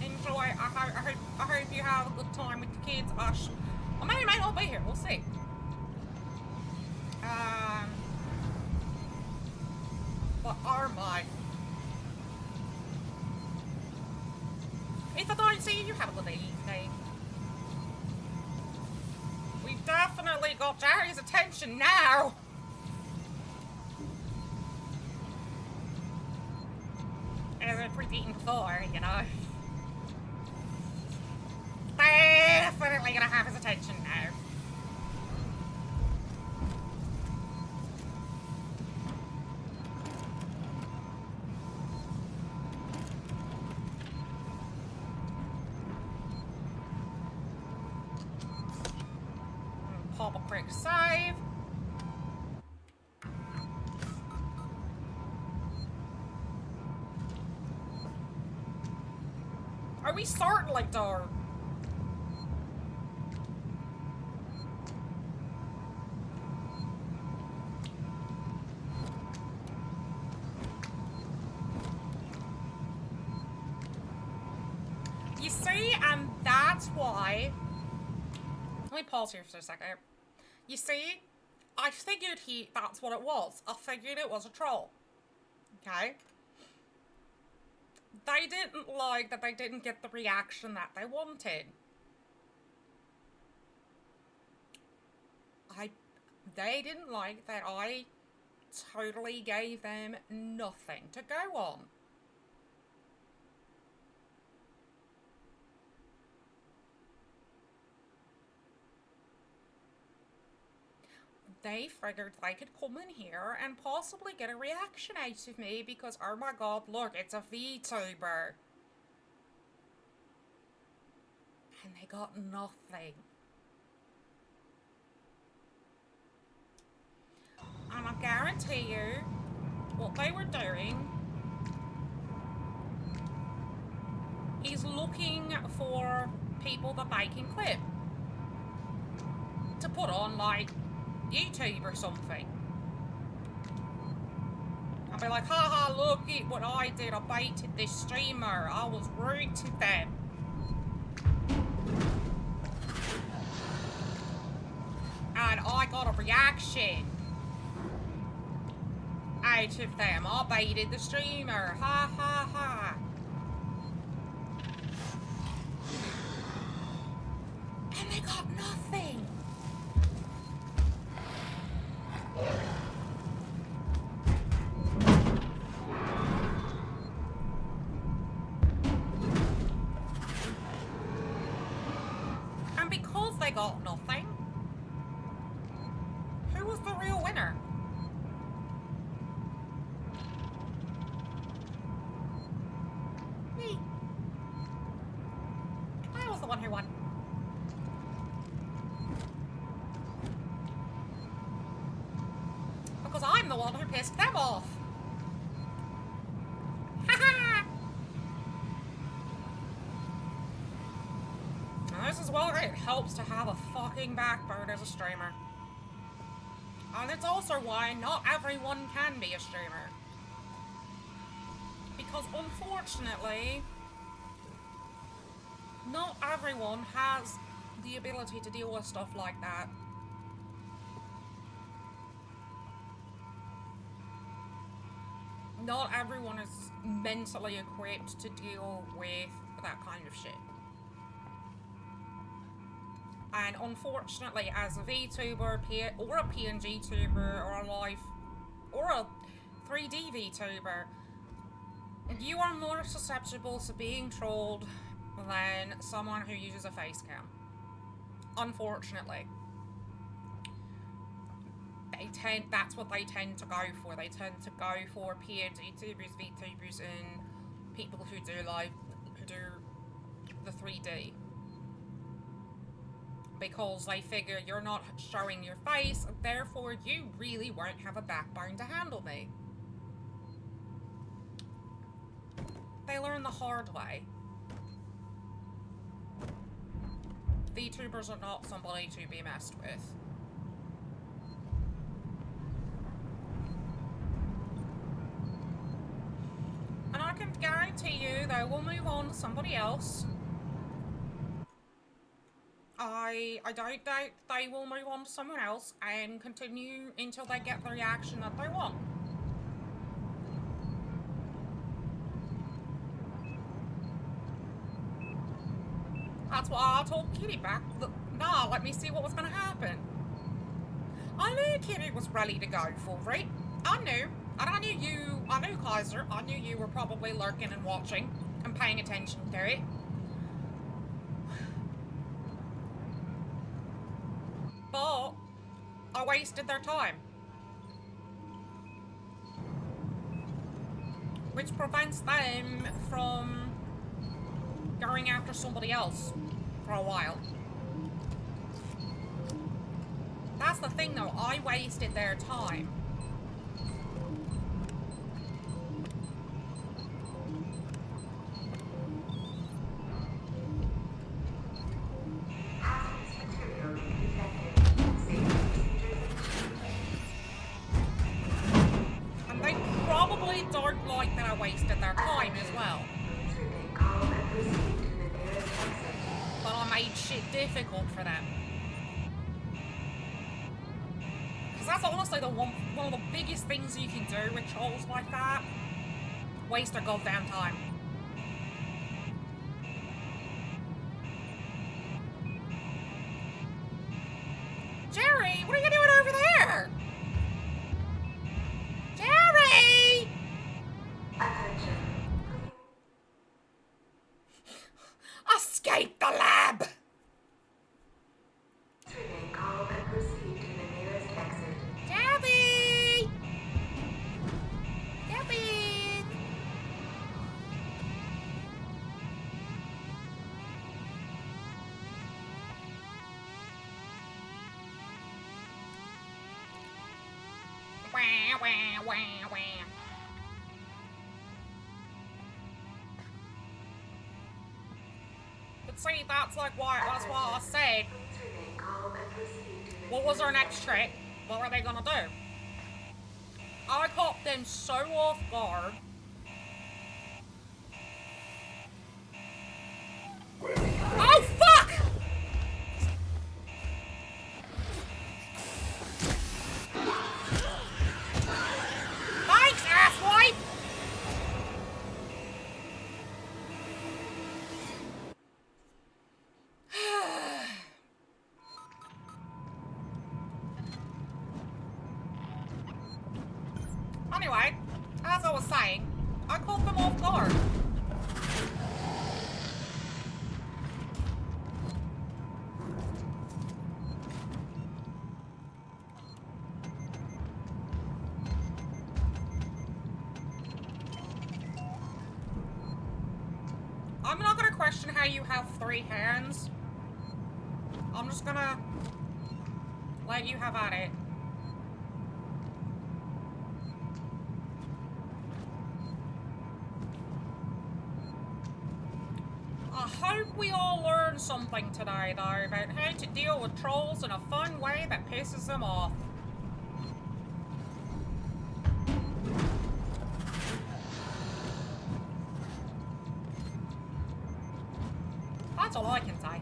S2: Enjoy. I hope you have a good time with the kids. I may not be here. We'll see. But are my. If I don't see you, have a good evening. We've definitely got Jerry's attention now. As if we've eaten before, you know. Definitely gonna have his attention now. Pop a quick save. Are we starting like dark? You see, and that's why. Let me pause here for a second. You see, I figured that's what it was. I figured it was a troll. Okay? They didn't like that they didn't get the reaction that they wanted. They didn't like that I totally gave them nothing to go on. They figured they could come in here and possibly get a reaction out of me because, oh my god, look, it's a VTuber. And they got nothing. And I guarantee you, what they were doing is looking for people that they can clip to put on, like, YouTube or something. I'll be like, haha, look at what I did. I baited this streamer. I was rude to them. And I got a reaction out of them. I baited the streamer. Ha ha ha. got nothing. Who was the real winner? Me. I was the one who won. Because I'm the one who pissed them off. Haha! And this is why it helps to have a fucking backbone as a streamer. And it's also why not everyone can be a streamer. Because unfortunately, not everyone has the ability to deal with stuff like that. Not everyone is mentally equipped to deal with that kind of shit. And unfortunately, as a VTuber, or a PNG tuber, or a live, or a 3D VTuber, you are more susceptible to being trolled than someone who uses a face cam. Unfortunately. That's what they tend to go for. They tend to go for PNG tubers, VTubers, and people who do the 3D. Because they figure you're not showing your face, therefore you really won't have a backbone to handle me. They learn the hard way. VTubers are not somebody to be messed with. And I can guarantee you they will move on to somebody else. I don't doubt they will move on to someone else and continue until they get the reaction that they want. That's why I told Kitty back. Nah, let me see what was gonna happen. I knew Kitty was ready to go for it. I knew. And I knew Kaiser, I knew you were probably lurking and watching and paying attention to it. But I wasted their time. Which prevents them from going after somebody else for a while. That's the thing though, I wasted their time. And they probably don't like that I wasted their time as well. But I made shit difficult for them. Because that's honestly one of the biggest things you can do with trolls like that. Waste their goddamn time. Jerry, what are you doing over there? Jerry! Escape the lab!
S1: Remain calm and proceed to the nearest exit.
S2: Gabby! Gabby! Wah, wah, wah, wah. But see, that's why I said,
S1: Please remain calm and proceed to the
S2: what was our next trick? What were they gonna do? I caught them so off guard. Oh, fuck! Thanks, asswipe! Anyway, as I was saying, I caught them off guard. how you have 3 hands. I'm just gonna let you have at it. I hope we all learned something today, though, about how to deal with trolls in a fun way that pisses them off. That's all I can say.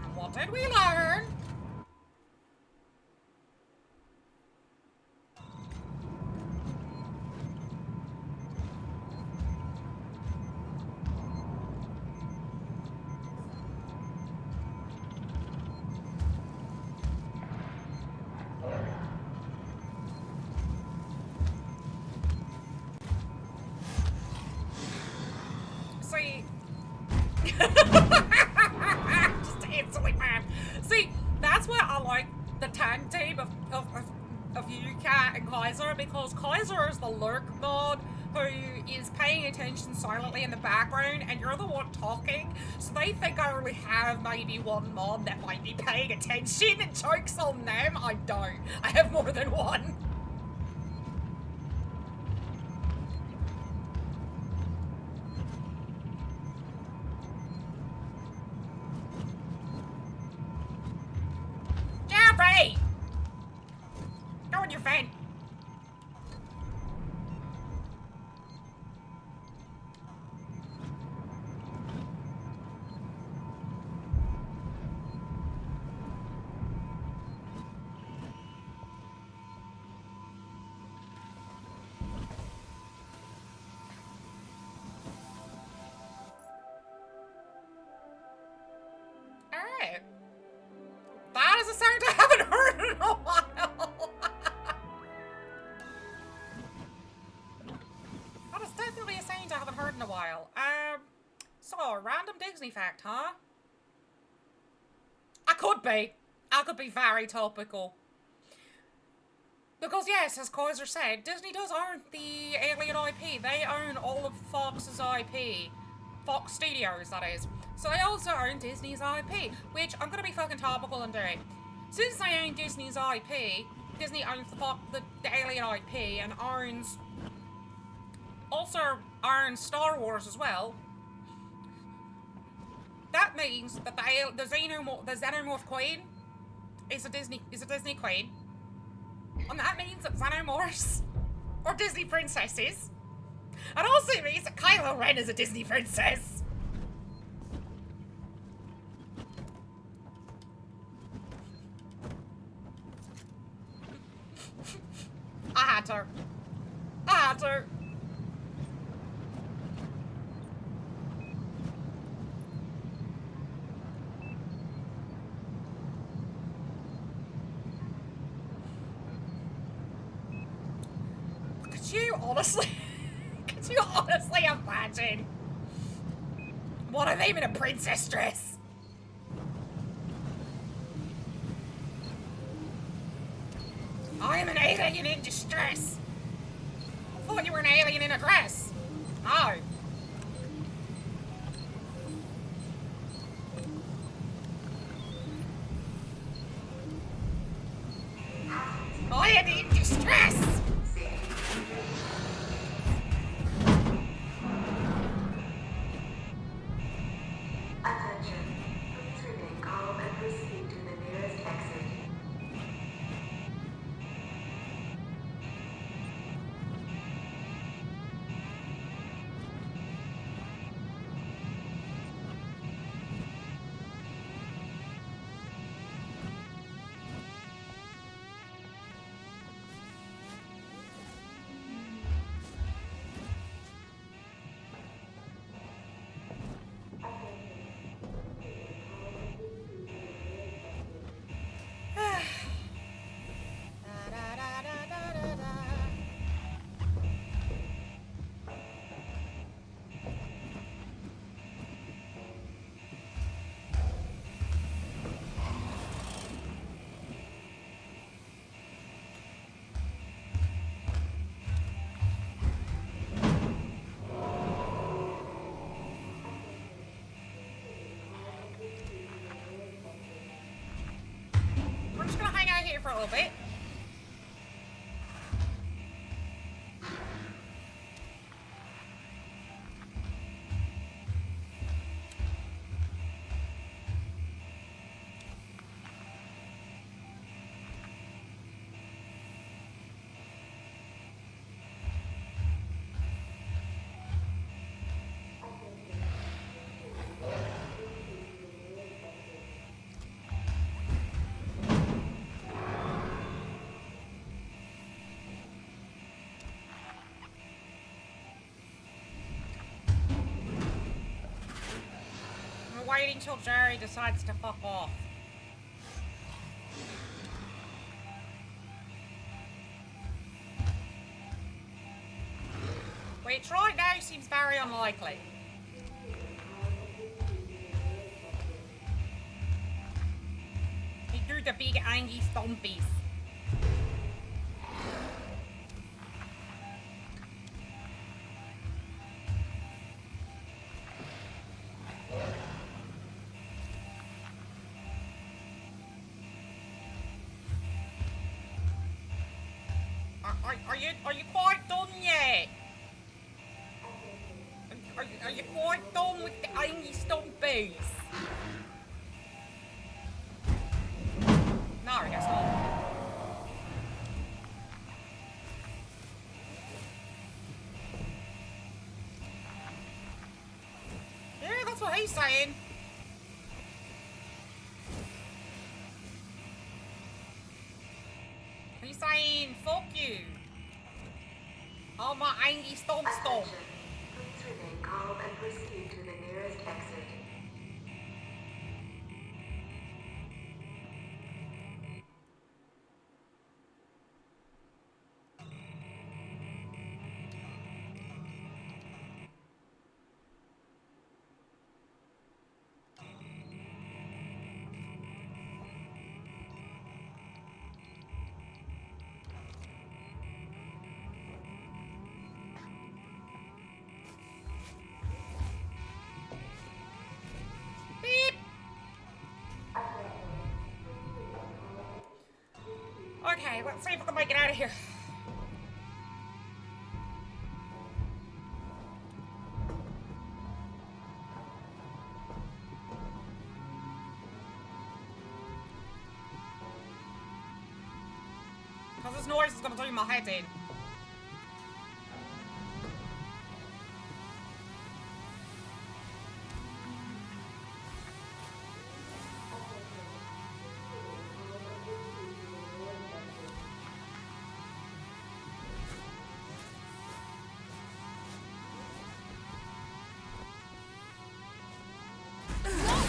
S2: And what did we learn? See, just instantly bam. See, that's why I like the tag team of you, Kat, and Kaiser, because Kaiser is the lurk mod who is paying attention silently in the background, and you're the one talking, so they think I only have maybe one mod that might be paying attention, and joke's on them, I don't. I have more than one. Jeffrey! Go in your vent. Alright. That is a sound I haven't heard in a while. That is definitely a sound I haven't heard in a while. So, random Disney fact, huh? I could be very topical. Because yes, as Kaiser said, Disney does own the Alien IP. They own all of Fox's IP. Fox Studios, that is. So they also own Disney's IP, which I'm gonna be fucking topical and do. Since they own Disney's IP, Disney owns the Alien IP and also owns Star Wars as well. That means that the xenomorph queen is a Disney queen. And that means that xenomorphs are Disney princesses. And also means that Kylo Ren is a Disney princess. I had to. Could you honestly imagine one of them in a princess dress? I am an alien in distress. I thought you were an alien in a dress. Oh. I am in distress.
S1: Attention. Please remain calm and proceed to the nearest exit.
S2: here for a little bit. I'm waiting till Jerry decides to fuck off. Which right now seems very unlikely. He do the big angry stompies. Are you quite done yet? Are you quite done with the angry stompies? No, I guess not. Yeah, that's what he's saying. He's saying, fuck you. Oh, my angry stomp.
S1: Attention. Please remain calm and proceed to the nearest exit.
S2: Beep. Okay, let's see if we can make it out of here. Because this noise is gonna do my head in.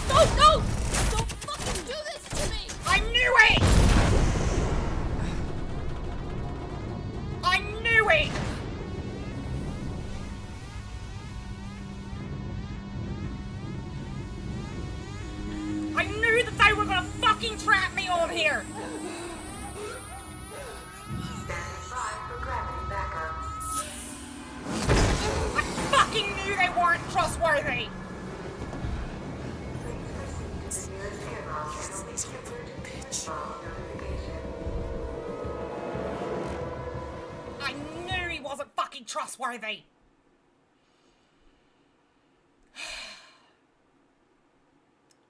S5: No! No! Don't fucking do this to me!
S2: I knew it! I knew it! I knew that they were gonna fucking trap me on here!
S1: Standing by for gravity backup.
S2: I fucking knew they weren't trustworthy!
S1: Please proceed to the nearest airlock and await emergency response notification.
S2: I knew he wasn't fucking trustworthy!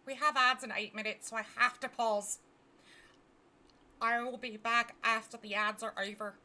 S2: We have ads in 8 minutes, so I have to pause. I will be back after the ads are over.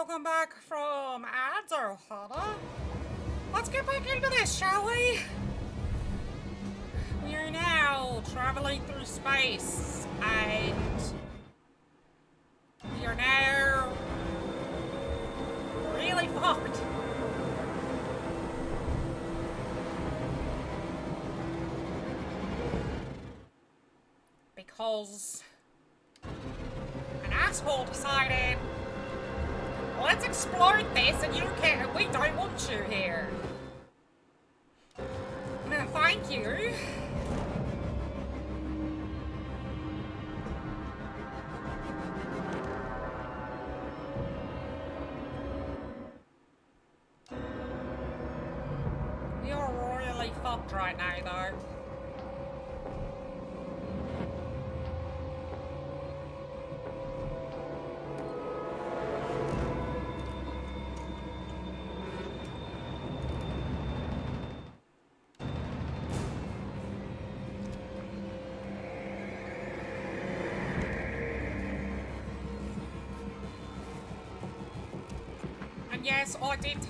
S2: welcome back from ads, Ohana. Let's get back into this, shall we? We are now traveling through space, and we are now really fucked. Because an asshole decided, let's explore this and we don't want you here. No, thank you. You're really fucked right now, though. And yes, I did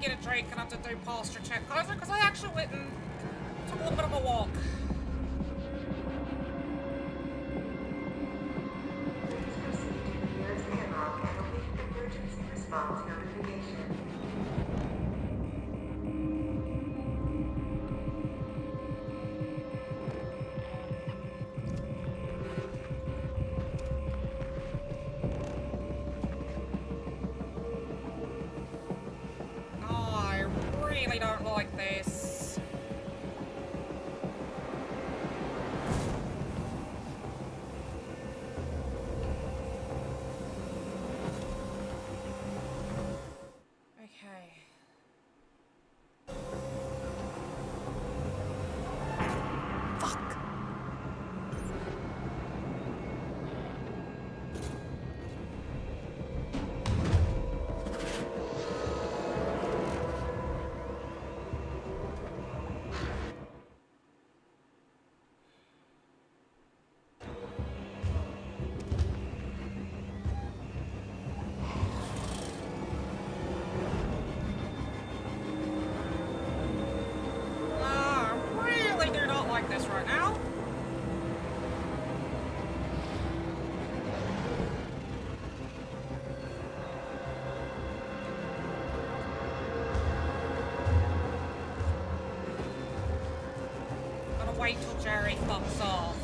S2: get a drink and I did do posture check because I actually went and took a little bit of a walk.
S1: Please proceed to the nearest airlock and await emergency response notification.
S2: I really don't like this. Okay. Fuck. I really do not like this right now. Gotta wait till Jerry fucks off.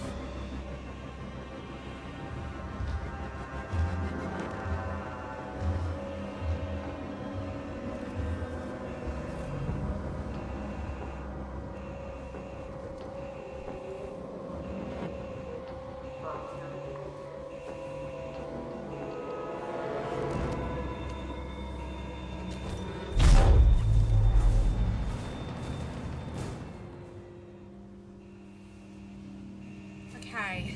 S2: Okay.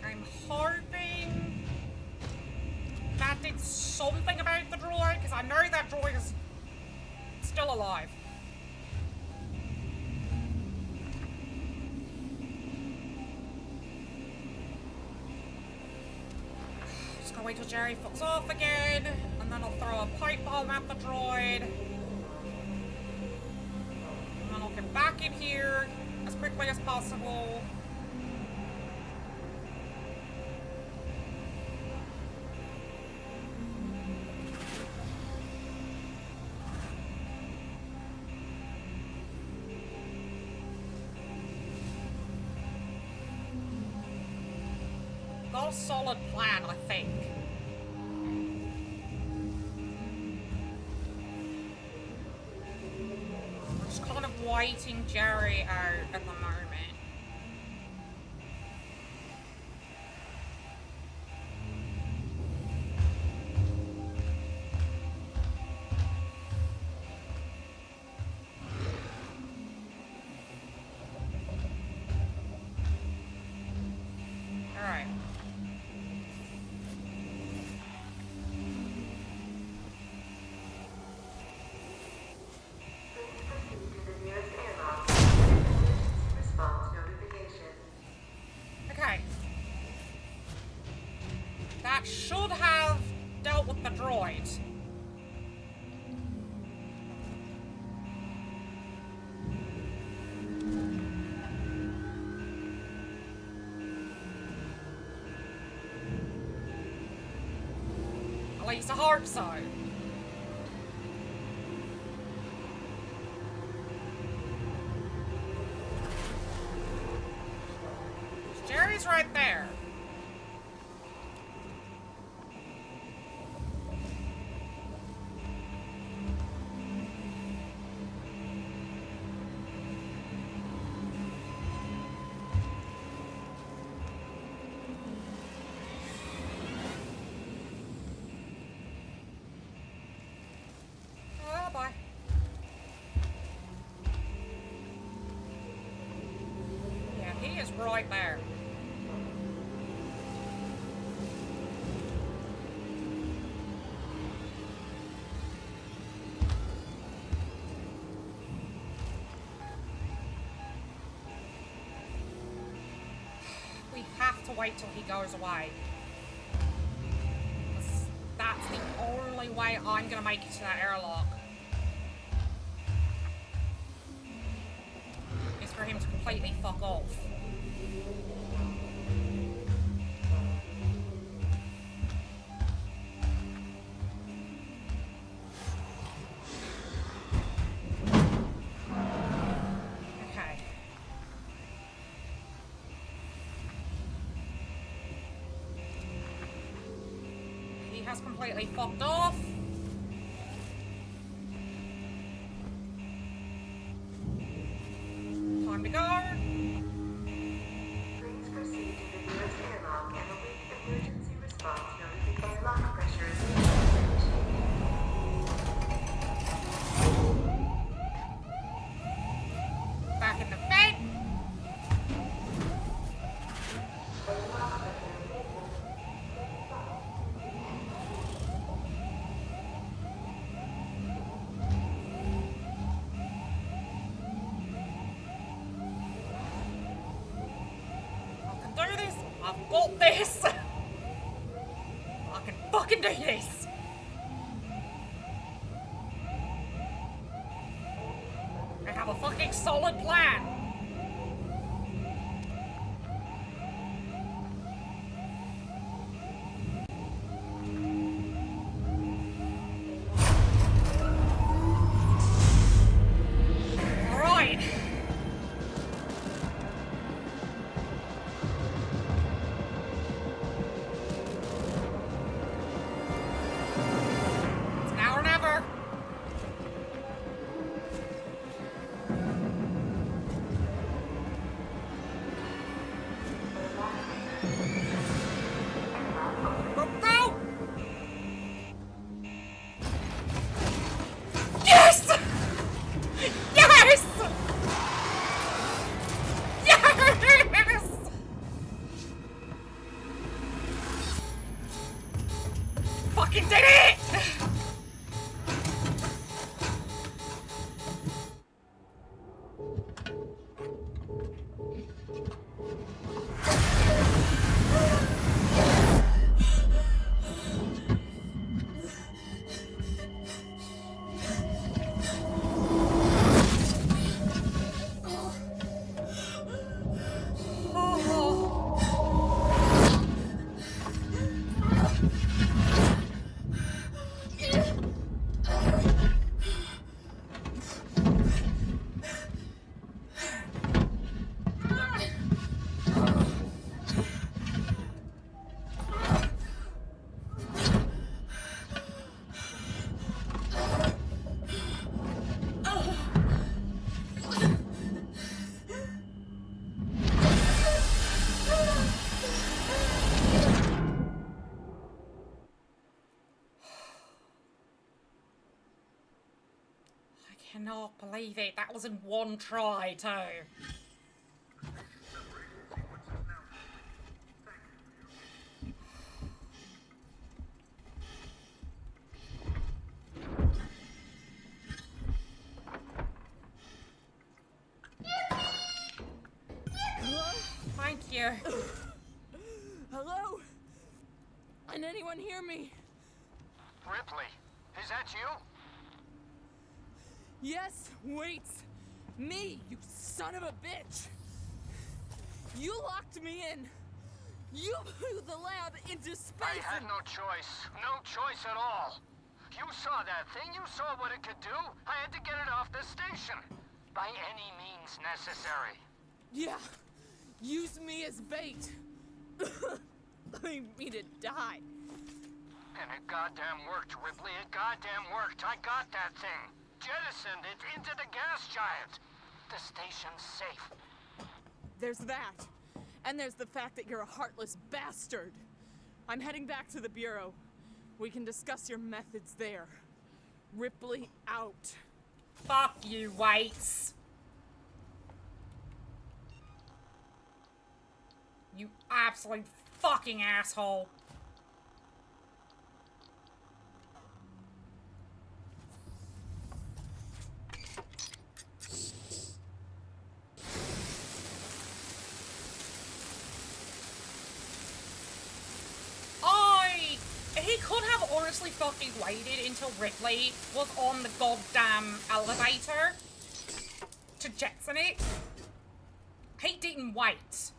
S2: I'm hoping that did something about the droid, because I know that droid is still alive. Just gonna wait till Jerry fucks off again, and then I'll throw a pipe bomb at the droid. And then I'll get back in here as quickly as possible. Got a solid plan, I think. I'm just kind of waiting Jerry out at the moment. Alright.
S1: Please proceed to the nearest airlock and await emergency response
S2: should have dealt with the droid. At least I hope so. Jerry's right there. Oh boy. Yeah, he is right there. We have to wait till he goes away. That's the only way I'm gonna make it to that airlock. Is for him to completely fuck off. Okay. He has completely fucked off. Time to go.
S1: Please proceed to the nearest airlock and await emergency response notice. The airlock pressure is
S2: Back in the bed. I can do this. I've got this. I can fucking do this. I have a fucking solid plan. All right. It's now or never. Go, go! Yes! Yes! Yes! Fucking did it! Oh. I cannot believe it. That was in one try, too.
S5: Hello?
S2: Thank you.
S5: Hello? Can anyone hear me?
S3: Ripley, is that you?
S5: Yes, wait. Me, you son of a bitch. You locked me in. You blew the lab into space.
S3: I had no choice. No choice at all. You saw that thing. You saw what it could do. I had to get it off the station. By any means necessary.
S5: Yeah. Use me as bait. Leave me to die.
S3: And it goddamn worked, Ripley. It goddamn worked. I got that thing. Jettisoned it into the gas giant. The station's safe.
S5: There's that. And there's the fact that you're a heartless bastard. I'm heading back to the Bureau. We can discuss your methods there. Ripley out.
S2: Fuck you, Waits. You absolute fucking asshole. He could have honestly fucking waited until Ripley was on the goddamn elevator to jetson it. He didn't wait.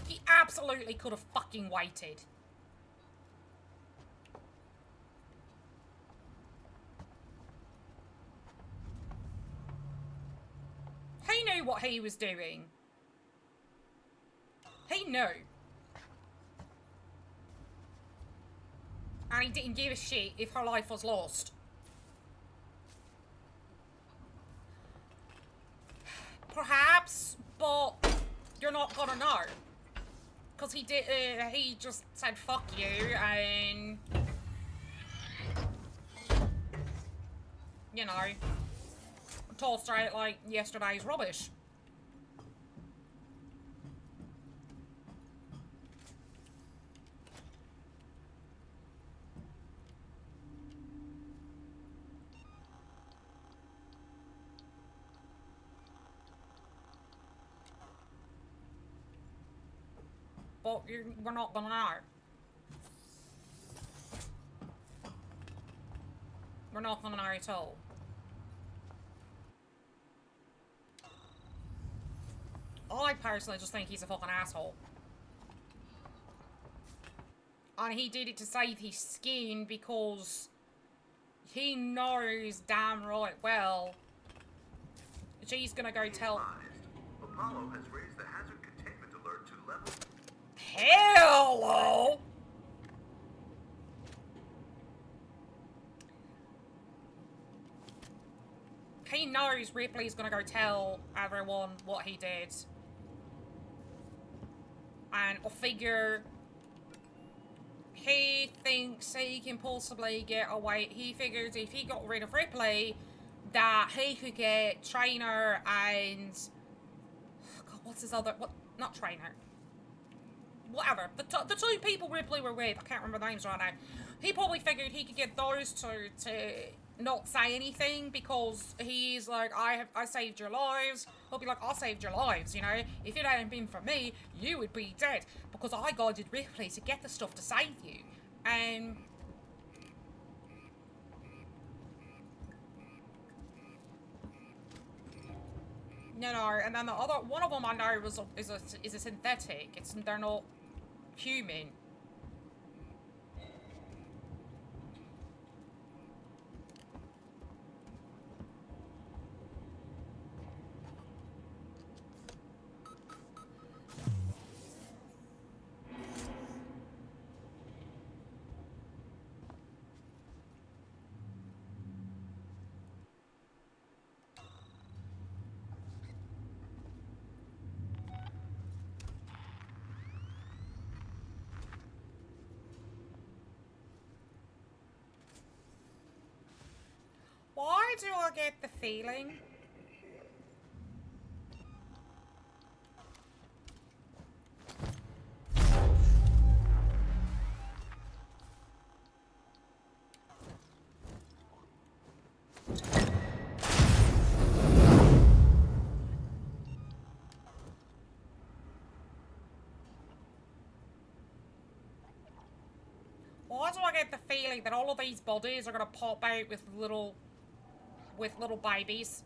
S2: He absolutely could have fucking waited. He knew what he was doing. He knew. And he didn't give a shit if her life was lost. Perhaps, but you're not gonna know. Because he just said fuck you and... You know, tossed her out like yesterday's rubbish. But we're not gonna know. We're not gonna know at all. I personally just think he's a fucking asshole. And he did it to save his skin because he knows damn right well she's gonna go tell...
S4: Apollo has raised the hazard containment alert to level...
S2: Hello! He knows Ripley's gonna go tell everyone what he did. And I figure he thinks he can possibly get away. He figures if he got rid of Ripley, that he could get Trainer and... God, what's his other... What? Not Trainer. Whatever. The two people Ripley were with, I can't remember the names right now. He probably figured he could get those two to not say anything because he's like, I saved your lives. He'll be like, I saved your lives, you know? If it hadn't been for me, you would be dead because I guided Ripley to get the stuff to save you. And... You know, and then the other one of them I know is a synthetic. They're not human. Why do I get the feeling get the feeling that all of these bodies are gonna pop out with little babies.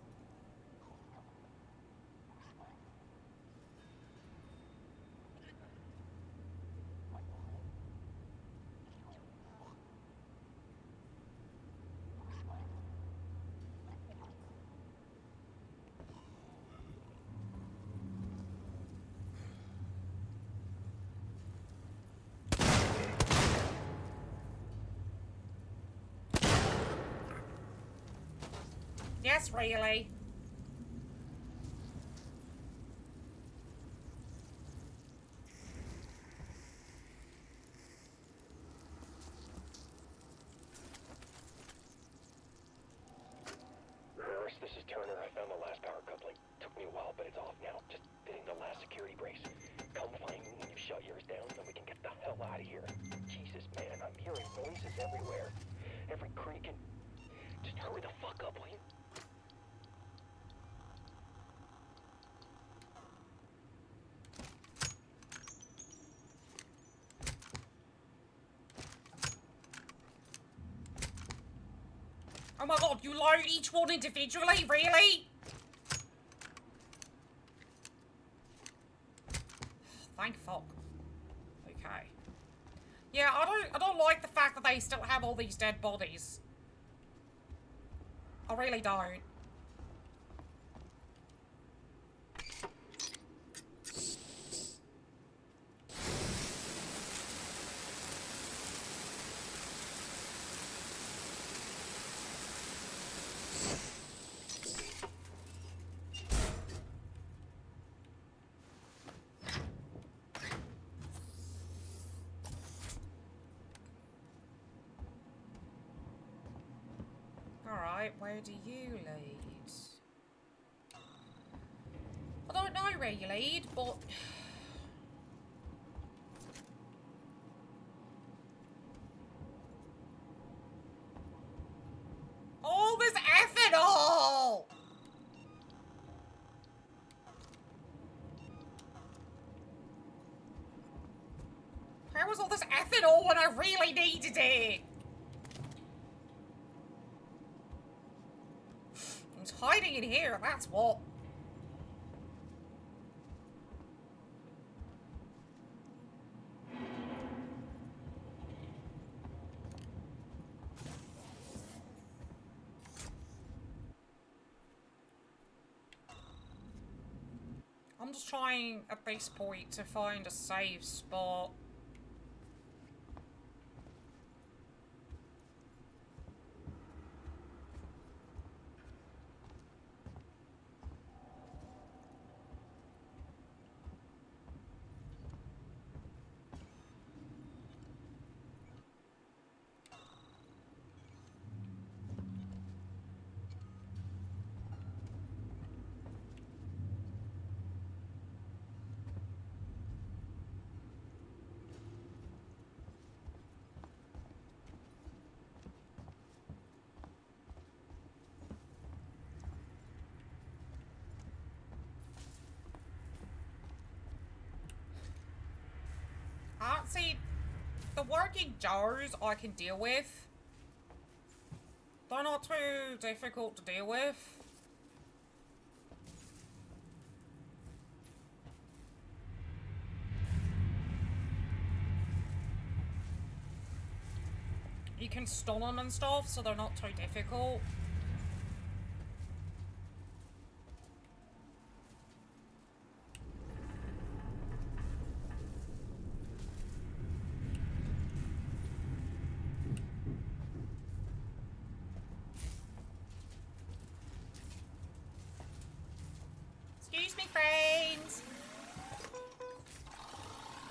S2: Yes, really.
S8: Nurse, this is Turner. I found the last power coupling. Took me a while, but it's off now. Just fitting the last security brace. Come find me when you've shut yours down, then we can get the hell out of here. Jesus, man, I'm hearing noises everywhere. Every creak and... Just hurry the fuck up, will you?
S2: Oh my god, you load each one individually? Really? Thank fuck. Okay. Yeah, I don't like the fact that they still have all these dead bodies. I really don't. Alright, where do you lead? I don't know where you lead, but... all this ethanol! Where was all this ethanol when I really needed it? It's hiding in here, that's what. I'm just trying at this point to find a safe spot. See, the working jars I can deal with. They're not too difficult to deal with. You can stun them and stuff, so they're not too difficult. Excuse me, friends.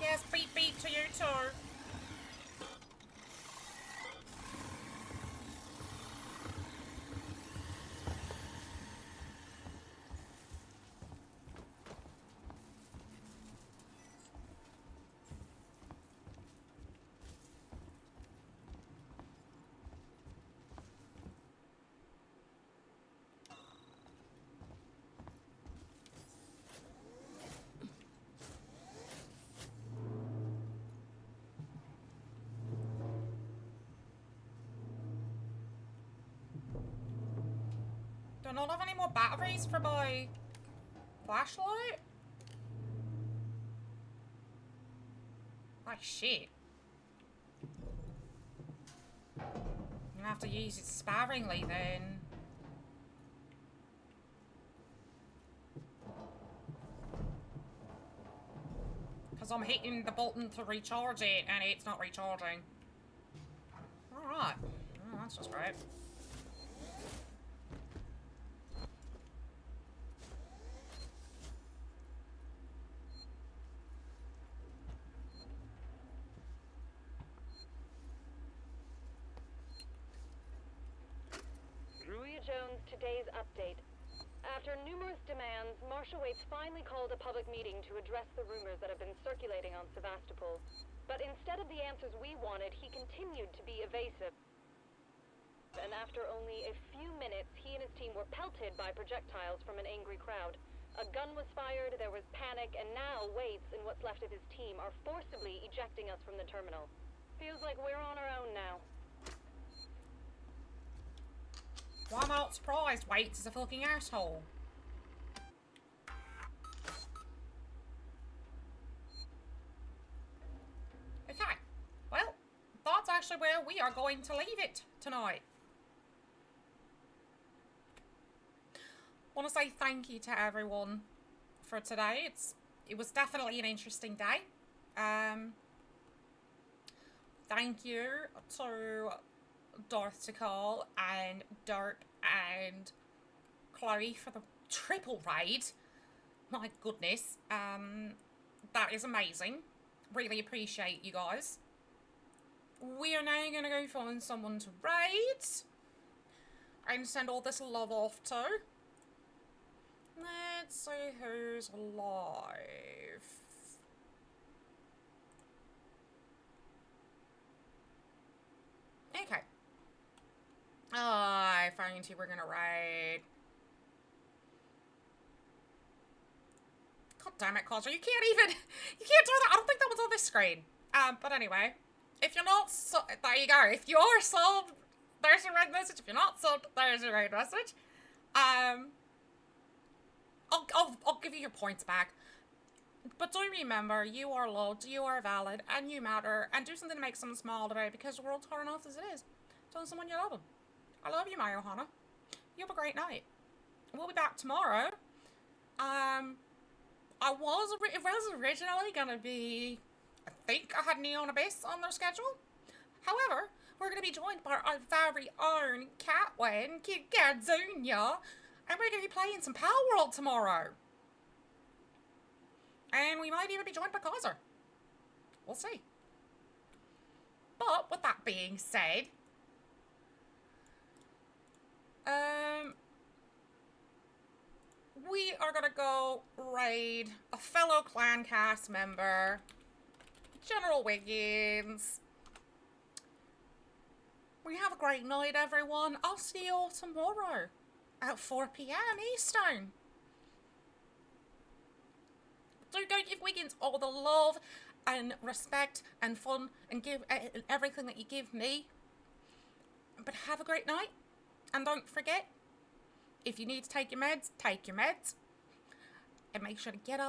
S2: Yes, beep beep to you too. I not have any more batteries for my flashlight? Oh shit. I'm gonna have to use it sparingly then. Because I'm hitting the button to recharge it and it's not recharging. Alright. Oh, that's just great.
S9: Jones, today's update. After numerous demands, Marshal Waits finally called a public meeting to address the rumors that have been circulating on Sevastopol. But instead of the answers we wanted, he continued to be evasive. And after only a few minutes, he and his team were pelted by projectiles from an angry crowd. A gun was fired, there was panic, and now Waits and what's left of his team are forcibly ejecting us from the terminal. Feels like we're on our own now.
S2: Well, I'm not surprised. Waits is a fucking asshole. Okay. Well, that's actually where we are going to leave it tonight. I want to say thank you to everyone for today. It was definitely an interesting day. Thank you to Darth Tikal and Dirk and Chloe for the triple raid. My goodness. That is amazing. Really appreciate you guys. We are now going to go find someone to raid and send all this love off to. Let's see who's alive. Okay. I found who we're gonna raid. God damn it, Cosmo, you can't do that. I don't think that was on this screen. But anyway, if you're not there you go. If you are subbed, there's a red message. If you're not subbed, there's a red message. I'll give you your points back. But do remember, you are loved, you are valid, and you matter, and do something to make someone smile today, because the world's hard enough as it is. Tell someone you love them. I love you, my Ohana. You have a great night. We'll be back tomorrow. It was originally gonna be, I think I had Neon Abyss on their schedule. However, we're gonna be joined by our very own Catwin, Kid Gadzunia, and we're gonna be playing some Power World tomorrow. And we might even be joined by Kaiser. We'll see. But with that being said, we are gonna go raid a fellow clan cast member, General Wiggins. We have a great night, everyone. I'll see you all tomorrow at 4 PM Eastern. So go give Wiggins all the love and respect and fun and give everything that you give me. But have a great night. And don't forget, if you need to take your meds, take your meds. And make sure to get up